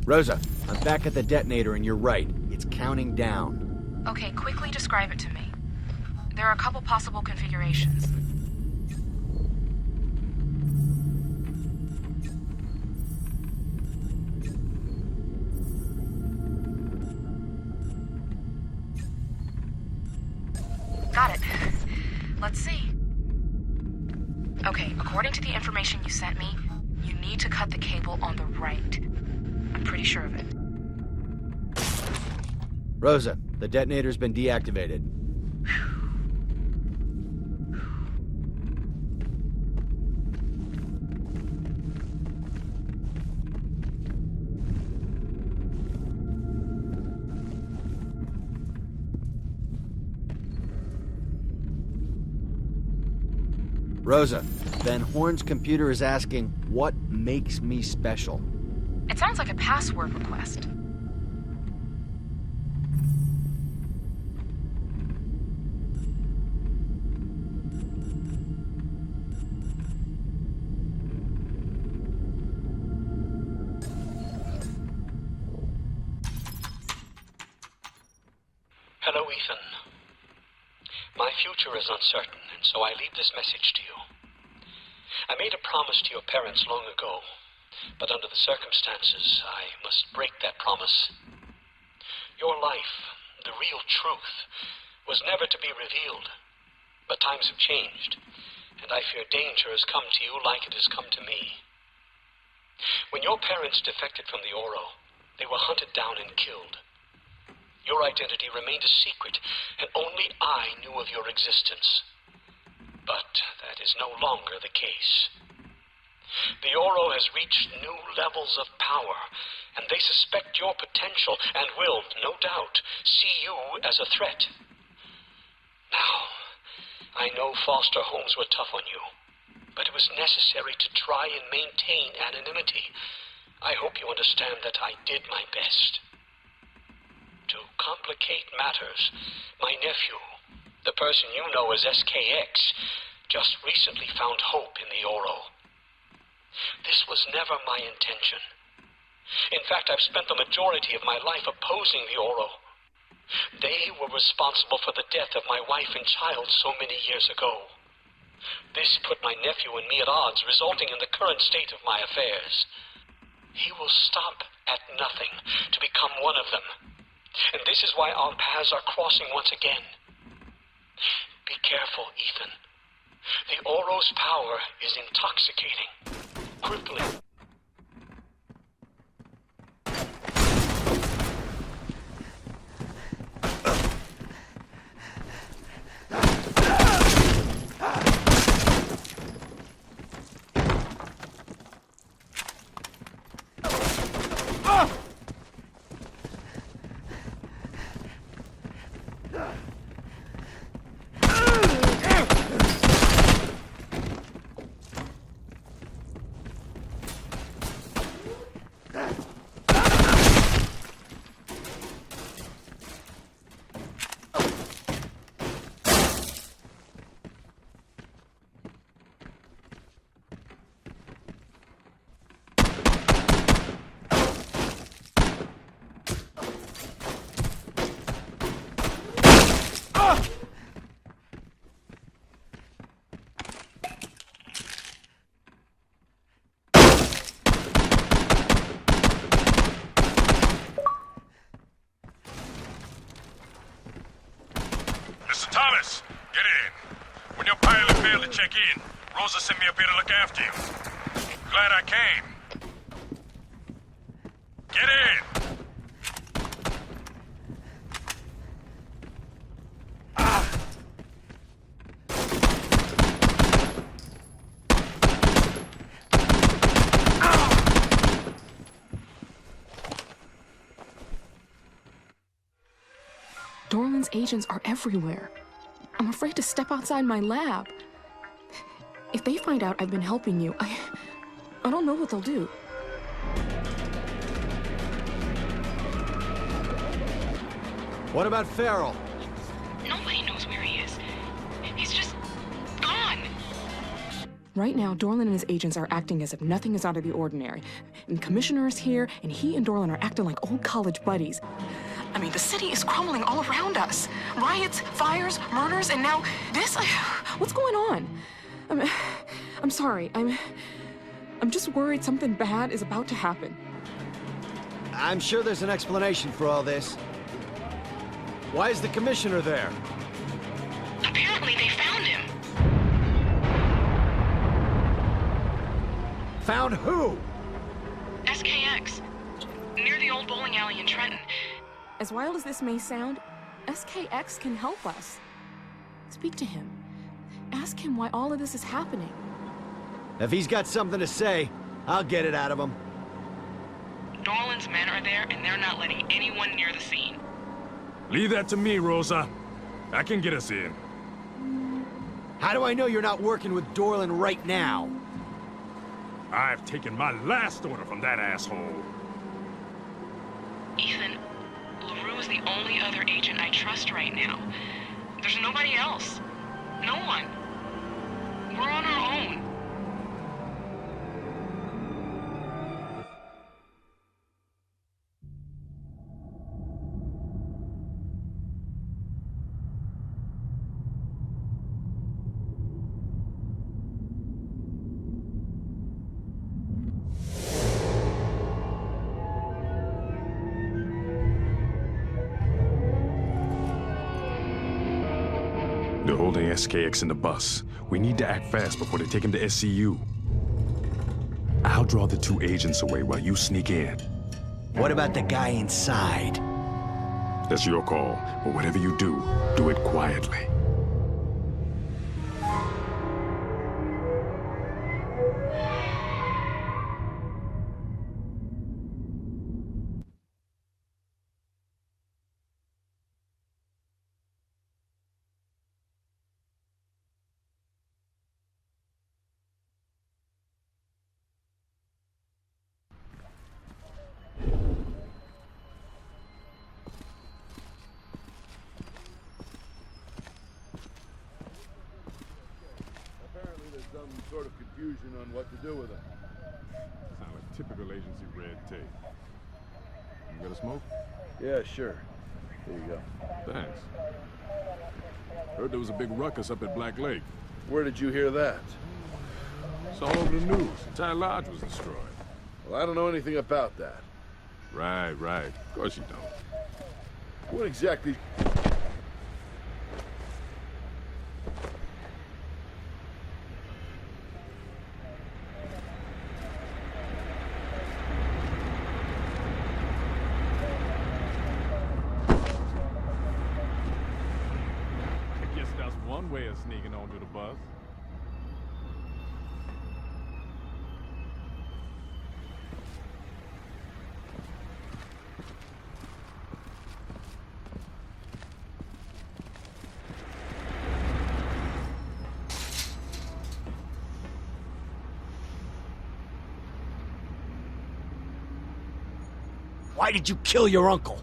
Rosa, I'm back at the detonator and you're right. It's counting down. Okay, quickly describe it to me. There are a couple possible configurations. Got it. Let's see. Okay, according to the information you sent me, you need to cut the cable on the right. I'm pretty sure of it. Rosa, the detonator's been deactivated. Rosa, Van Horn's computer is asking, what makes me special? It sounds like a password request. Hello, Ethan. My future is uncertain, and so I leave this message to you. I made a promise to your parents long ago, but under the circumstances, I must break that promise. Your life, the real truth, was never to be revealed. But times have changed, and I fear danger has come to you like it has come to me. When your parents defected from the Oro, they were hunted down and killed. Your identity remained a secret, and only I knew of your existence. But that is no longer the case. The Oro has reached new levels of power, and they suspect your potential and will, no doubt, see you as a threat. Now, I know foster homes were tough on you, but it was necessary to try and maintain anonymity. I hope you understand that I did my best. To complicate matters, my nephew, the person you know as SKX, just recently found hope in the Oro. This was never my intention. In fact, I've spent the majority of my life opposing the Oro. They were responsible for the death of my wife and child so many years ago. This put my nephew and me at odds, resulting in the current state of my affairs. He will stop at nothing to become one of them. And this is why our paths are crossing once again. Be careful, Ethan. The Oro's power is intoxicating. Crippling. Thomas, get in. When your pilot failed to check in, Rosa sent me up here to look after you. Glad I came. Get in! Dorland's agents are everywhere. I'm afraid to step outside my lab. If they find out I've been helping you, I don't know what they'll do. What about Farrell? Nobody knows where he is. He's just gone. Right now, Dorland and his agents are acting as if nothing is out of the ordinary. And the commissioner is here, and he and Dorland are acting like old college buddies. I mean, the city is crumbling all around us. Riots, fires, murders, and now this? What's going on? I'm sorry. I'm just worried something bad is about to happen. I'm sure there's an explanation for all this. Why is the commissioner there? Apparently they found him. Found who? SKX. Near the old bowling alley in Trenton. As wild as this may sound, SKX can help us. Speak to him. Ask him why all of this is happening. If he's got something to say, I'll get it out of him. Dorland's men are there, and they're not letting anyone near the scene. Leave that to me, Rosa. I can get us in. How do I know you're not working with Dorland right now? I've taken my last order from that asshole. Ethan, LaRue is the only other agent I trust right now. There's nobody else. No one. We're on our own. handling SKX in the bus. We need to act fast before they take him to SCU. I'll draw the 2 agents away while you sneak in. What about the guy inside? That's your call, but whatever you do, do it quietly. Some sort of confusion on what to do with them. Sound like typical agency red tape. You got a smoke? Yeah, sure. There you go. Thanks. Heard there was a big ruckus up at Black Lake. Where did you hear that? It's all over the news. The entire lodge was destroyed. Well, I don't know anything about that. Right. Of course you don't. What exactly... One way of sneaking onto the bus. Why did you kill your uncle?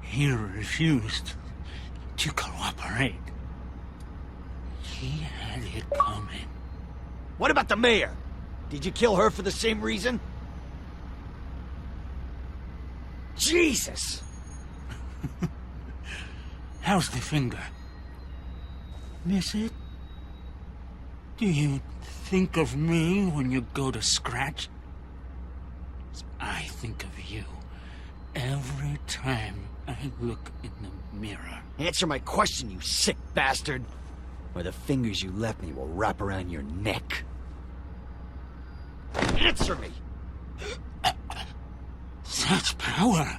He refused to cooperate. He had it coming. What about the mayor? Did you kill her for the same reason? Jesus! How's the finger? Miss it? Do you think of me when you go to scratch? I think of you every time I look in the mirror. Answer my question, you sick bastard, or the fingers you left me will wrap around your neck. Answer me! Such power!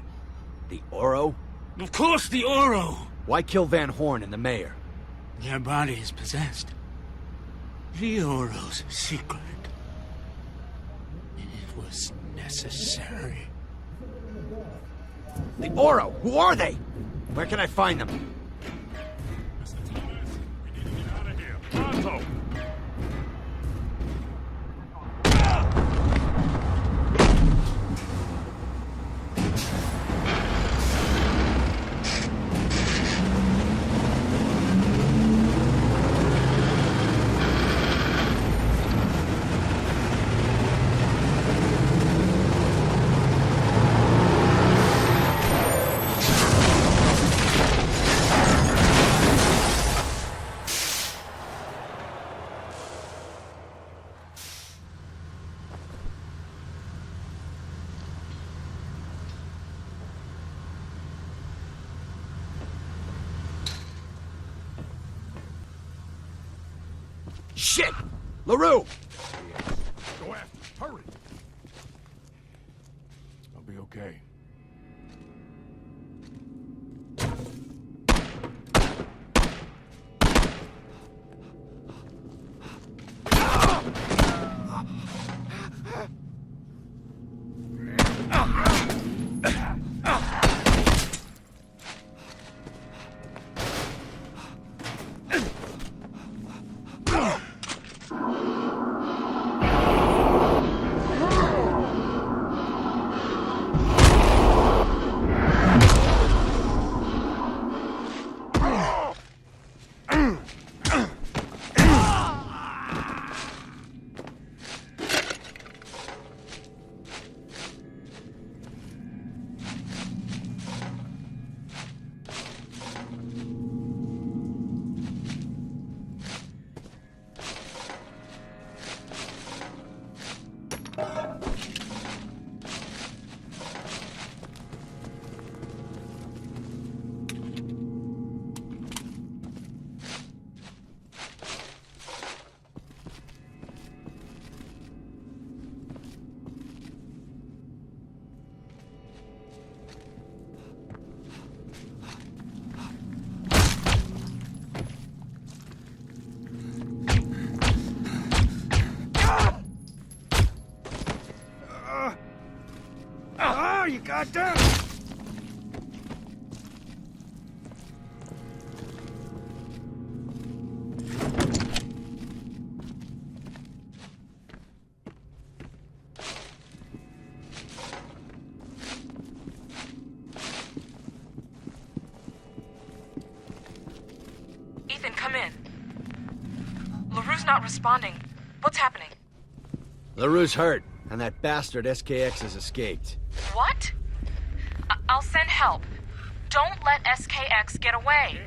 The Oro? Of course, the Oro! Why kill Van Horn and the mayor? Their body is possessed. The Oro's secret. It was necessary. The Oro! Who are they? Where can I find them? Mr. Thomas, we need to get out of here. Pronto! Shit! LaRue! Go after him. Hurry! I'll be okay. Goddamn! Ethan, come in. LaRue's not responding. What's happening? LaRue's hurt, and that bastard SKX has escaped. What? I'll send help. Don't let SKX get away.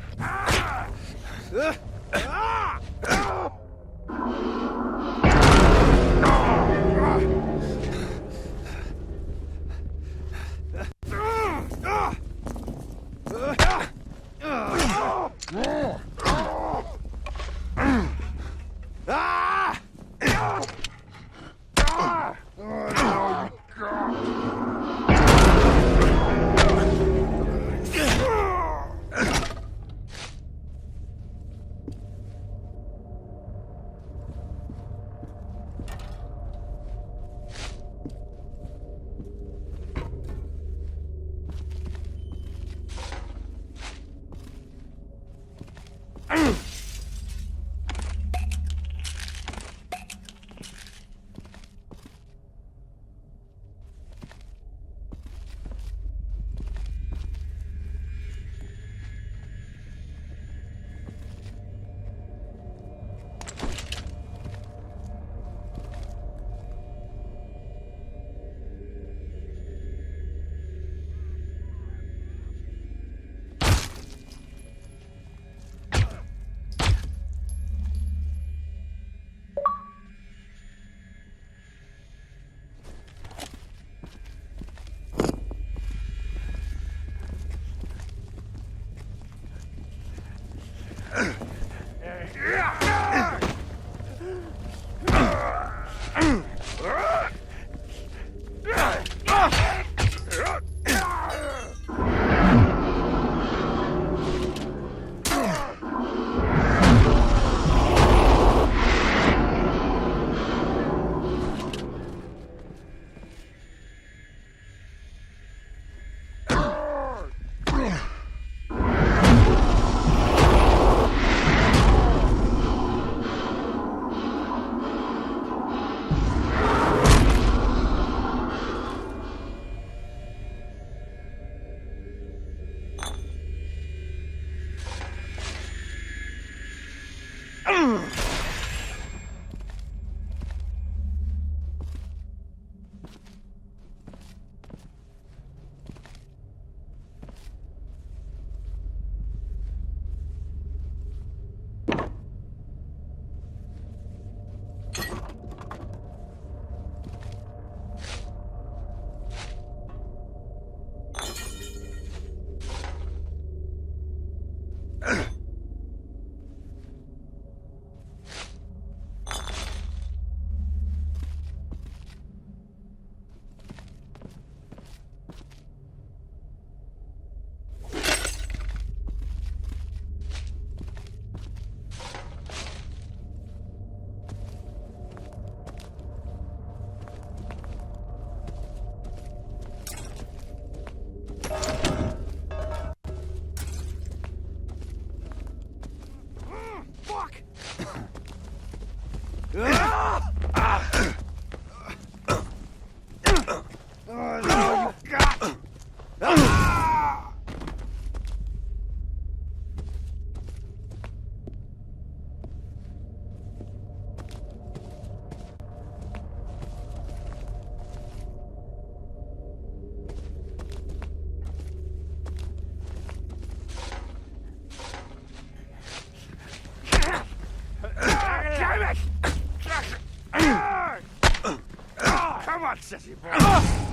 Sissy boy.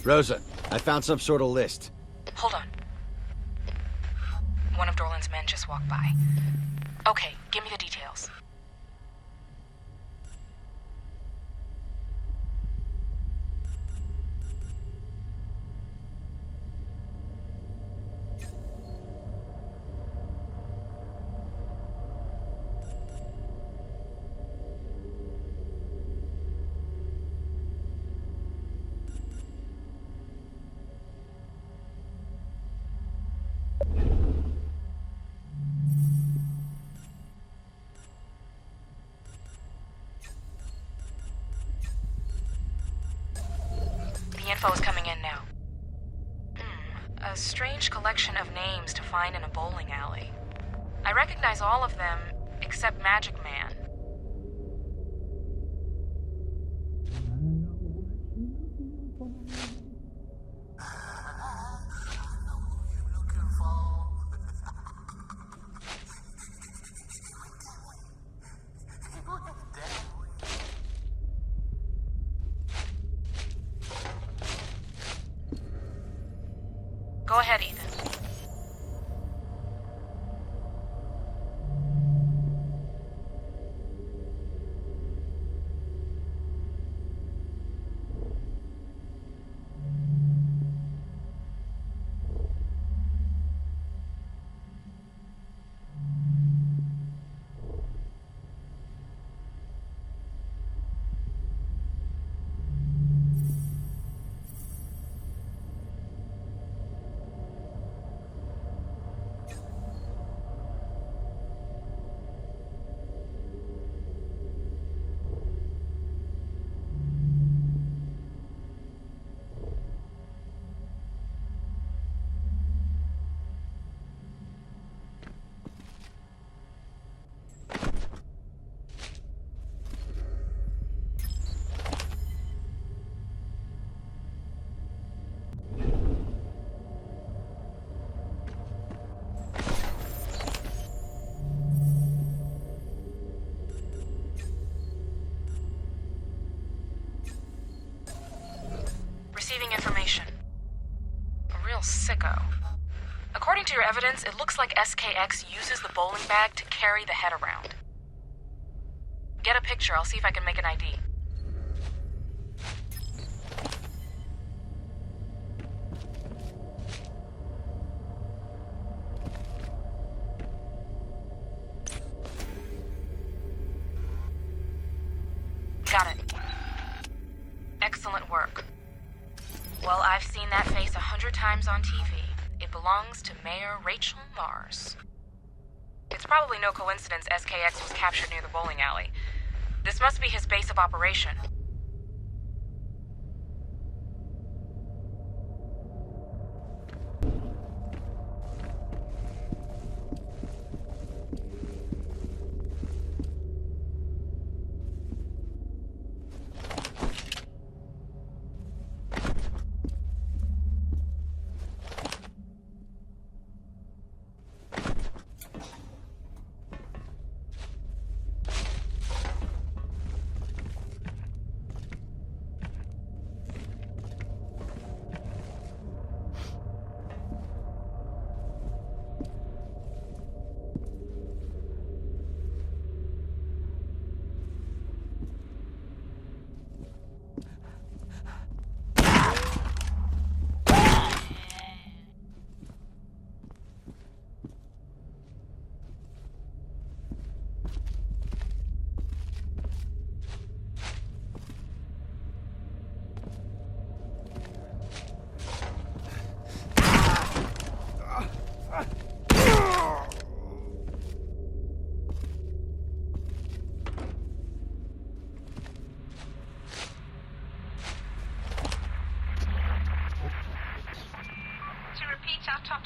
Rosa, I found some sort of list. Hold on. One of Dorland's men just walked by. Okay, give me the details. The info is coming in now. A strange collection of names to find in a bowling alley. I recognize all of them except Magic Man. Go ahead, Ethan. Receiving information. A real sicko. According to your evidence, it looks like SKX uses the bowling bag to carry the head around. Get a picture, I'll see if I can make an ID. Got it. Excellent work. Well, I've seen that face 100 times on TV. It belongs to Mayor Rachel Mars. It's probably no coincidence SKX was captured near the bowling alley. This must be his base of operation.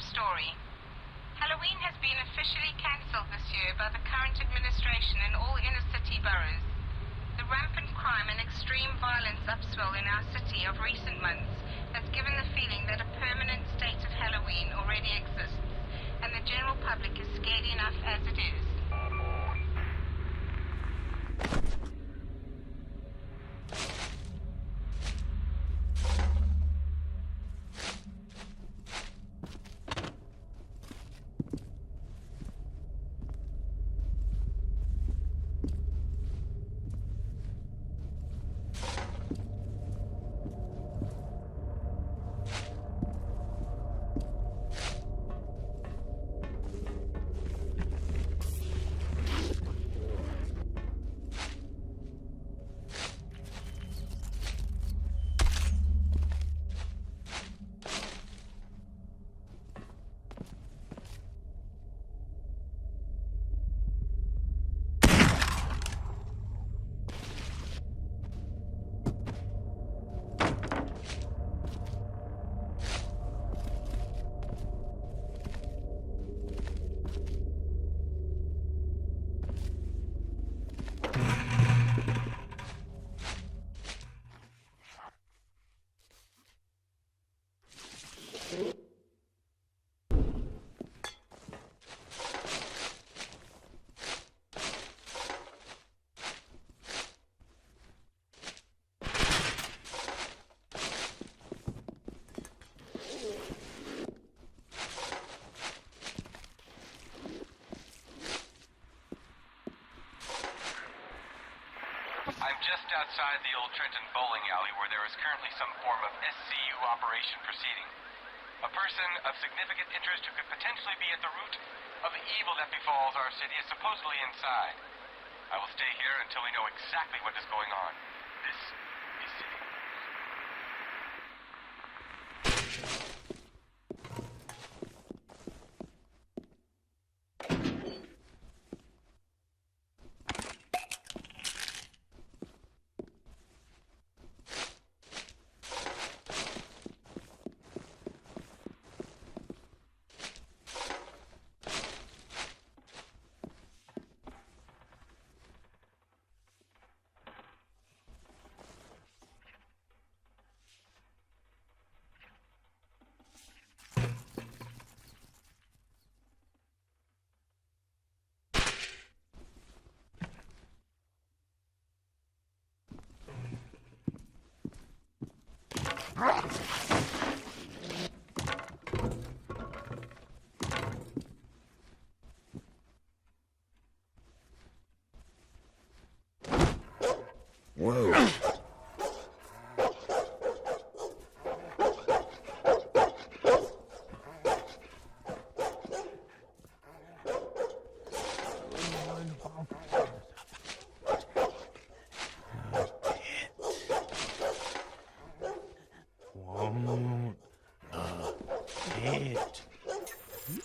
Story. Halloween has been officially cancelled this year by the current administration in all inner-city boroughs. The rampant crime and extreme violence upswell in our city of recent months has given the feeling that a permanent state of Halloween already exists, and the general public is scared enough as it is. outside the old Trenton bowling alley where there is currently some form of SCU operation proceeding. A person of significant interest who could potentially be at the root of the evil that befalls our city is supposedly inside. I will stay here until we know exactly what is going on. This is City. Whoa. Won't it?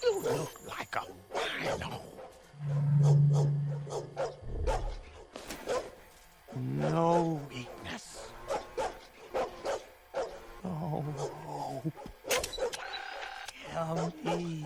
You look like a rhino. No weakness. No hope. Help me.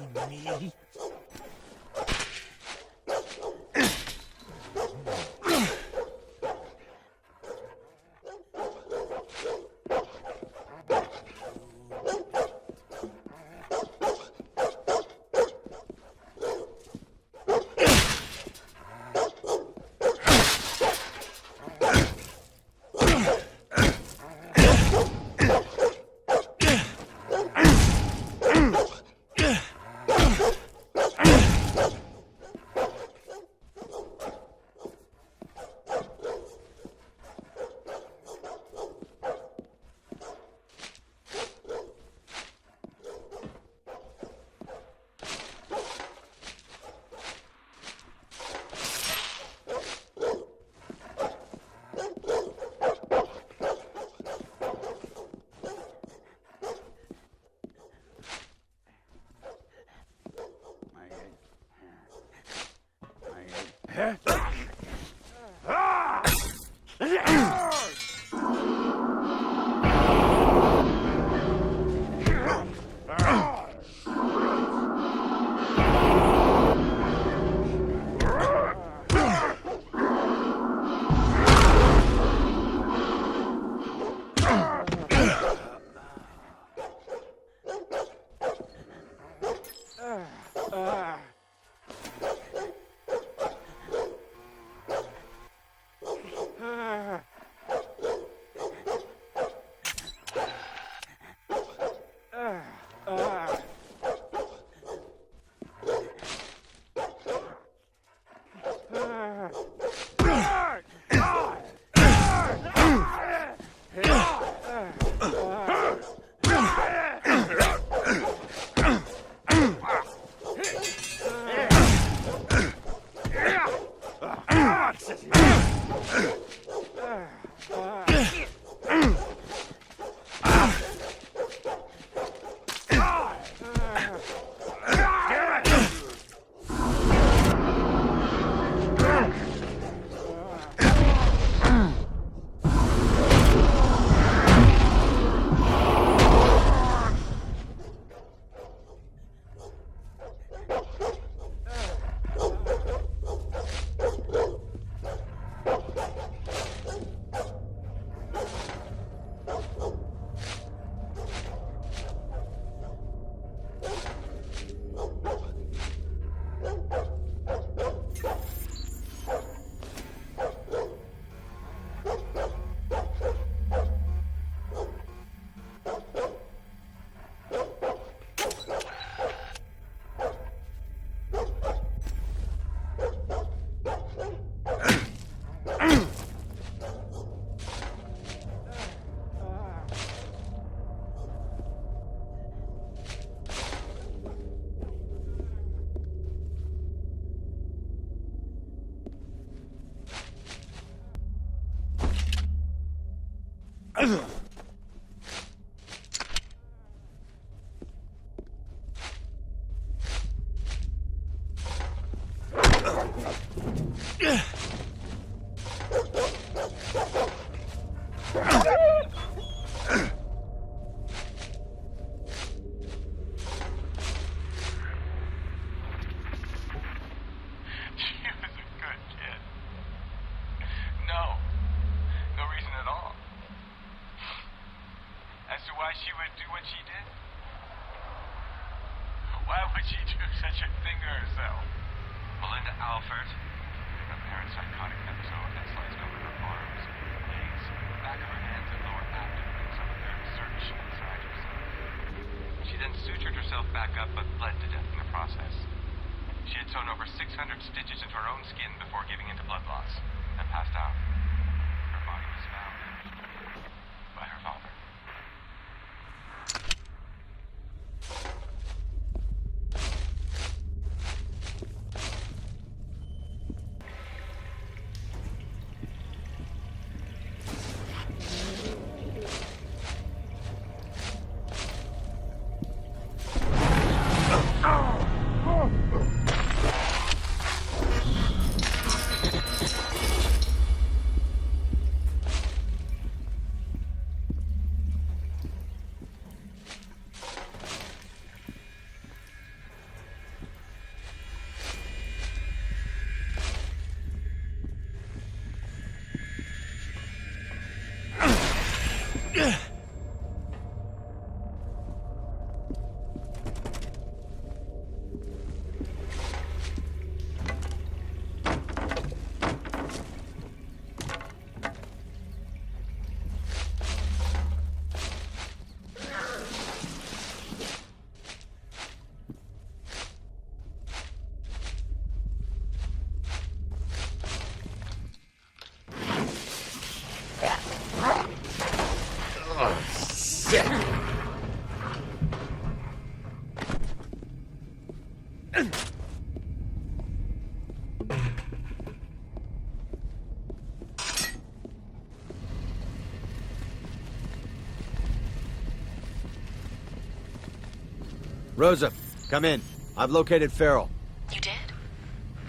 Rosa, come in. I've located Farrell. You did?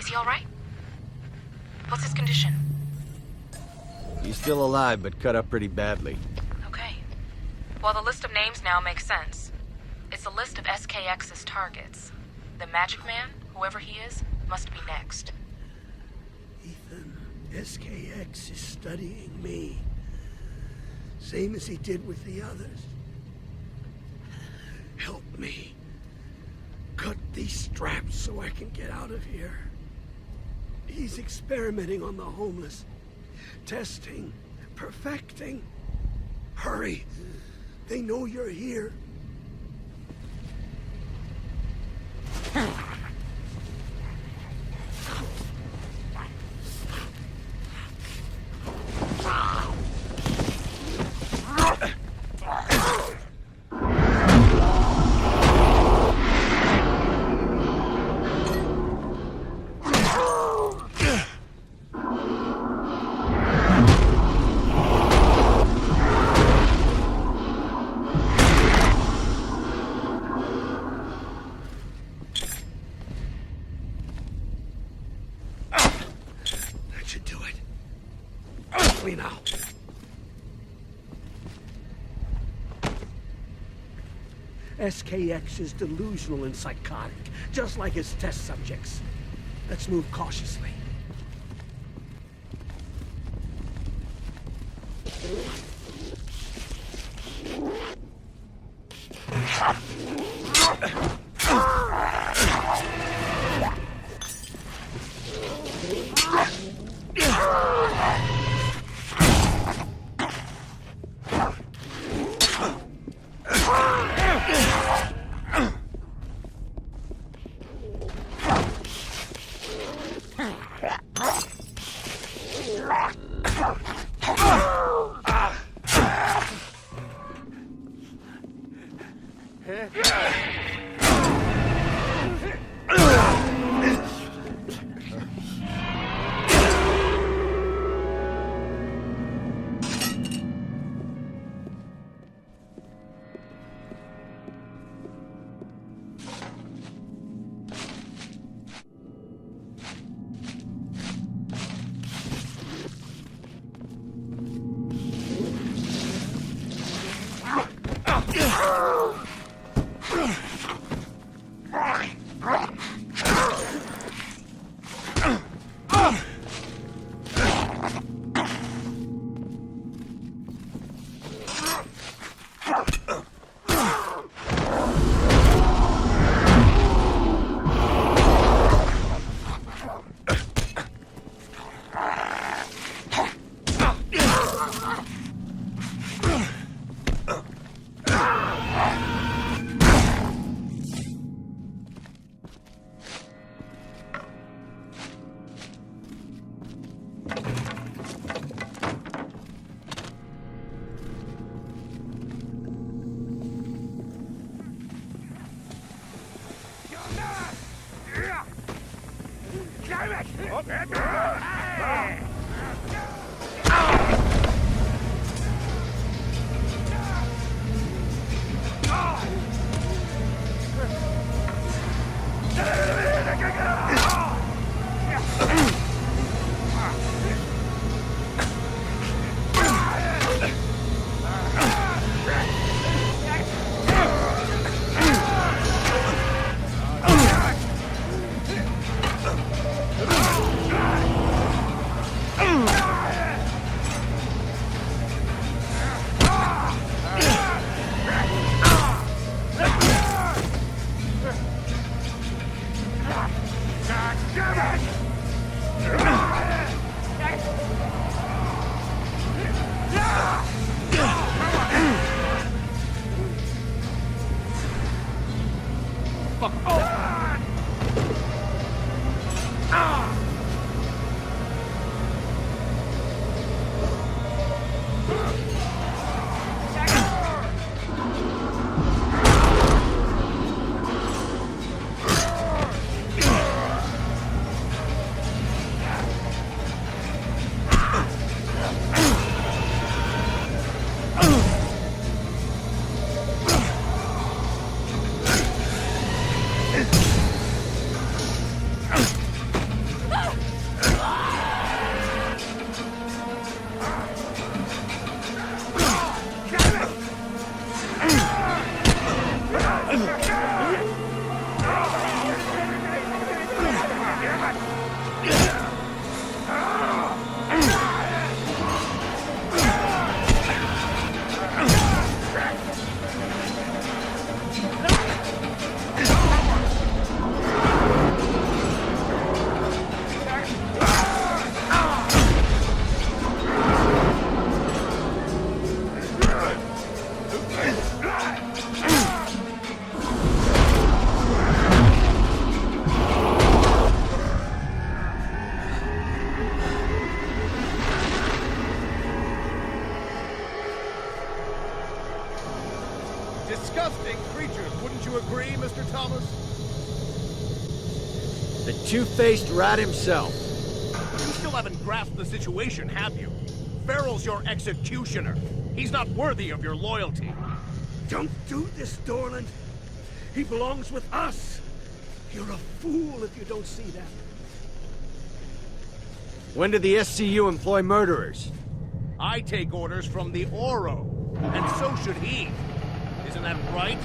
Is he all right? What's his condition? He's still alive, but cut up pretty badly. Okay. Well, the list of names now makes sense. It's a list of SKX's targets. The Magic Man, whoever he is, must be next. Ethan, SKX is studying me. Same as he did with the others. Help me. Cut these straps so I can get out of here. He's experimenting on the homeless. Testing. Perfecting. Hurry. They know you're here. Now. SKX is delusional and psychotic, just like his test subjects. Let's move cautiously. Disgusting creatures, wouldn't you agree, Mr. Thomas? The two-faced rat himself. You still haven't grasped the situation, have you? Farrell's your executioner. He's not worthy of your loyalty. Don't do this, Dorland. He belongs with us. You're a fool if you don't see that. When did the SCU employ murderers? I take orders from the Oro, and so should he. Isn't that right?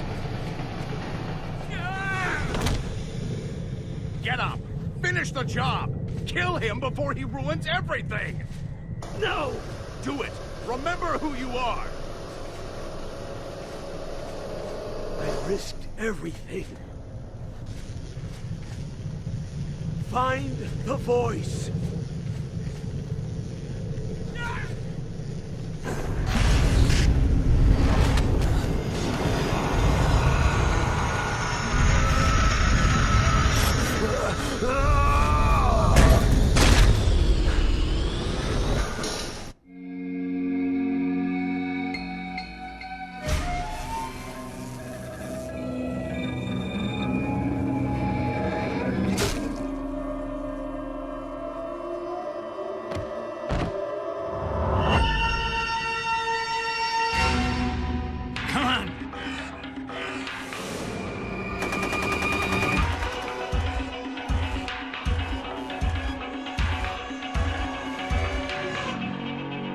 Get up! Finish the job! Kill him before he ruins everything! No! Do it! Remember who you are! I risked everything. Find the voice.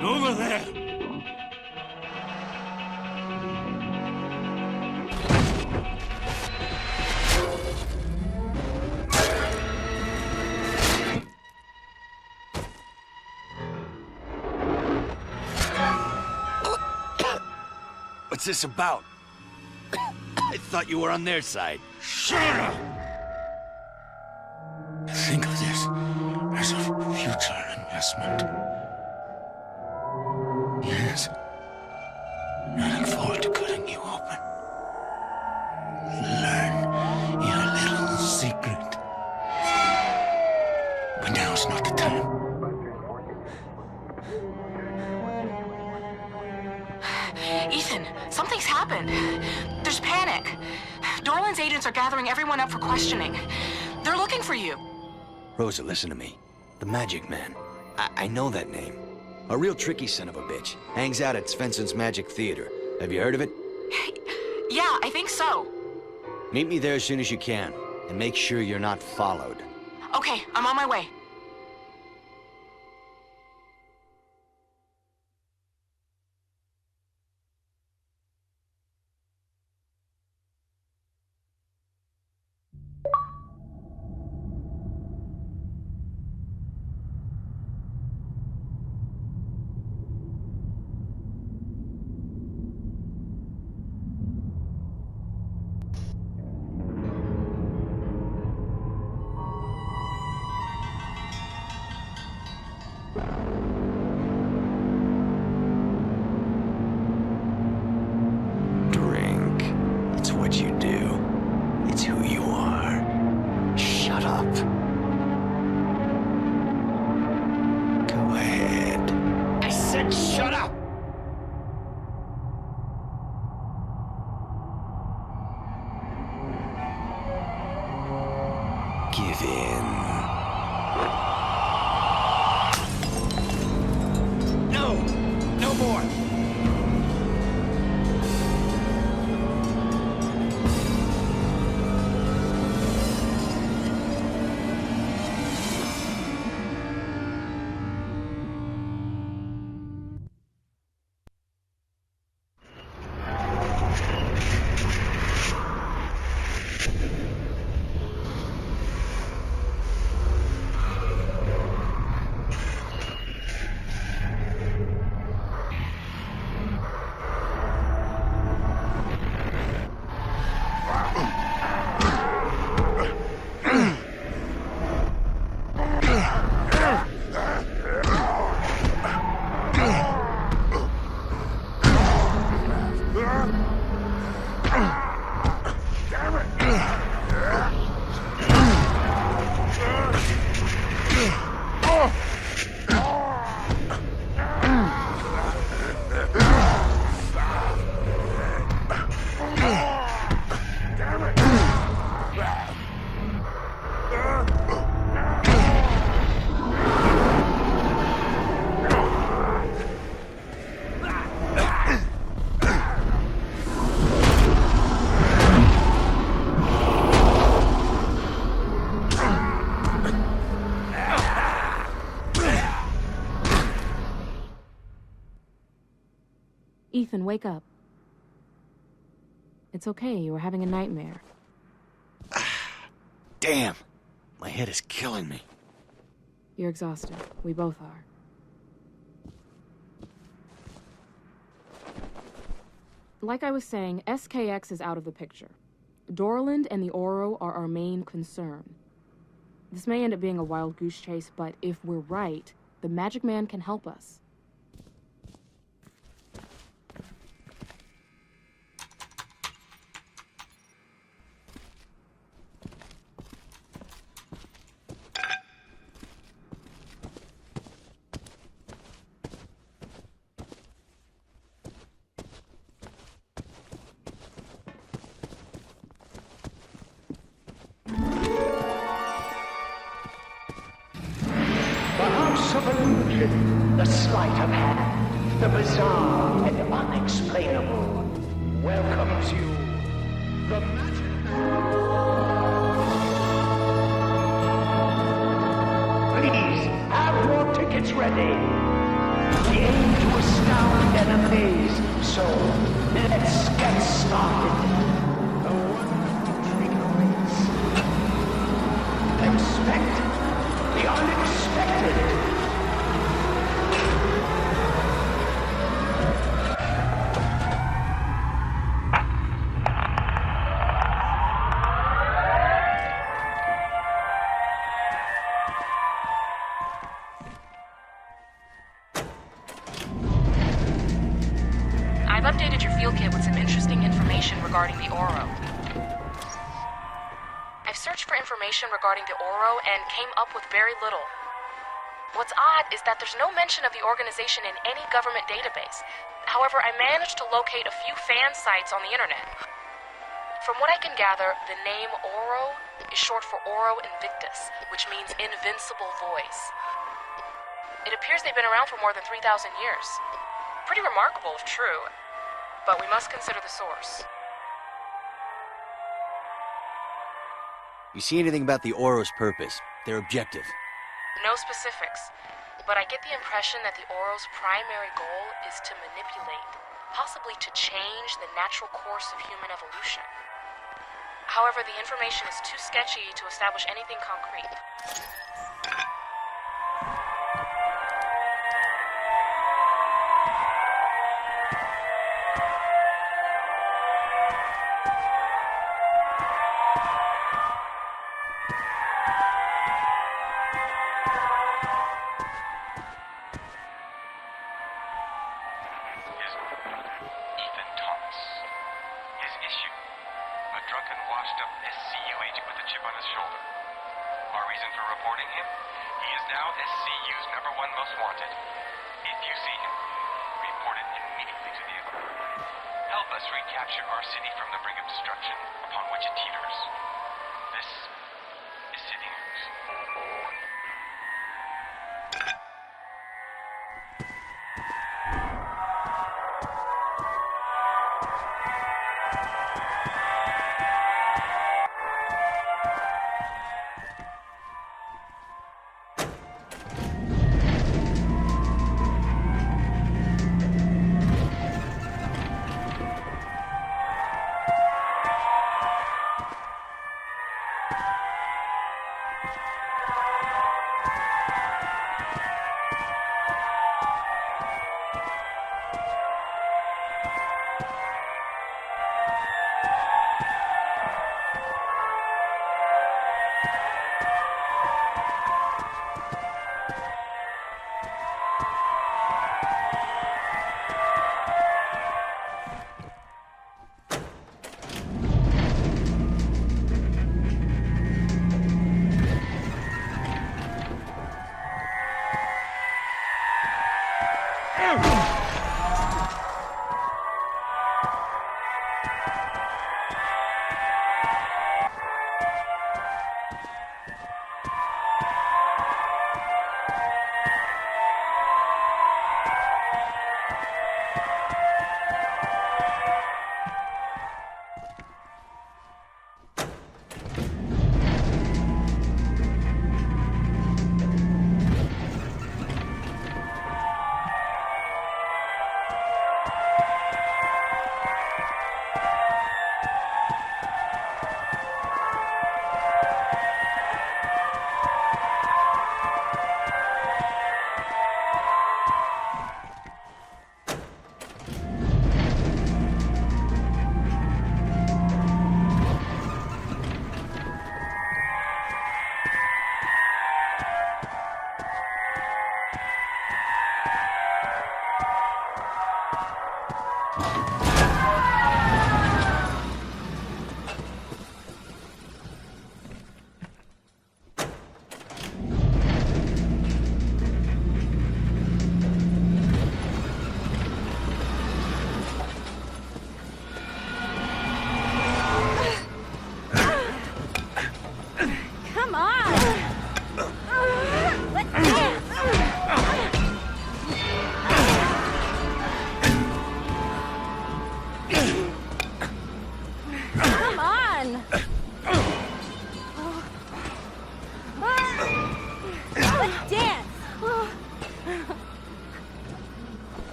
Over there! What's this about? I thought you were on their side. Shut up! Think of this as a future investment. Yes. I look forward to cutting you open. Learn your little secret. But now's not the time. Ethan, something's happened. There's panic. Dorland's agents are gathering everyone up for questioning. They're looking for you. Rosa, listen to me. The Magic Man. I know that name. A real tricky son of a bitch. Hangs out at Svensson's Magic Theater. Have you heard of it? Yeah, I think so. Meet me there as soon as you can, and make sure you're not followed. Okay, I'm on my way. Drink. It's what you do. It's who you are. Shut up. Go ahead. I said shut up! Give in. No! No more! Ethan, wake up. It's okay, you were having a nightmare. Damn! My head is killing me. You're exhausted. We both are. Like I was saying, SKX is out of the picture. Dorland and the Oro are our main concern. This may end up being a wild goose chase, but if we're right, the Magic Man can help us. The sleight of hand, the bizarre and unexplainable, welcomes you. The Magic Please, have your tickets ready. We aim to astound and amaze, so let's get started. The wonderful treat awaits. Expect the unexpected. I've updated your field kit with some interesting information regarding the Oro. I've searched for information regarding the Oro and came up with very little. What's odd is that there's no mention of the organization in any government database. However, I managed to locate a few fan sites on the internet. From what I can gather, the name Oro is short for Oro Invictus, which means invincible voice. It appears they've been around for more than 3,000 years. Pretty remarkable if true, but we must consider the source. You see anything about the Oro's purpose, their objective? No specifics, but I get the impression that the Oro's primary goal is to manipulate, possibly to change the natural course of human evolution. However, the information is too sketchy to establish anything concrete. Ethan Thomas. His issue: a drunken, washed-up SCU agent with a chip on his shoulder. Our reason for reporting him? He is now SCU's #1 most wanted. If you see him, report it immediately to the authorities. Help us recapture our city from the brink of destruction upon which it teeters. This is City News.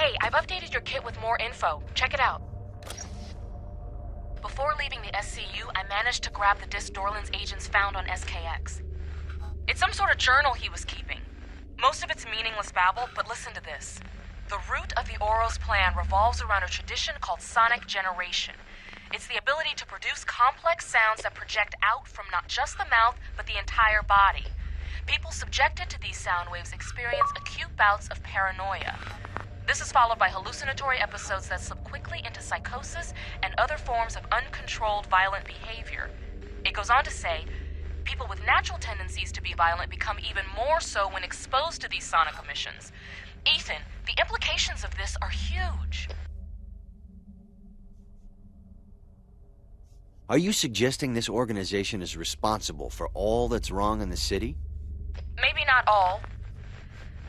Hey, I've updated your kit with more info. Check it out. Before leaving the SCU, I managed to grab the disc Dorland's agents found on SKX. It's some sort of journal he was keeping. Most of it's meaningless babble, but listen to this. The root of the Oros plan revolves around a tradition called sonic generation. It's the ability to produce complex sounds that project out from not just the mouth, but the entire body. People subjected to these sound waves experience acute bouts of paranoia. This is followed by hallucinatory episodes that slip quickly into psychosis and other forms of uncontrolled violent behavior. It goes on to say, people with natural tendencies to be violent become even more so when exposed to these sonic emissions. Ethan, the implications of this are huge. Are you suggesting this organization is responsible for all that's wrong in the city? Maybe not all.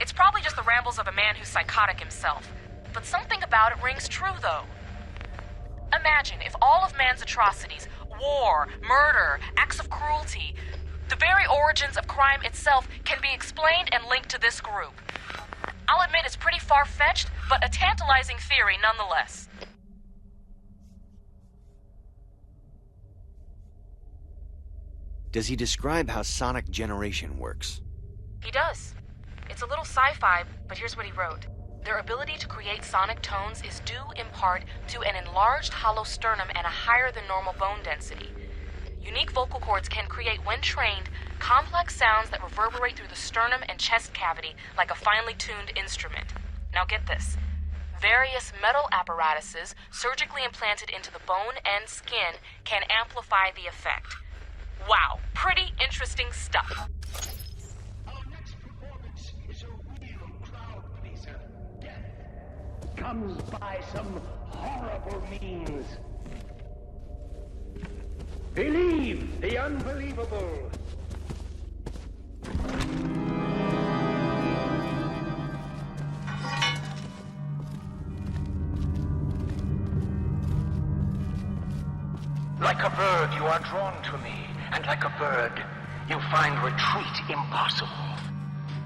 It's probably just the rambles of a man who's psychotic himself. But something about it rings true, though. Imagine if all of man's atrocities, war, murder, acts of cruelty, the very origins of crime itself can be explained and linked to this group. I'll admit it's pretty far-fetched, but a tantalizing theory nonetheless. Does he describe how sonic generation works? He does. It's a little sci-fi, but here's what he wrote. Their ability to create sonic tones is due in part to an enlarged hollow sternum and a higher than normal bone density. Unique vocal cords can create, when trained, complex sounds that reverberate through the sternum and chest cavity like a finely tuned instrument. Now get this. Various metal apparatuses surgically implanted into the bone and skin can amplify the effect. Wow, pretty interesting stuff. Our next performance is a real crowd pleaser. Death comes by some horrible means. Believe the unbelievable. Like a bird, you are drawn to me, and like a bird, you find retreat impossible.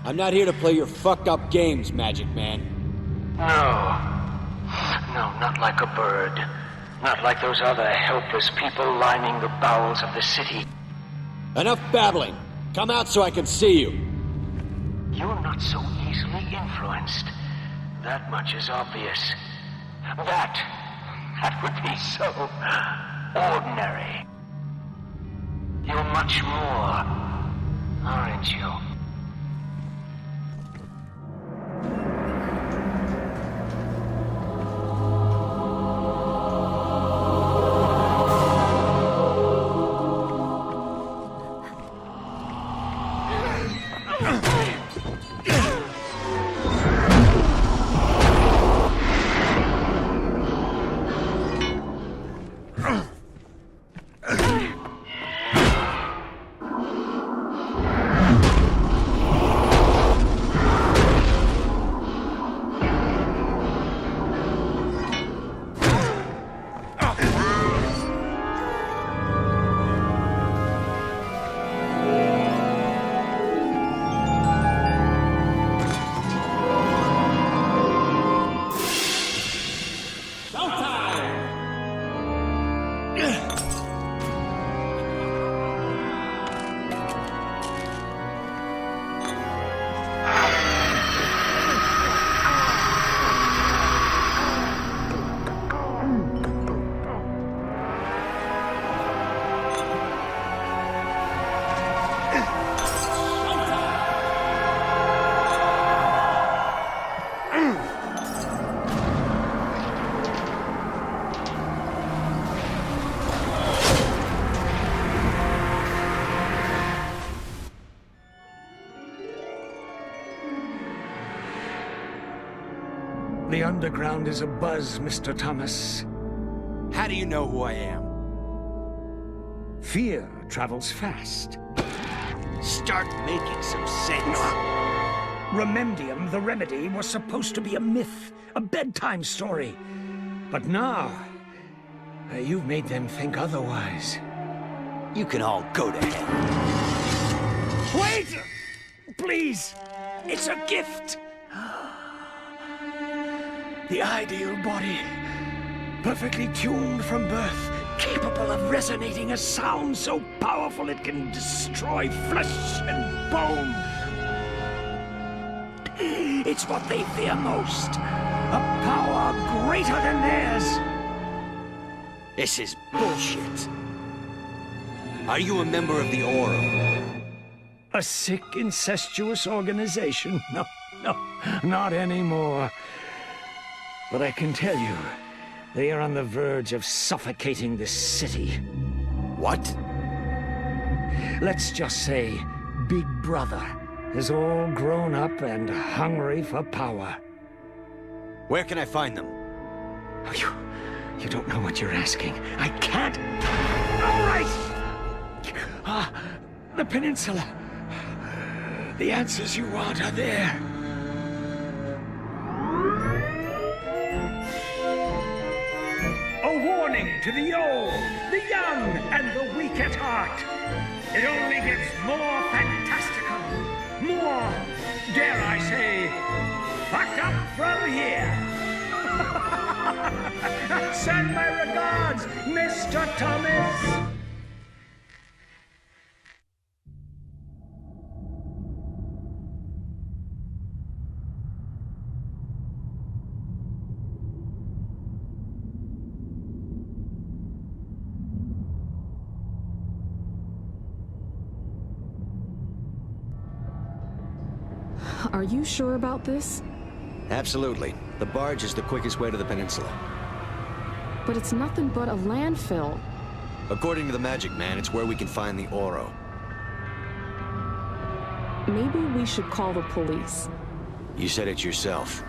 I'm not here to play your fucked up games, Magic Man. No, not like a bird. Not like those other helpless people lining the bowels of the city. Enough babbling. Come out so I can see you. You're not so easily influenced. That much is obvious. That would be so ordinary. You're much more, aren't you? The underground is abuzz, Mr. Thomas. How do you know who I am? Fear travels fast. Start making some sense. Remedium, the remedy, was supposed to be a myth, a bedtime story. But now, you've made them think otherwise. You can all go to hell. Wait! Please! It's a gift! The ideal body. Perfectly tuned from birth. Capable of resonating a sound so powerful it can destroy flesh and bone. It's what they fear most. A power greater than theirs. This is bullshit. Are you a member of the Oro? A sick, incestuous organization? No, not anymore. But I can tell you, they are on the verge of suffocating this city. What? Let's just say Big Brother is all grown up and hungry for power. Where can I find them? Oh, you don't know what you're asking. I can't. All right! The Peninsula. The answers you want are there. A warning to the old, the young, and the weak at heart. It only gets more fantastical, more, dare I say, fucked up from here. Send my regards, Mr. Thomas. Are you sure about this? Absolutely. The barge is the quickest way to the peninsula. But it's nothing but a landfill. According to the Magic Man, it's where we can find the Oro. Maybe we should call the police. You said it yourself.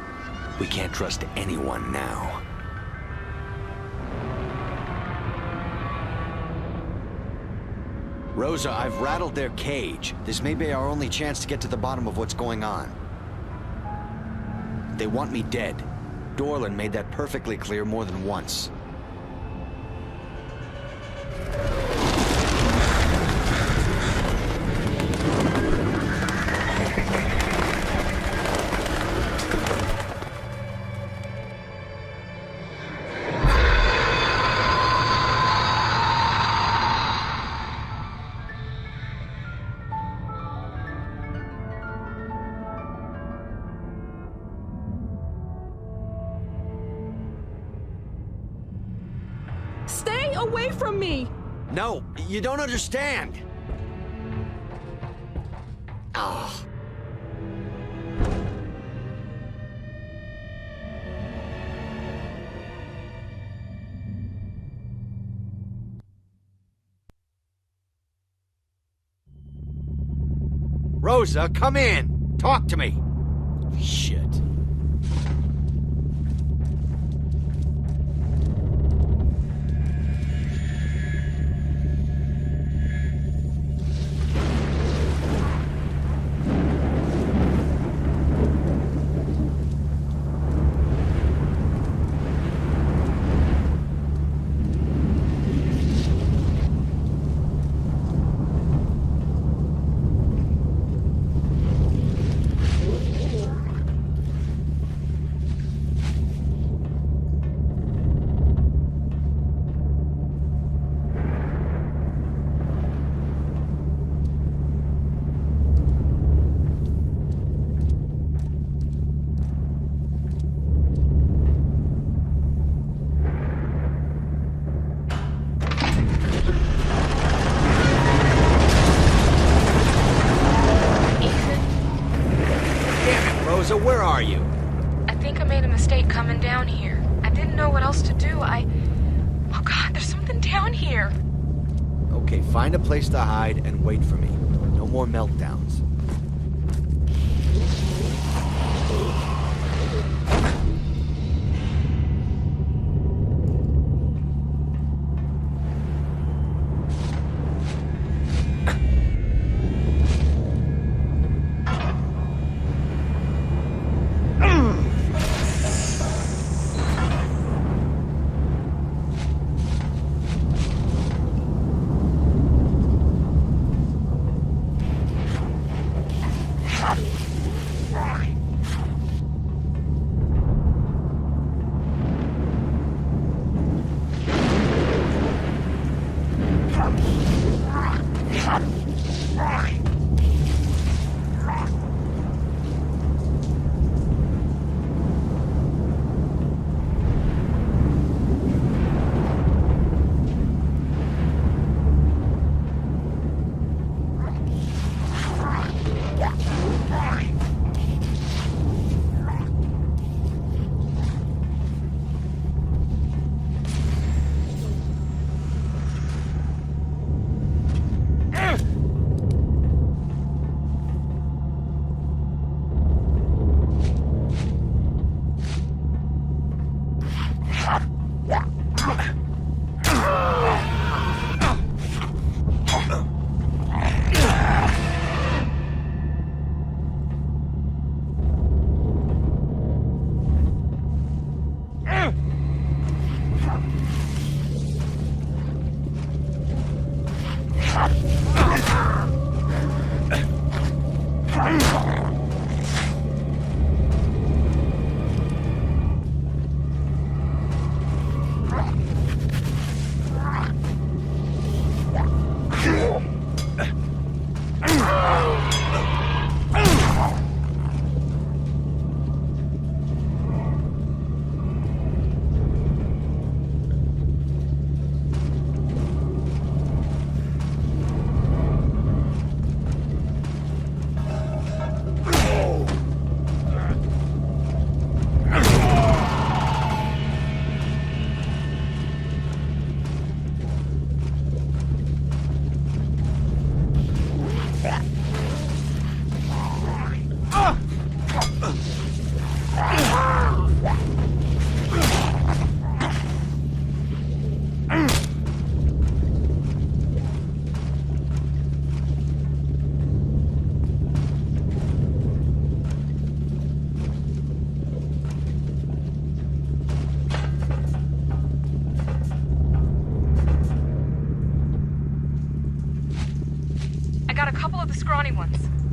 We can't trust anyone now. Rosa, I've rattled their cage. This may be our only chance to get to the bottom of what's going on. They want me dead. Dorland made that perfectly clear more than once. Stay away from me! No, you don't understand! Oh. Rosa, come in! Talk to me! Shit. Rosa, where are you? I think I made a mistake coming down here. I didn't know what else to do. Oh God, there's something down here. Okay, find a place to hide and wait for me. No more meltdowns.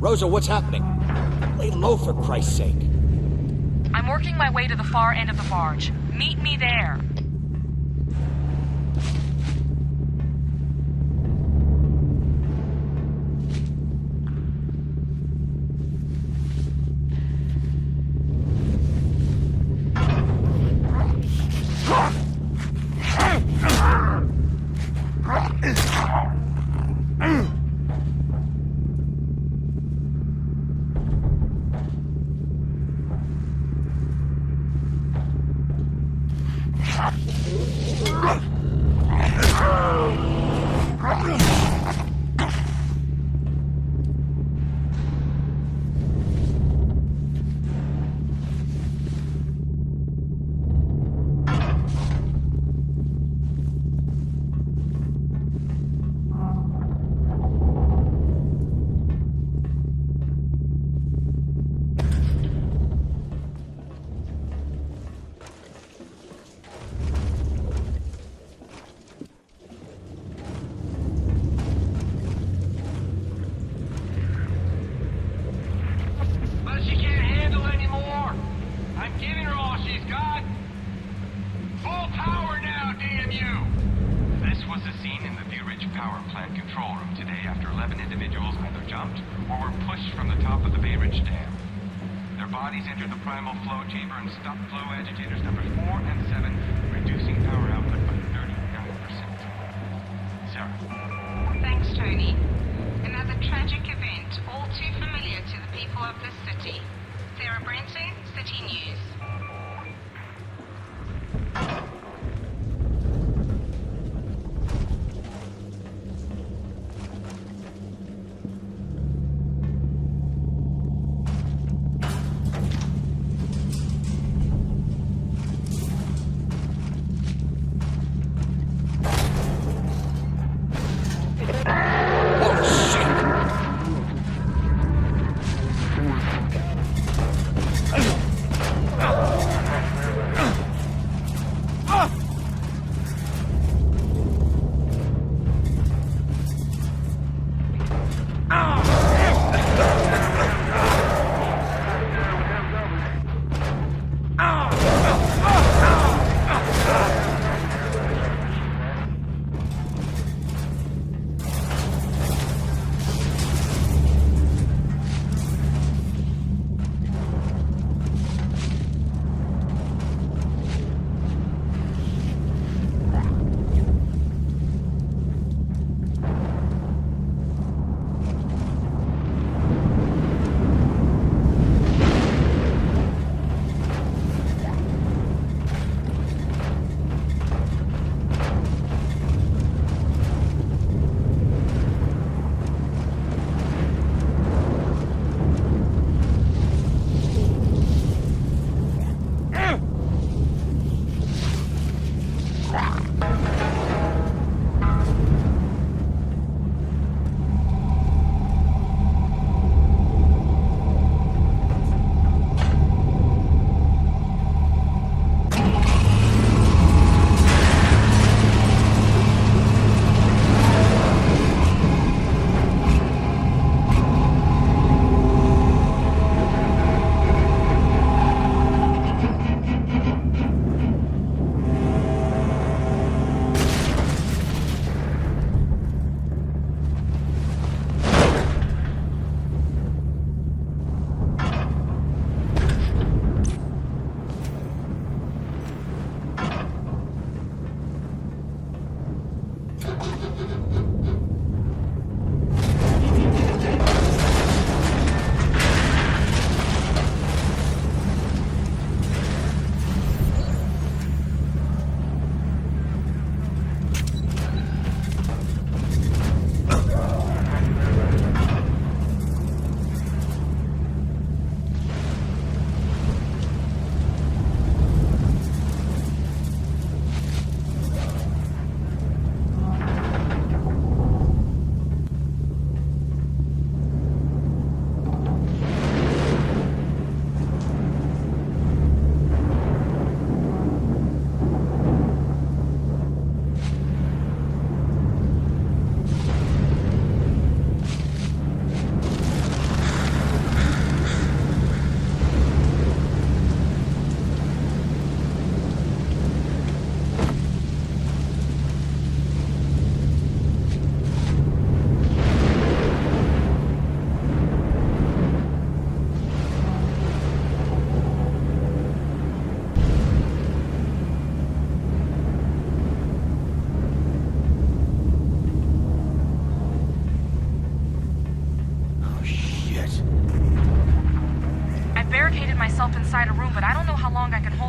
Rosa, what's happening? Lay low, for Christ's sake. I'm working my way to the far end of the barge. Meet me there.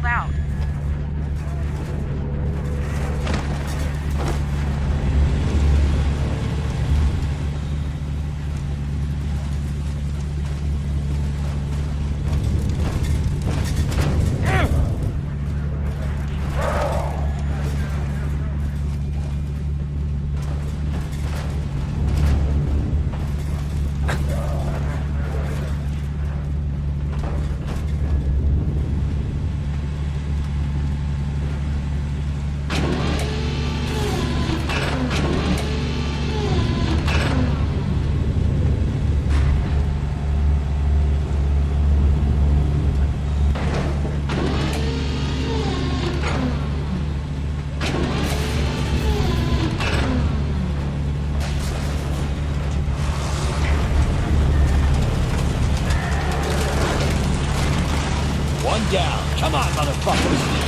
out. Down. Come on, motherfuckers.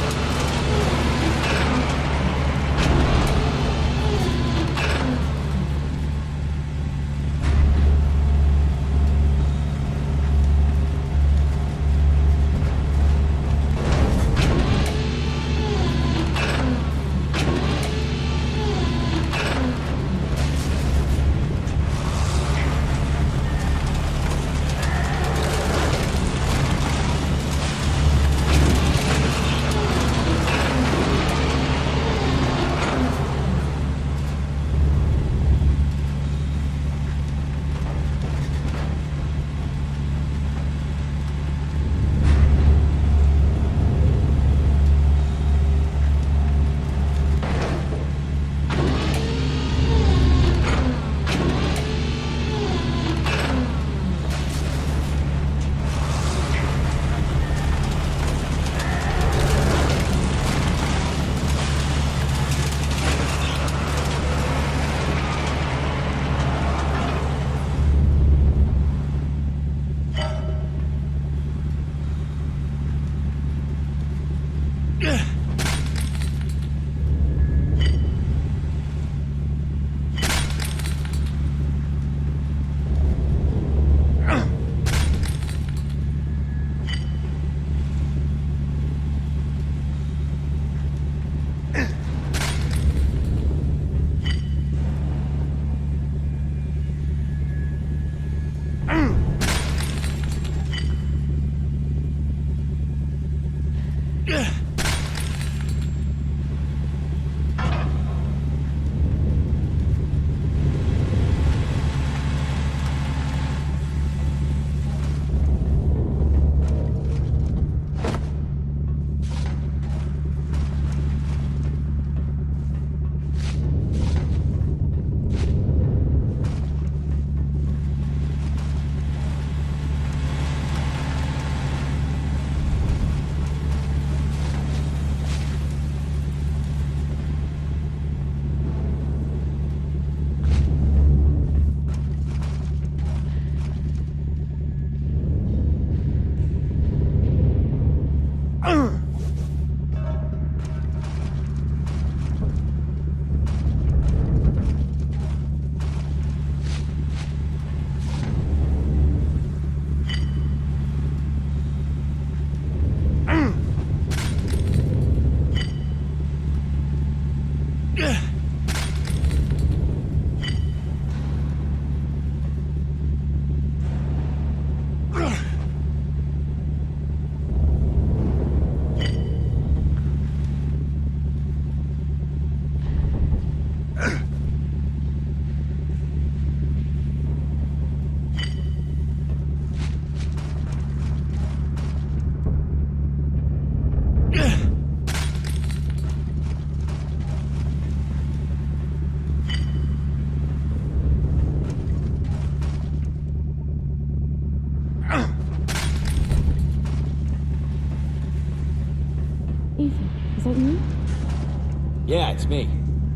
Yeah, it's me.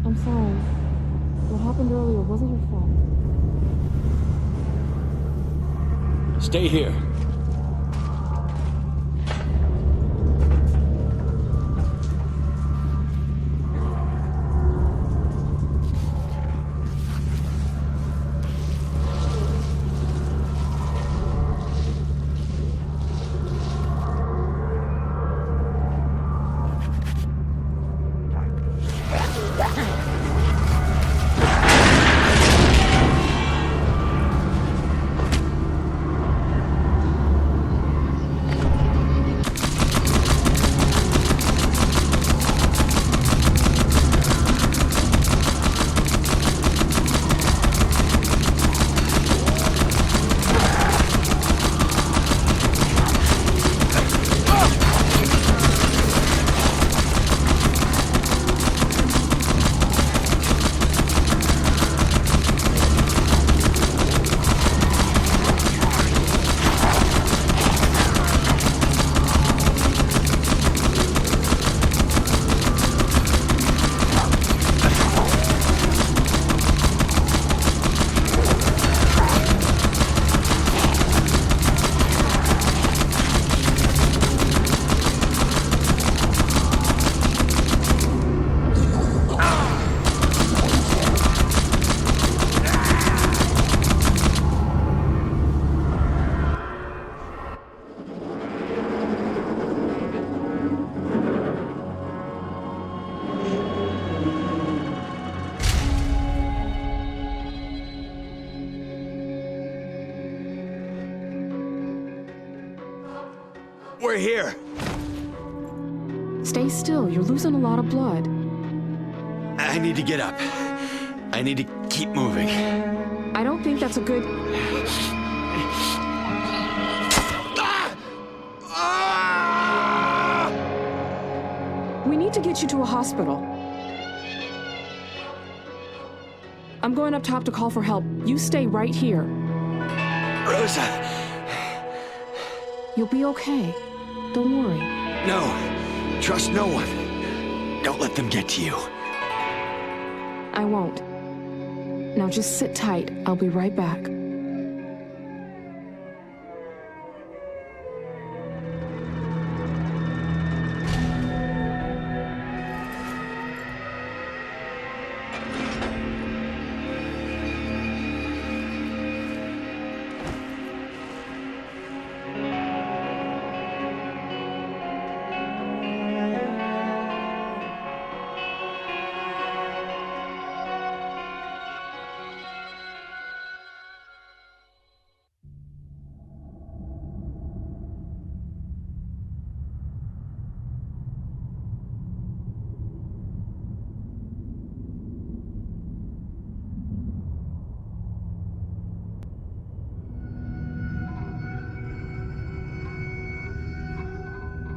I'm sorry. What happened earlier wasn't your fault. Stay here. we're here. Stay still. You're losing a lot of blood. I need to get up. I need to keep moving. I don't think that's a good... We need to get you to a hospital. I'm going up top to call for help. You stay right here. Rosa! You'll be okay. Don't worry. No. Trust no one. Don't let them get to you. I won't. Now just sit tight. I'll be right back.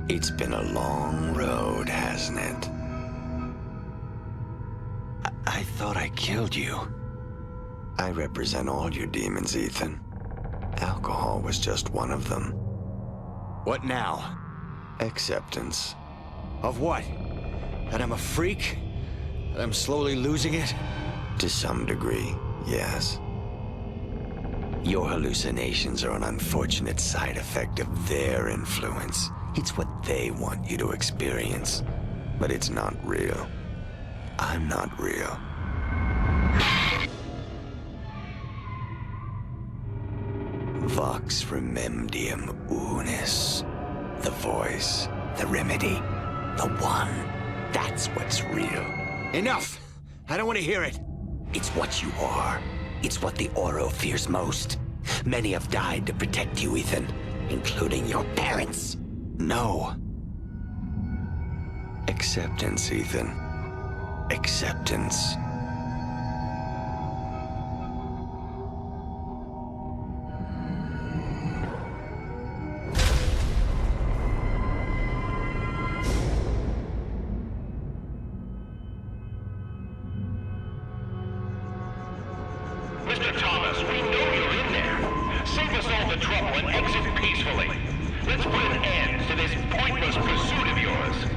It's been a long road, hasn't it? I thought I killed you. I represent all your demons, Ethan. Alcohol was just one of them. What now? Acceptance. Of what? That I'm a freak? That I'm slowly losing it? To some degree, yes. Your hallucinations are an unfortunate side effect of their influence. It's what they want you to experience. But it's not real. I'm not real. Vox rememdium unis. The voice, the remedy, the one. That's what's real. Enough! I don't want to hear it. It's what you are. It's what the Oro fears most. Many have died to protect you, Ethan, including your parents. No. Acceptance, Ethan. Acceptance. Mr. Thomas, we know you're in there. Save us all the trouble and exit peacefully. Let's put an end to this pointless pursuit of yours.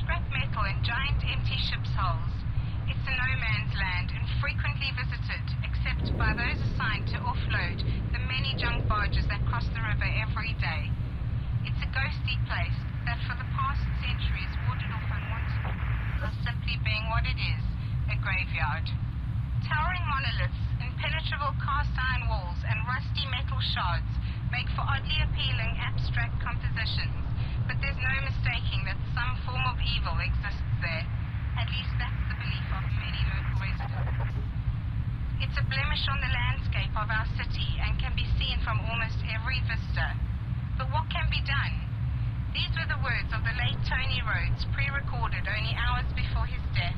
scrap metal and giant empty ship's hulls. It's a no-man's land, infrequently visited, except by those assigned to offload the many junk barges that cross the river every day. It's a ghostly place that for the past centuries warded off unwanted or simply being what it is, a graveyard. Towering monoliths, impenetrable cast-iron walls, and rusty metal shards make for oddly appealing abstract compositions, but there's no mistaking that some form of evil exists there. At least that's the belief of many local residents. It's a blemish on the landscape of our city and can be seen from almost every vista. But what can be done? These were the words of the late Tony Rhodes, pre-recorded only hours before his death.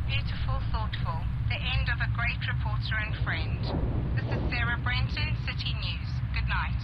Beautiful, thoughtful, the end of a great reporter and friend. This is Sarah Brenton, City News. Good night.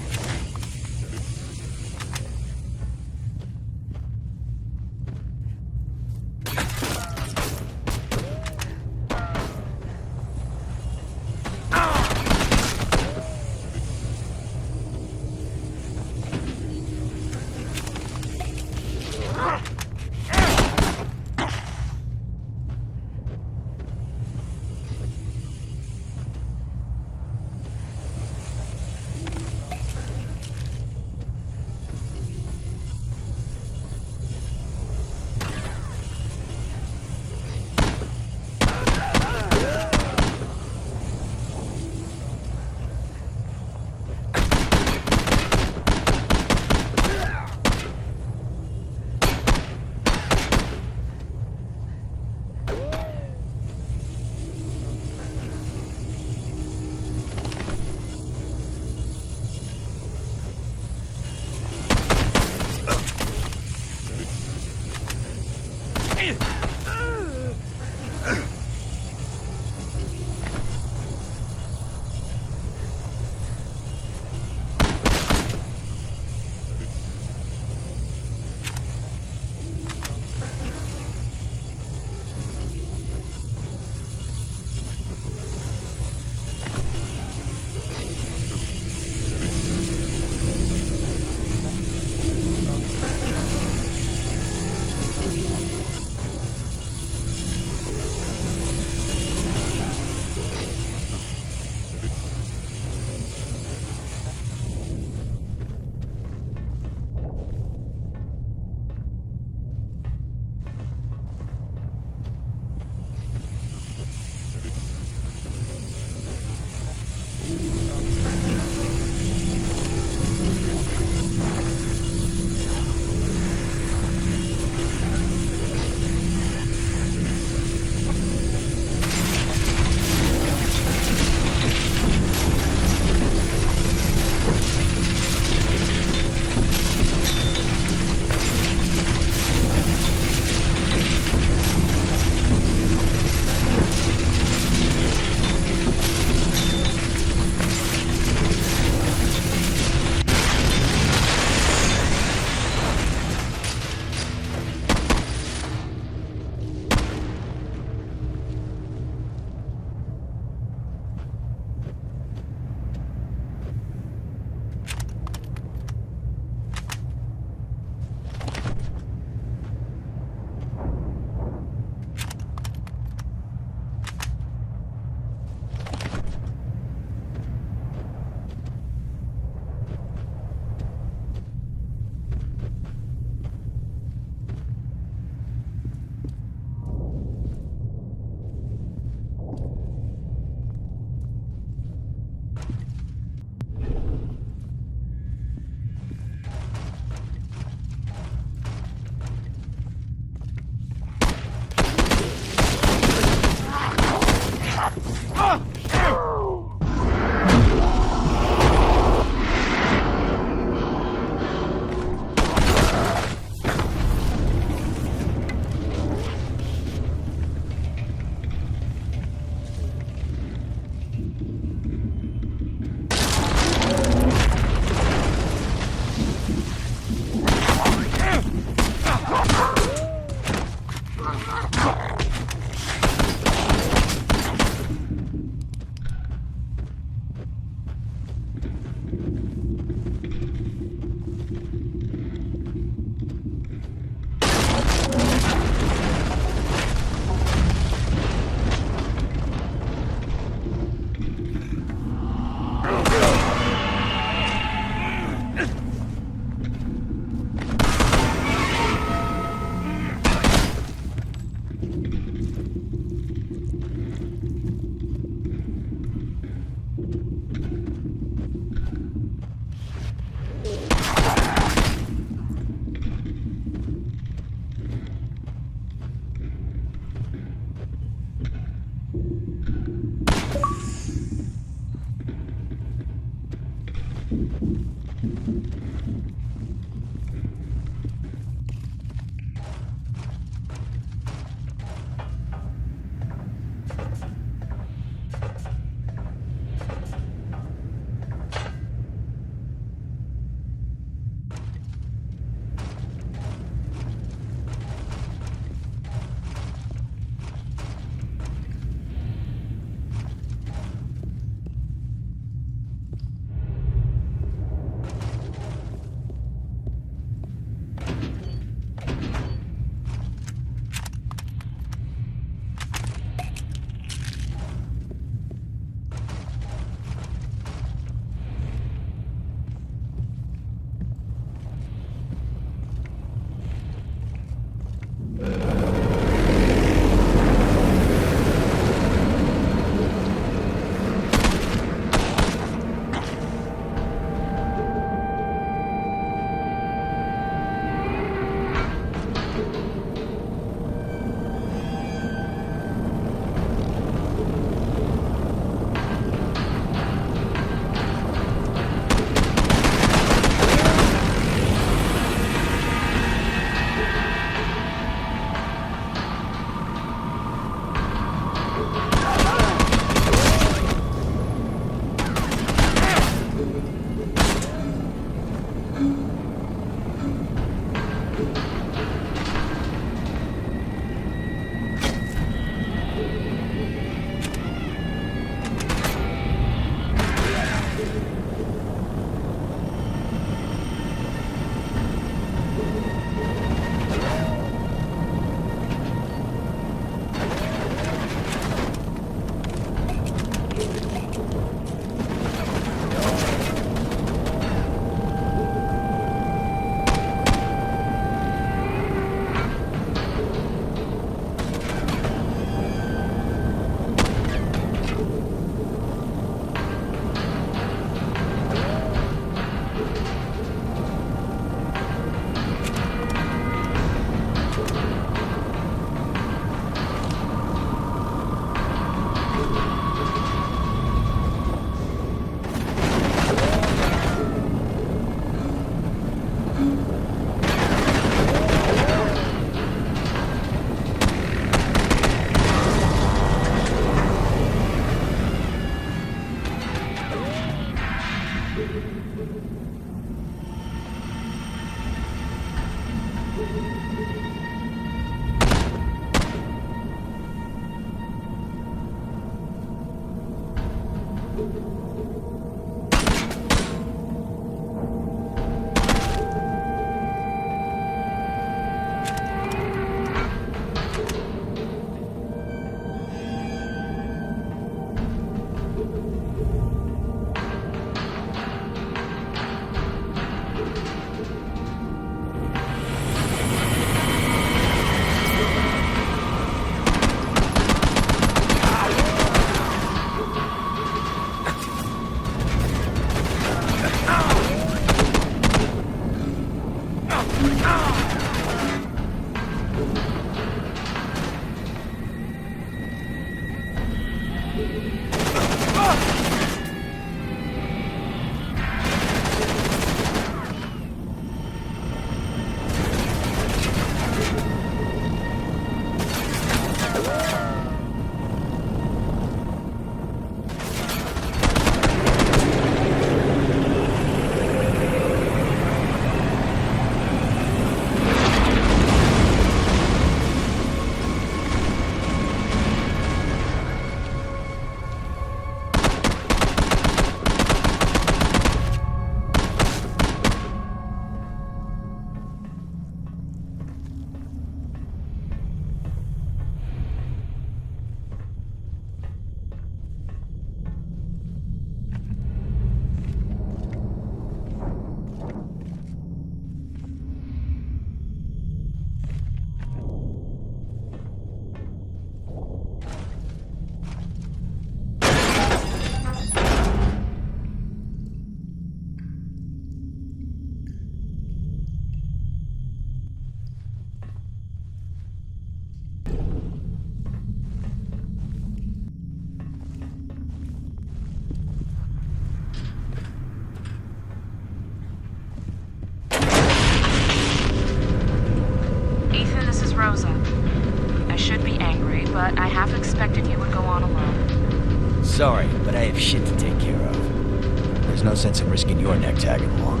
half expected you would go on alone. Sorry, but I have shit to take care of. There's no sense in risking your neck tagging along.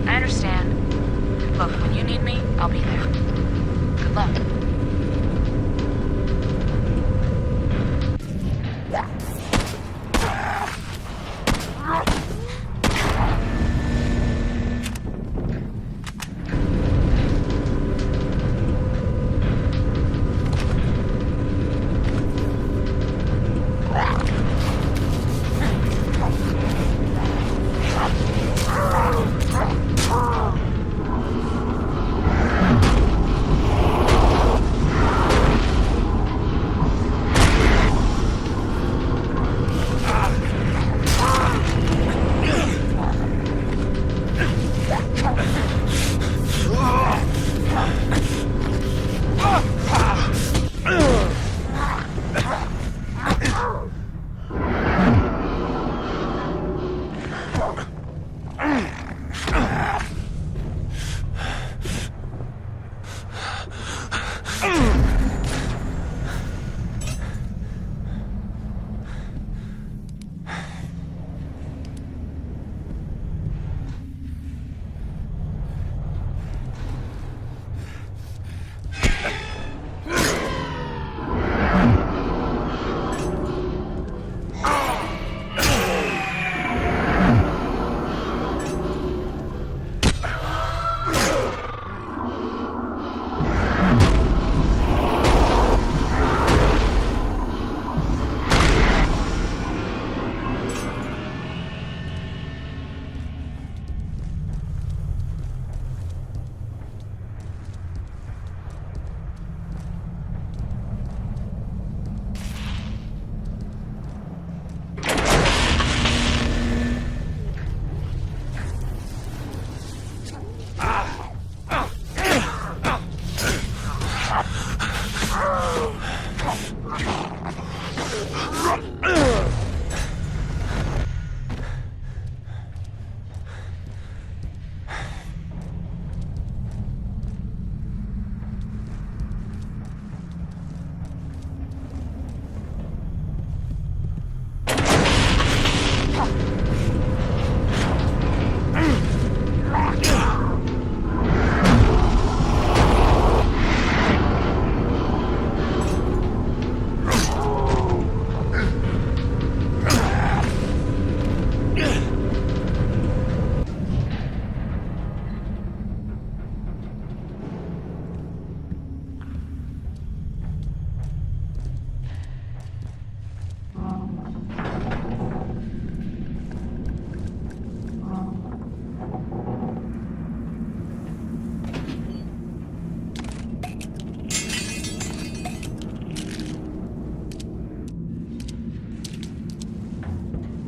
I understand. Look, when you need me, I'll be there. Good luck.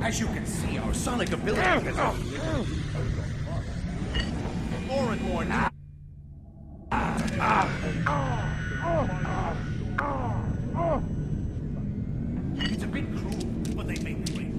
As you can see, our sonic ability has more and more now. It's a bit cruel, but they make me wait.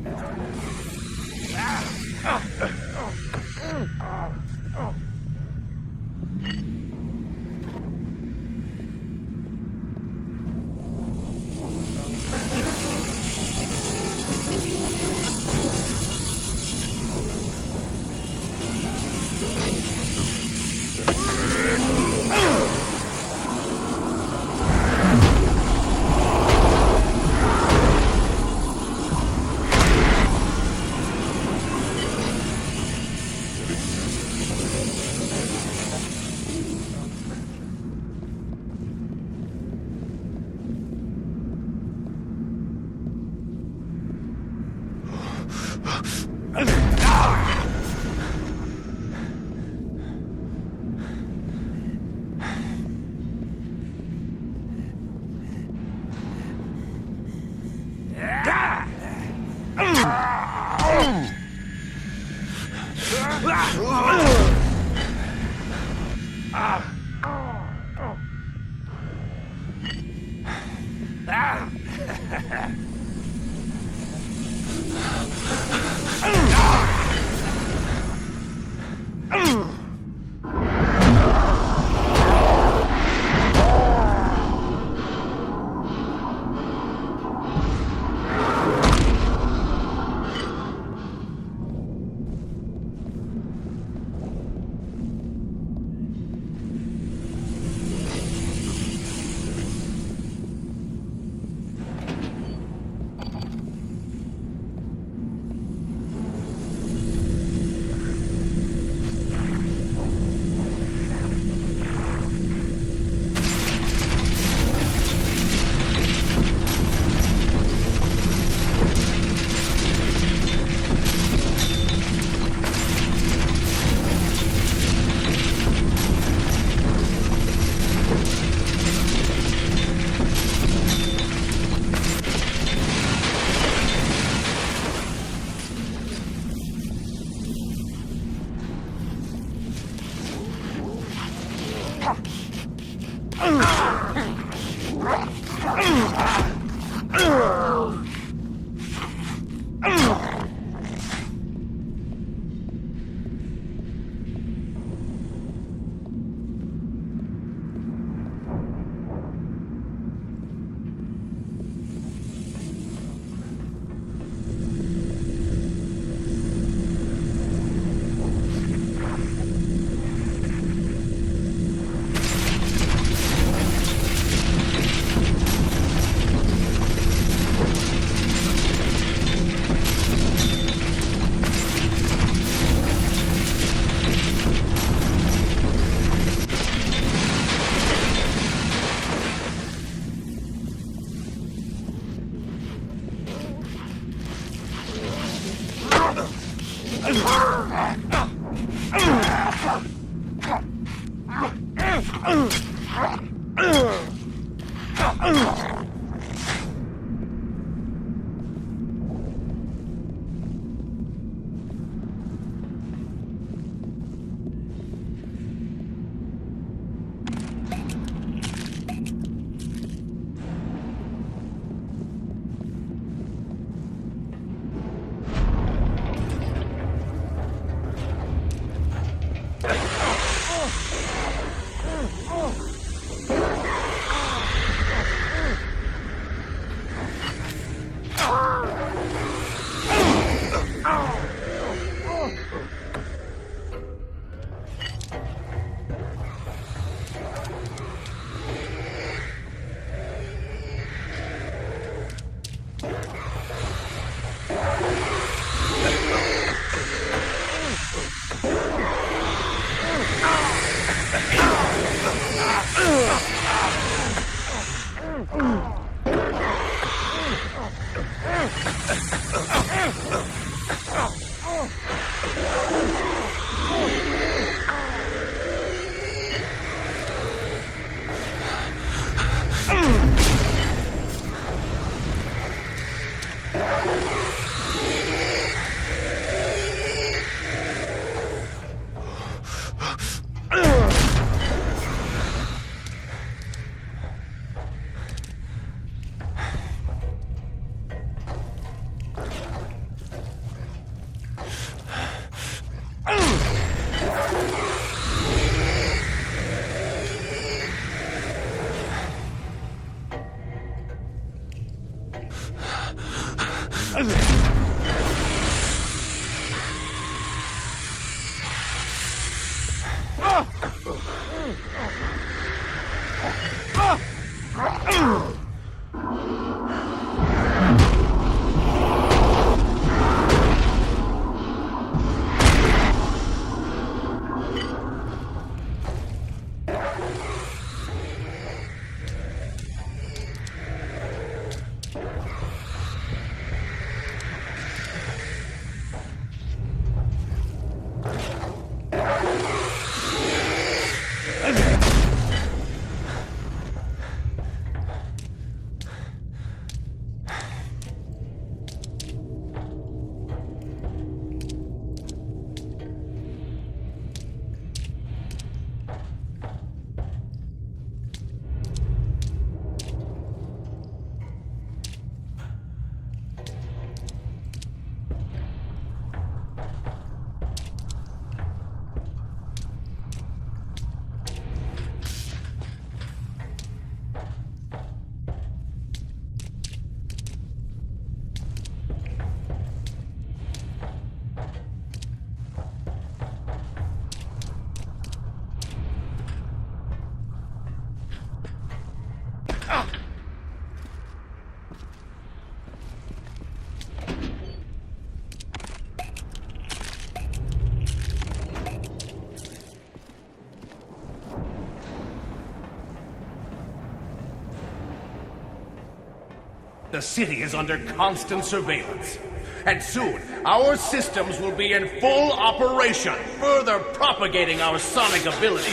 The city is under constant surveillance. And soon, our systems will be in full operation, further propagating our sonic ability.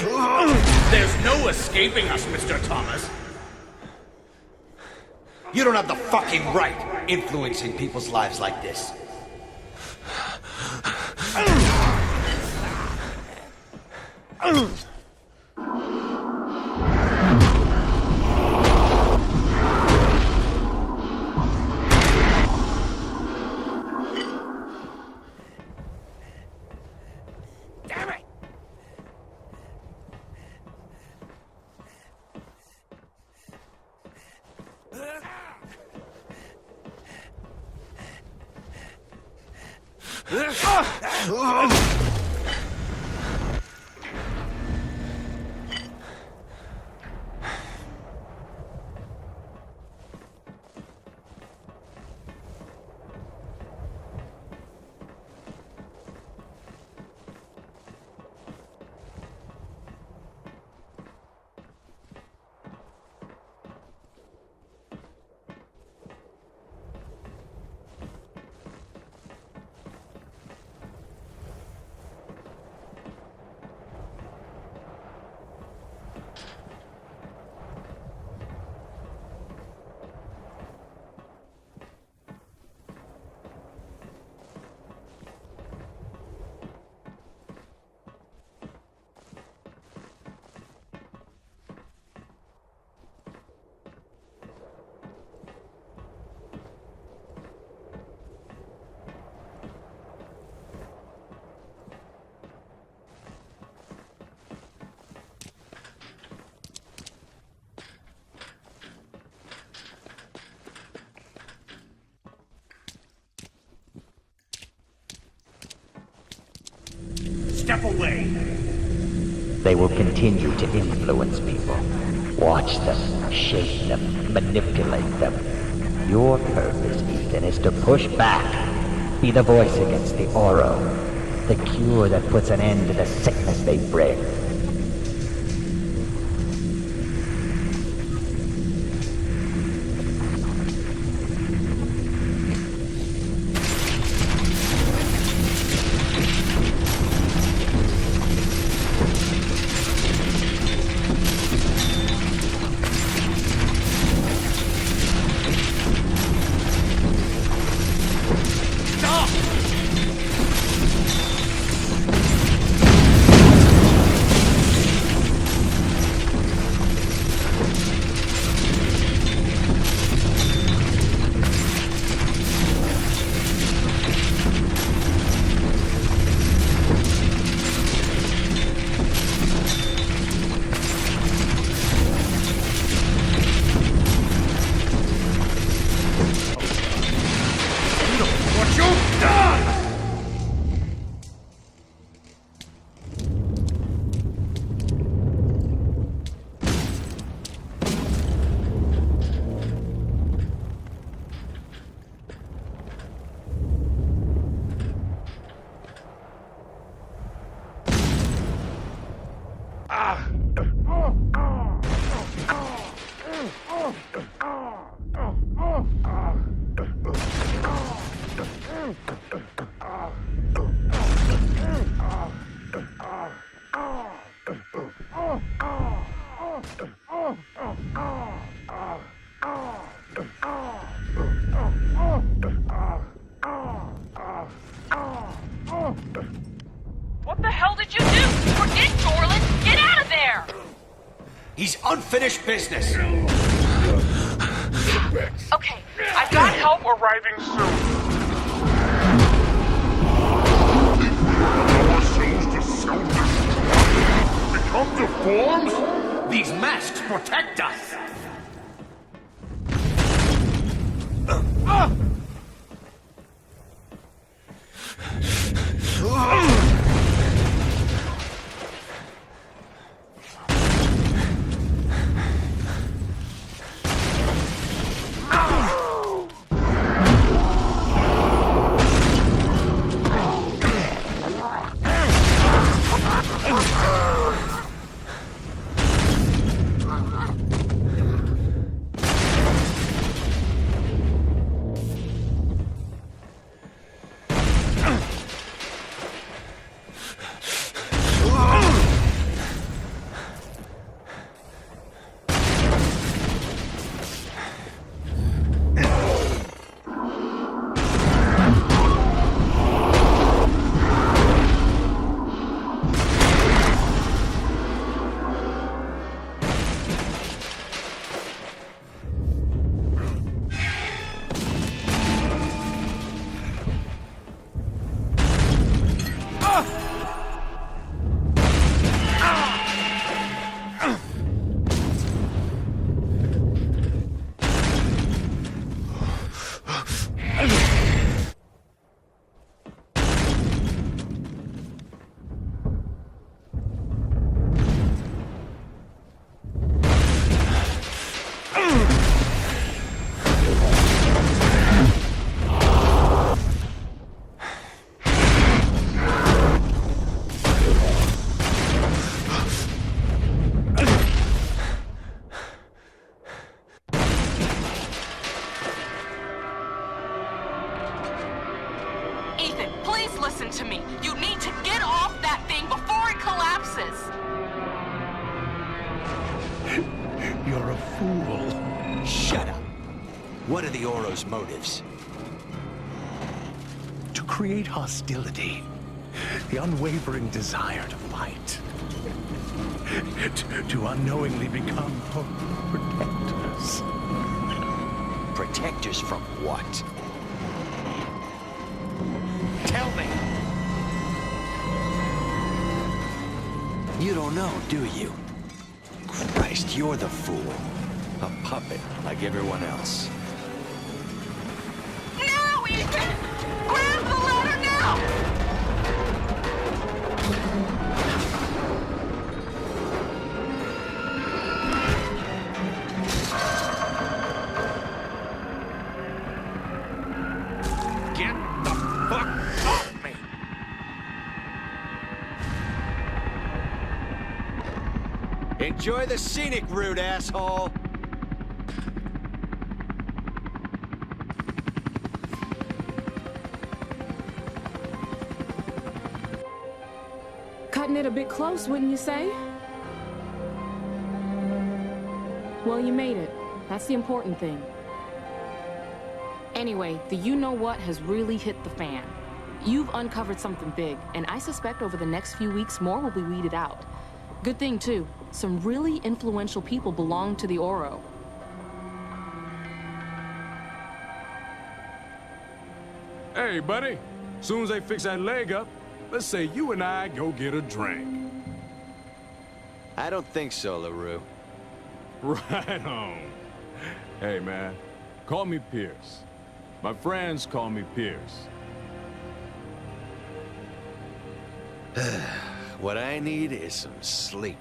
There's no escaping us, Mr. Thomas. You don't have the fucking right influencing people's lives like this. Step away. They will continue to influence people. Watch them, shape them, manipulate them. Your purpose, Ethan, is to push back. Be the voice against the Oro. The cure that puts an end to the sickness they bring. What the hell did you do? We're in, Dorland! Get out of there! He's unfinished business. Okay, I've got help arriving soon. Become deformed? These masks protect us. Please listen to me. You need to get off that thing before it collapses. You're a fool. Shut up. What are the Oro's motives? To create hostility. The unwavering desire to fight. To unknowingly become protectors. Protectors from what? Tell me! You don't know, do you? Christ, you're the fool. A puppet, like everyone else. Now, Ethan! Grab the ladder now! Get the fuck off me! Enjoy the scenic route, asshole! Cutting it a bit close, wouldn't you say? Well, you made it. That's the important thing. Anyway, the you-know-what has really hit the fan. You've uncovered something big, and I suspect over the next few weeks more will be weeded out. Good thing, too. Some really influential people belong to the Oro. Hey, buddy. Soon as they fix that leg up, let's say you and I go get a drink. I don't think so, LaRue. Right on. Hey, man. Call me Pierce. My friends call me Pierce. What I need is some sleep.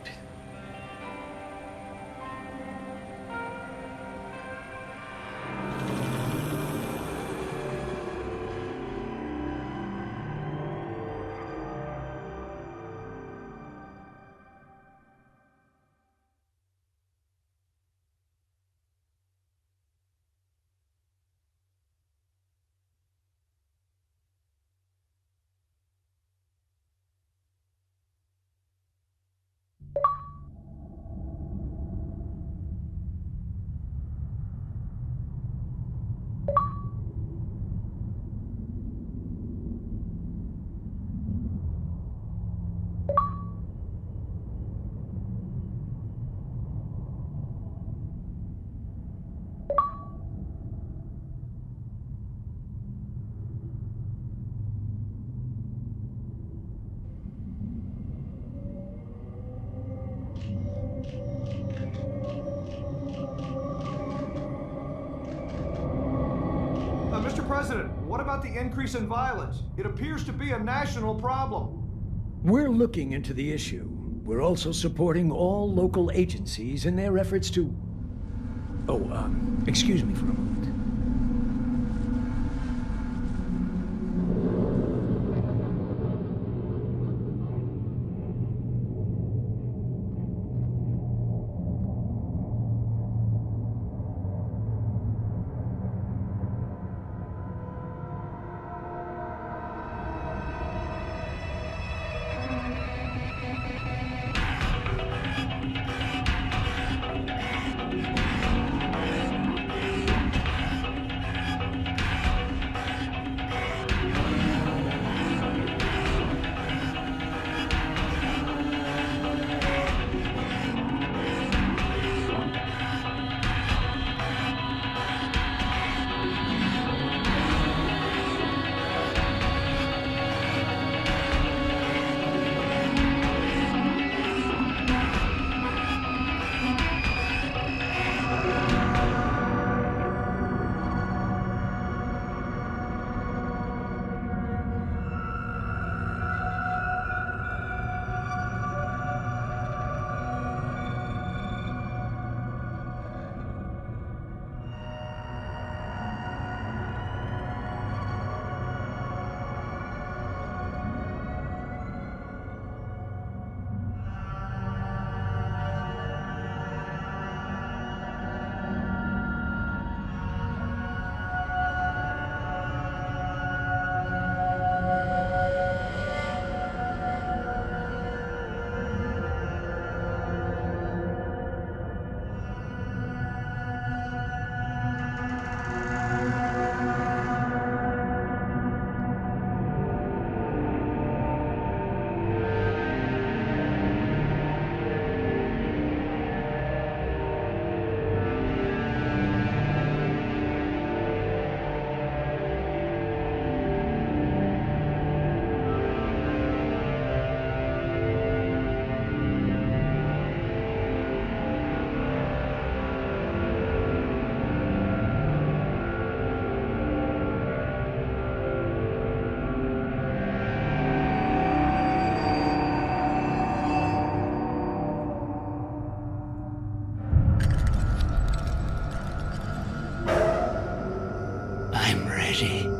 Mr. President, what about the increase in violence? It appears to be a national problem. We're looking into the issue. We're also supporting all local agencies in their efforts to... Oh, excuse me for a moment. easy.